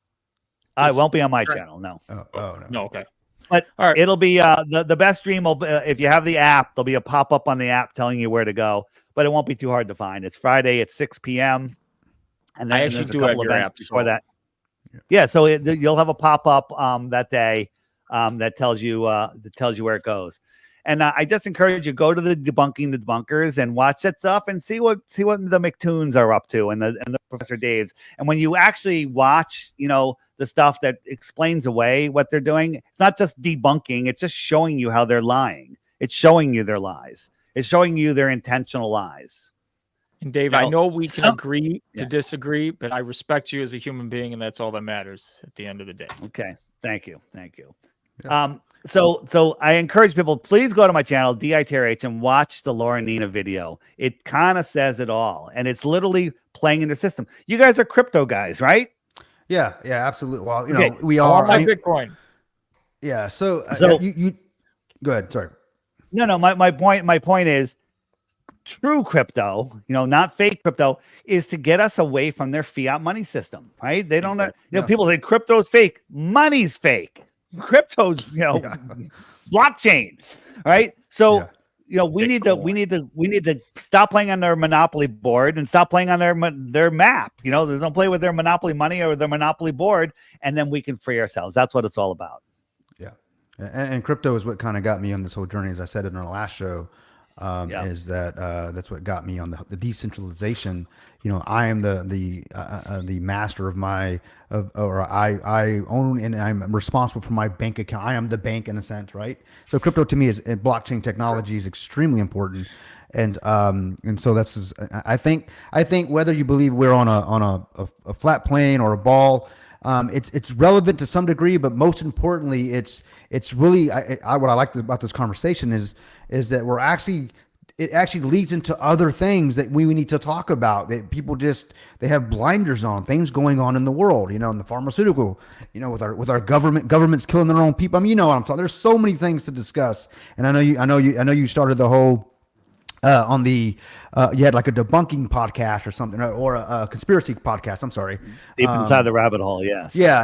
I Just- won't be on my Right. channel. No. oh no. No, okay. But All right. it'll be the best stream will if you have the app, there'll be a pop-up on the app telling you where to go, but it won't be too hard to find. It's Friday at 6 p.m. And then I and actually there's a do couple have your events app, before so- that. Yeah, so you'll have a pop-up that day that tells you where it goes. And I just encourage you go to the Debunking the Debunkers and watch that stuff and see what the McToons are up to and the Professor Daves. And when you actually watch, the stuff that explains away what they're doing, it's not just debunking, it's just showing you how they're lying. It's showing you their lies. It's showing you their intentional lies. And Dave, Now, I know we can some- agree to Yeah. disagree, but I respect you as a human being, and that's all that matters at the end of the day. Okay. Thank you. Yeah. So I encourage people, please go to my channel, DITRH, and watch the Laura Nina video. It kind of says it all. And it's literally playing in the system. You guys are crypto guys, right? Yeah, absolutely. Well, Okay. we I are. want my I mean, Bitcoin. yeah. So, So- you go ahead. Sorry. No, my point is true crypto, not fake crypto, is to get us away from their fiat money system, right? They don't know, Yeah. people say crypto's fake, money's fake. Crypto's, blockchain, right? So, we need to stop playing on their monopoly board and stop playing on their map. They don't play with their monopoly money or their monopoly board, and then we can free ourselves. That's what it's all about. Yeah. And crypto is what kind of got me on this whole journey, as I said in our last show. Is that that's what got me on the decentralization. I am the master of I own and I'm responsible for my bank account. I am the bank in a sense, right? So crypto to me is blockchain technology is extremely important, and so that's I think whether you believe we're on a flat plane or a ball. It's relevant to some degree, but most importantly, it's really what I like about this conversation is that it actually leads into other things that we need to talk about. That people they have blinders on things going on in the world, in the pharmaceutical, with our government's killing their own people. I mean, what I'm talking. There's so many things to discuss, and I know you started the whole. On the you had like a debunking podcast or something, or a conspiracy podcast. I'm sorry. Deep inside the rabbit hole, yes. Yeah,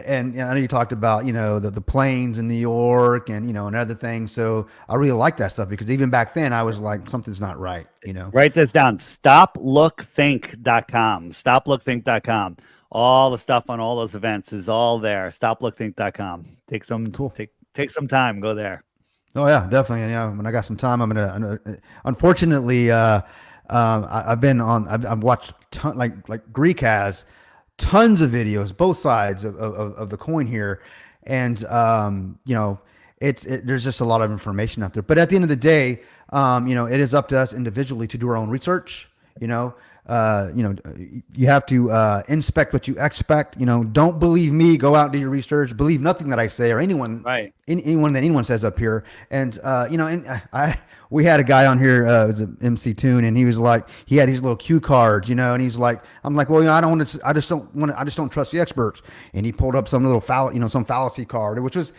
and I know you talked about the planes in New York and and other things. So I really like that stuff because even back then I was like something's not right. Write this down. Stoplookthink.com. Stoplookthink.com. All the stuff on all those events is all there. Stoplookthink.com. Take some time. Go there. Oh yeah, definitely. And yeah, when I got some time, I'm gonna. Unfortunately, I've watched like Greek has tons of videos, both sides of the coin here, and there's just a lot of information out there. But at the end of the day, it is up to us individually to do our own research. You have to inspect what you expect. Don't believe me. Go out and do your research. Believe nothing that I say or anyone, right? Anyone says up here. And we had a guy on here, it was an MC Tune, and he was like, he had these little cue cards, and he's like, I'm like, well, I just don't trust the experts. And he pulled up some little some fallacy card, which was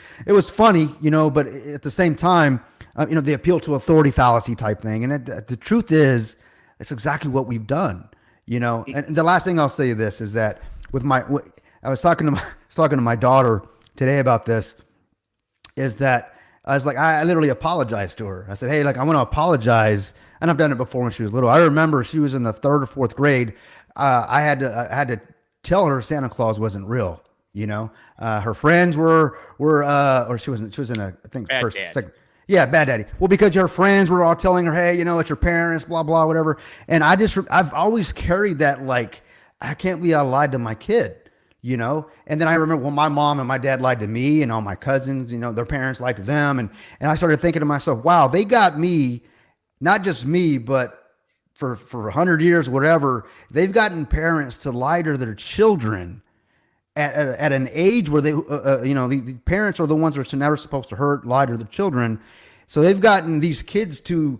funny, but at the same time, they appeal to authority fallacy type thing. And the truth is, it's exactly what we've done, And the last thing I'll say this is that I was talking to my daughter today about this. Is that I was like, I literally apologized to her. I said, hey, I want to apologize, and I've done it before when she was little. I remember she was in the 3rd or 4th grade. I had to tell her Santa Claus wasn't real. Her friends were or she was in a I think Bad first dad. second. Yeah, bad daddy. Well, because her friends were all telling her, hey, it's your parents, blah, blah, whatever. And I've always carried that, I can't believe I lied to my kid, And then I remember when my mom and my dad lied to me and all my cousins, their parents lied to them. And I started thinking to myself, wow, they got me, not just me, but for 100 years, whatever, they've gotten parents to lie to their children at an age where they, the parents are the ones that are never supposed to lie to their children. So they've gotten these kids to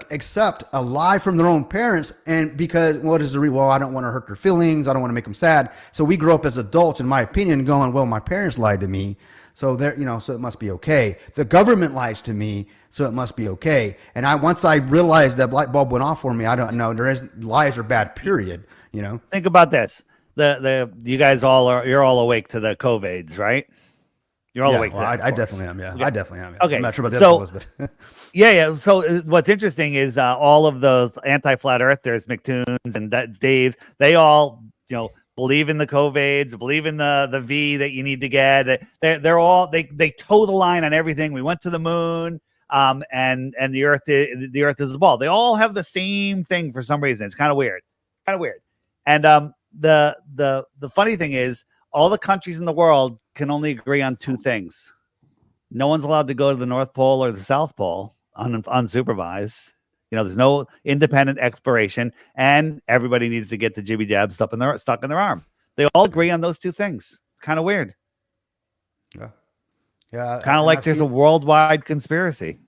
accept a lie from their own parents. And because what is the reason? Well, I don't want to hurt their feelings. I don't want to make them sad. So we grow up as adults, in my opinion, going, well, my parents lied to me. So there, so it must be okay. The government lies to me, so it must be okay. And once I realized that light bulb went off for me, I don't know. Lies are bad, period. Think about this. You guys you're all awake to the COVIDs, right? You're all awake to that. I definitely am. Yeah, I definitely am. Yeah. Okay, I'm not sure about the so- other fellas, but Yeah. So what's interesting is all of those anti-flat earthers, McToons and Daves, they all, believe in the COVIDs, believe in the V that you need to get. They're all they toe the line on everything. We went to the moon, and the Earth is a ball. They all have the same thing for some reason. It's kind of weird, And the funny thing is, all the countries in the world can only agree on two things. No one's allowed to go to the North Pole or the South Pole unsupervised. There's no independent exploration, and everybody needs to get the jibby jab stuck in their arm. They all agree on those two things. Kind of weird. Yeah. Kind of like there's a worldwide conspiracy.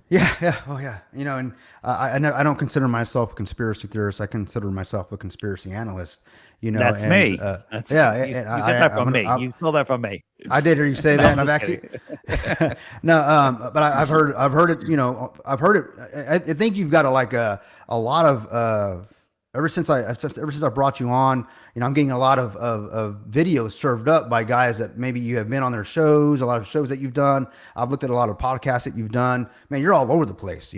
Yeah. Oh, yeah. And I don't consider myself a conspiracy theorist. I consider myself a conspiracy analyst. That's me. You get that from me. You stole that from me. I did hear you say that, and I've actually but I've heard it. I've heard it. I think you've got a lot of ever since I brought you on. I'm getting a lot of videos served up by guys that maybe you have been on their shows, a lot of shows that you've done. I've looked at a lot of podcasts that you've done. Man, you're all over the place,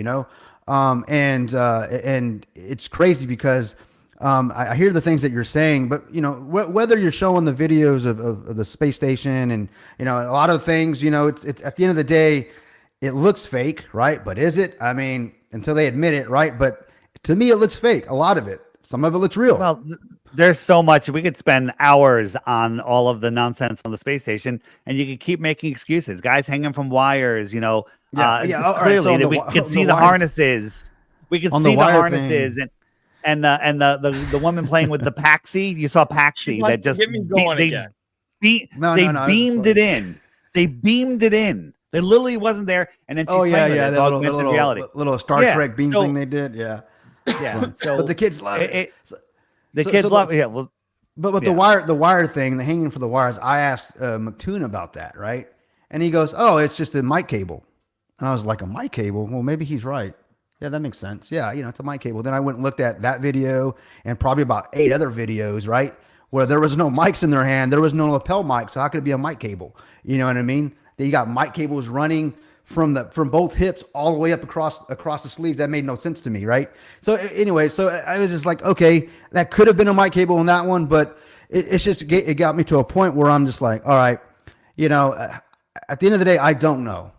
and it's crazy because I hear the things that you're saying, but whether you're showing the videos of the space station and a lot of things, it's at the end of the day, it looks fake, right? But is it? I mean, until they admit it, right? But to me, it looks fake. A lot of it. Some of it looks real. Well, there's so much. We could spend hours on all of the nonsense on the space station, and you could keep making excuses. Guys hanging from wires, clearly that we could see the harnesses. We could see the harnesses and the woman playing with the Paxi. You saw Paxi that just get me going again. Beamed it in. They beamed it in. They literally wasn't there, and then she's that little Star Trek beam thing they did. Yeah. So, but the kids love it. The kids love it. Yeah. Well, but the wire thing, the hanging for the wires. I asked McToon about that, right? And he goes, "Oh, it's just a mic cable." And I was like, "A mic cable? Well, maybe he's right. Yeah, that makes sense. Yeah, it's a mic cable." Then I went and looked at that video and probably about 8 other videos, right, where there was no mics in their hand, there was no lapel mic, so how could it be a mic cable? You know what I mean? You got mic cables running from both hips all the way up across the sleeves. That made no sense to me, right? So anyway, so I was just like, okay, that could have been a mic cable on that one, but it got me to a point where I'm just like, all right, at the end of the day, I don't know,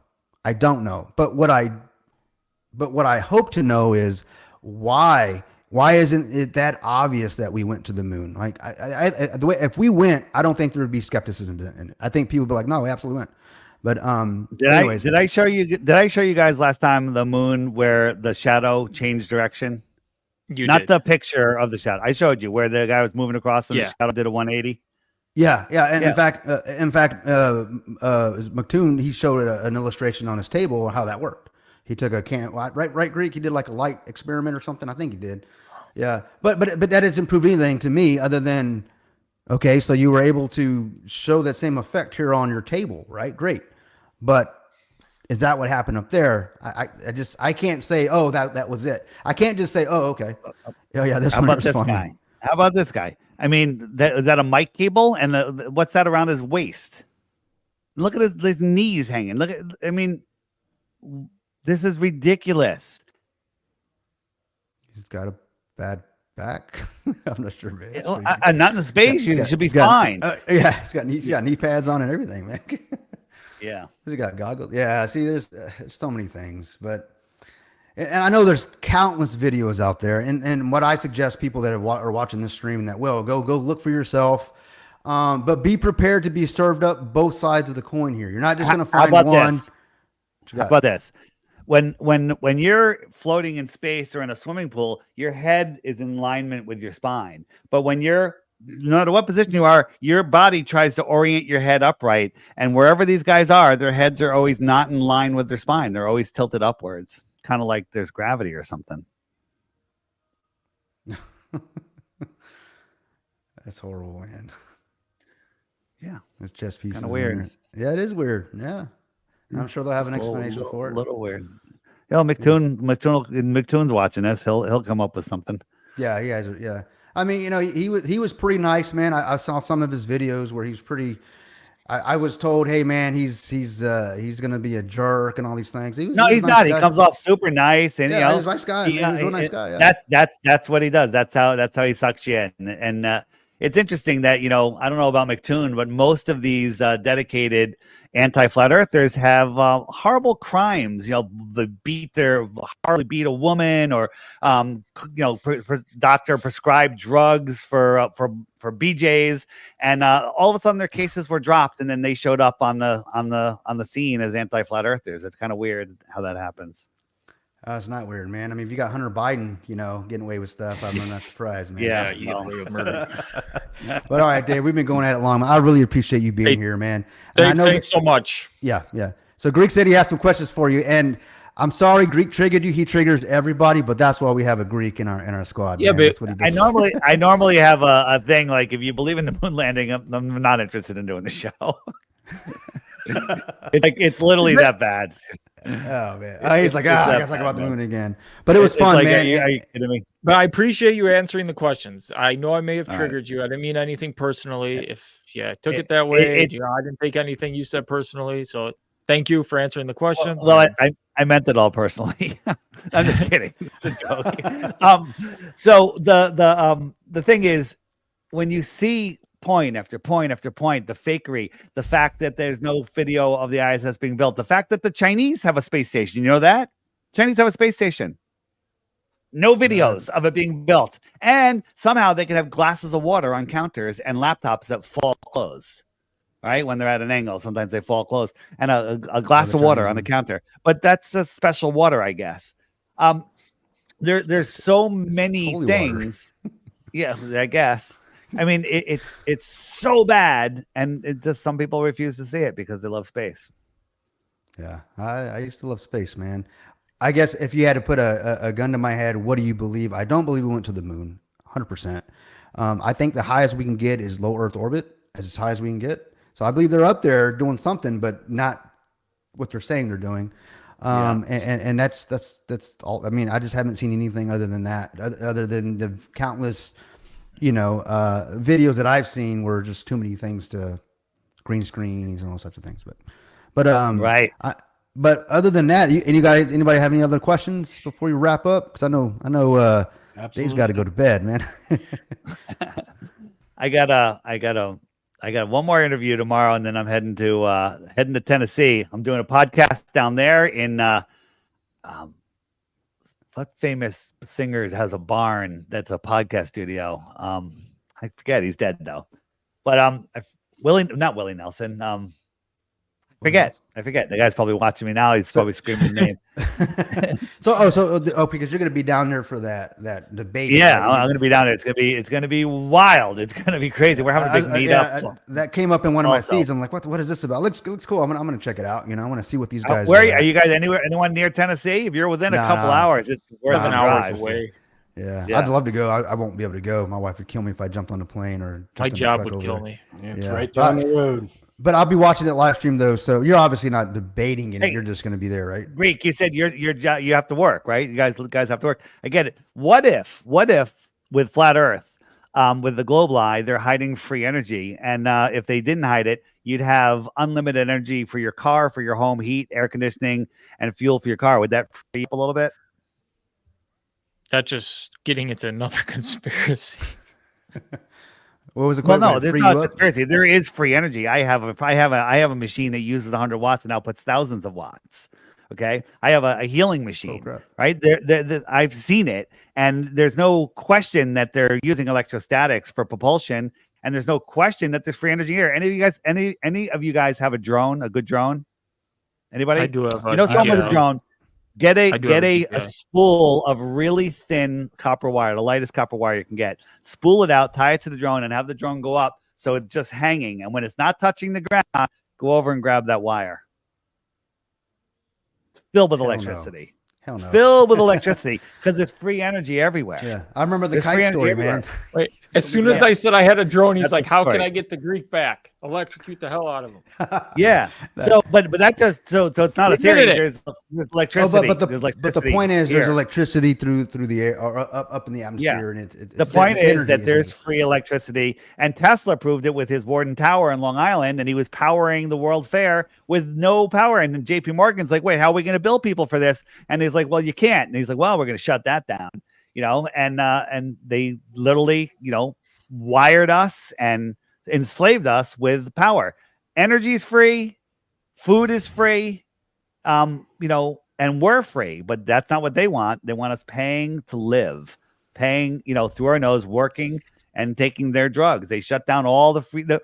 but what I hope to know is why isn't it that obvious that we went to the moon? Like the way, if we went, I don't think there would be skepticism in it. I think people would be like, no, we absolutely went. But did I show you guys last time the moon where the shadow changed direction? Not the picture of the shadow. I showed you where the guy was moving across and the shadow did a 180. Yeah. And in fact, McToon, he showed an illustration on his table on how that worked. He took a right Greek. He did like a light experiment or something. I think he did. Yeah. But that doesn't prove anything to me other than, okay, so you were able to show that same effect here on your table, right? Great. But is that what happened up there? I can't say, oh, that was it. I can't just say, oh, okay. Oh yeah, this How one about this guy? How about this guy? I mean, is that a mic cable? And what's that around his waist? Look at his knees hanging. This is ridiculous. He's got a bad back. I'm not sure. Not in the space. You should be fine. Yeah, he's got knee pads on and everything, man. Yeah. He's got goggles. Yeah. See, there's so many things, and I know there's countless videos out there. And what I suggest people that are watching this stream that will go look for yourself. But be prepared to be served up both sides of the coin here. You're not just going to find one. How about this? When you're floating in space or in a swimming pool, your head is in alignment with your spine. But when no matter what position you are, your body tries to orient your head upright. And wherever these guys are, their heads are always not in line with their spine. They're always tilted upwards, kind of like there's gravity or something. That's horrible, man. Yeah. There's chess pieces. Kind of weird. Yeah, it is weird. Yeah, I'm sure they'll have an explanation for it. A little weird. You know, McToon's watching this. He'll come up with something. Yeah, you guys are. Yeah, I mean, you know, he was pretty nice, man. I saw some of his videos where he's pretty. I was told, hey, man, he's gonna be a jerk and all these things. He was No, a he's nice not. guy. He comes off super nice, and Yeah, you know, he's a nice guy. He's a real nice guy. Yeah. That's what he does. That's how he sucks you in. And it's interesting that, you know, I don't know about McToon, but most of these dedicated anti-flat earthers have horrible crimes. You know, hardly beat a woman, or you know, doctor prescribed drugs for BJs, and all of a sudden their cases were dropped, and then they showed up on the scene as anti-flat earthers. It's kind of weird how that happens. It's not weird, man. I mean, if you got Hunter Biden, you know, getting away with stuff, I'm not surprised, man. Yeah, you get away with murder. But all right, Dave, we've been going at it long. I really appreciate you being here, man. And I know Thanks so much. Yeah. So Greek said he has some questions for you, and I'm sorry, Greek triggered you. He triggers everybody, but that's why we have a Greek in our squad. Yeah, man. but That's what he does. I normally have a thing like, if you believe in the moon landing, I'm not interested in doing the show. It's literally that bad. Oh man, he's like, I gotta talk about the moon again. But it was It's fun, like, man. Are you kidding me? But I appreciate you answering the questions. I know I may have triggered you. I didn't mean anything personally. If I took it that way, you know, I didn't take anything you said personally. So thank you for answering the questions. Well, I meant it all personally. I'm just kidding. It's a joke. So the thing is, when you see point after point after point, the fakery, the fact that there's no video of the ISS being built, the fact that the Chinese have a space station, you know that? Chinese have a space station. No videos of it being built. And somehow they can have glasses of water on counters and laptops that fall closed. Right? When they're at an angle, sometimes they fall closed. And a glass of water on the counter. But that's just special water, I guess. There's so many things. Yeah, I guess. I mean, it's so bad, and it just, some people refuse to see it because they love space. Yeah, I used to love space, man. I guess if you had to put a gun to my head, what do you believe? I don't believe we went to the moon, 100%. I think the highest we can get is low Earth orbit, as high as we can get. So I believe they're up there doing something, but not what they're saying they're doing. And that's all. I mean, I just haven't seen anything other than that, other than the countless, you know, videos that I've seen were just too many things to green screens and all sorts of things. But right. But other than that, anybody have any other questions before we wrap up? Because I know Dave's got to go to bed, man. I got one more interview tomorrow, and then I'm heading to Tennessee. I'm doing a podcast down there in what famous singers has a barn that's a podcast studio? I forget. He's dead though. But not Willie Nelson. I forget. The guy's probably watching me now. He's probably screaming his name. Because you're going to be down there for that debate. Yeah, right? I'm going to be down there. It's going to be wild. It's going to be crazy. We're having a big meetup. That came up in one of my feeds. I'm like, what is this about? Looks cool. I'm going to check it out. You know, I want to see what these guys. Where are you guys? Anyone near Tennessee? If you're within a couple hours, it's worth an hour away. Yeah, I'd love to go. I won't be able to go. My wife would kill me if I jumped on a plane or my job would kill me. Yeah, it's right down the road. But I'll be watching it live stream though. So you're obviously not debating it. You're just going to be there, right? Greek, you said you have to work, right? You guys have to work. I get it. What if with flat Earth, with the globe lie, they're hiding free energy, and if they didn't hide it, you'd have unlimited energy for your car, for your home, heat, air conditioning, and fuel for your car. Would that free up a little bit? That's just getting into another conspiracy. What was it? Well, no, there's not a conspiracy. There is free energy. I have a machine that uses 100 watts and outputs thousands of watts. Okay, I have a healing machine. Right there, I've seen it, and there's no question that they're using electrostatics for propulsion, and there's no question that there's free energy here. Any of you guys have a drone? A good drone? Anybody? I do have. Someone with a drone. Get a spool of really thin copper wire, the lightest copper wire you can get. Spool it out, tie it to the drone, and have the drone go up so it's just hanging. And when it's not touching the ground, go over and grab that wire. It's filled with electricity. Hell no. Filled with electricity because there's free energy everywhere. Yeah, I remember the kite story, man. Wait, as soon as I said I had a drone, he's like, "How can I get the Greek back?" Electrocute the hell out of them. Yeah. So, but that just so it's not a theory. Admitted it. There's Oh, electricity. but There's the electricity point is, there's here. electricity through the air or up in the atmosphere, and The point is that there's free electricity, and Tesla proved it with his Warden Tower in Long Island, and he was powering the World Fair with no power. And then JP Morgan's like, wait, how are we going to bill people for this? And he's like, well, you can't. And he's like, well, we're going to shut that down, and they literally, wired us and enslaved us with power. Energy is free, food is free, and we're free, but that's not what they want. They want us paying to live, paying, through our nose, working and taking their drugs. They shut down all the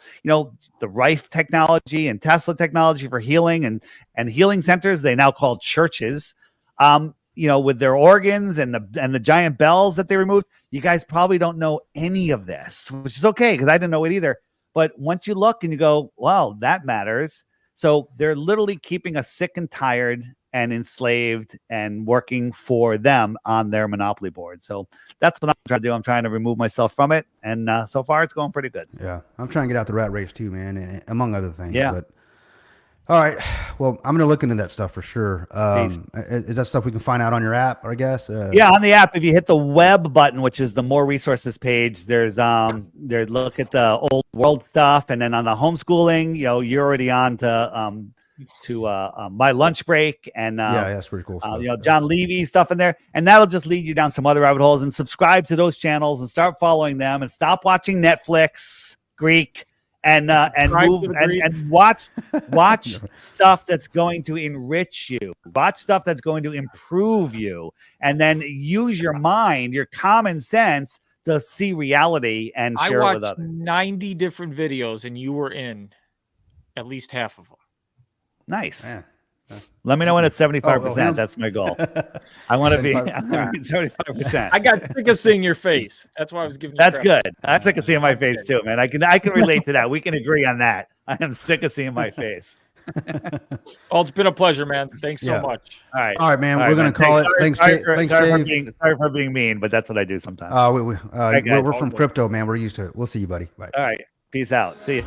Rife technology and Tesla technology for healing and healing centers. They now call churches, with their organs and the giant bells that they removed. You guys probably don't know any of this, which is okay, because I didn't know it either. But once you look and you go, well, that matters. So they're literally keeping us sick and tired and enslaved and working for them on their monopoly board. So that's what I'm trying to do. I'm trying to remove myself from it. And so far it's going pretty good. Yeah. I'm trying to get out the rat race too, man, and among other things. Yeah. But all right. Well, I'm going to look into that stuff for sure. Is that stuff we can find out on your app, I guess? Yeah, on the app, if you hit the web button, which is the more resources page, there's look at the old world stuff, and then on the homeschooling, you're already on to my lunch break, and yeah, that's pretty cool stuff. John Levy stuff in there, and that'll just lead you down some other rabbit holes. And subscribe to those channels and start following them, and stop watching Netflix, Greek. And watch stuff that's going to enrich you. Watch stuff that's going to improve you, and then use your mind, your common sense, to see reality and share it with watched others. 90 different videos, and you were in at least half of them. Nice. Yeah. Let me know when it's 75%. him? That's my goal. I want to be 75%. I got sick of seeing your face. That's why I was giving you That's crap. good. I'm sick of seeing my face too, man. I can relate to that. We can agree on that. I am sick of seeing my face. Oh, it's been a pleasure, man. Thanks so Yeah. much. All right. All right, man. We're going man. to call it. Thanks, Thanks, sorry Dave. sorry for being mean, but that's what I do sometimes. We're guys. from crypto, man. We're used to it. We'll see you, buddy. Bye. All right. Peace out. See you.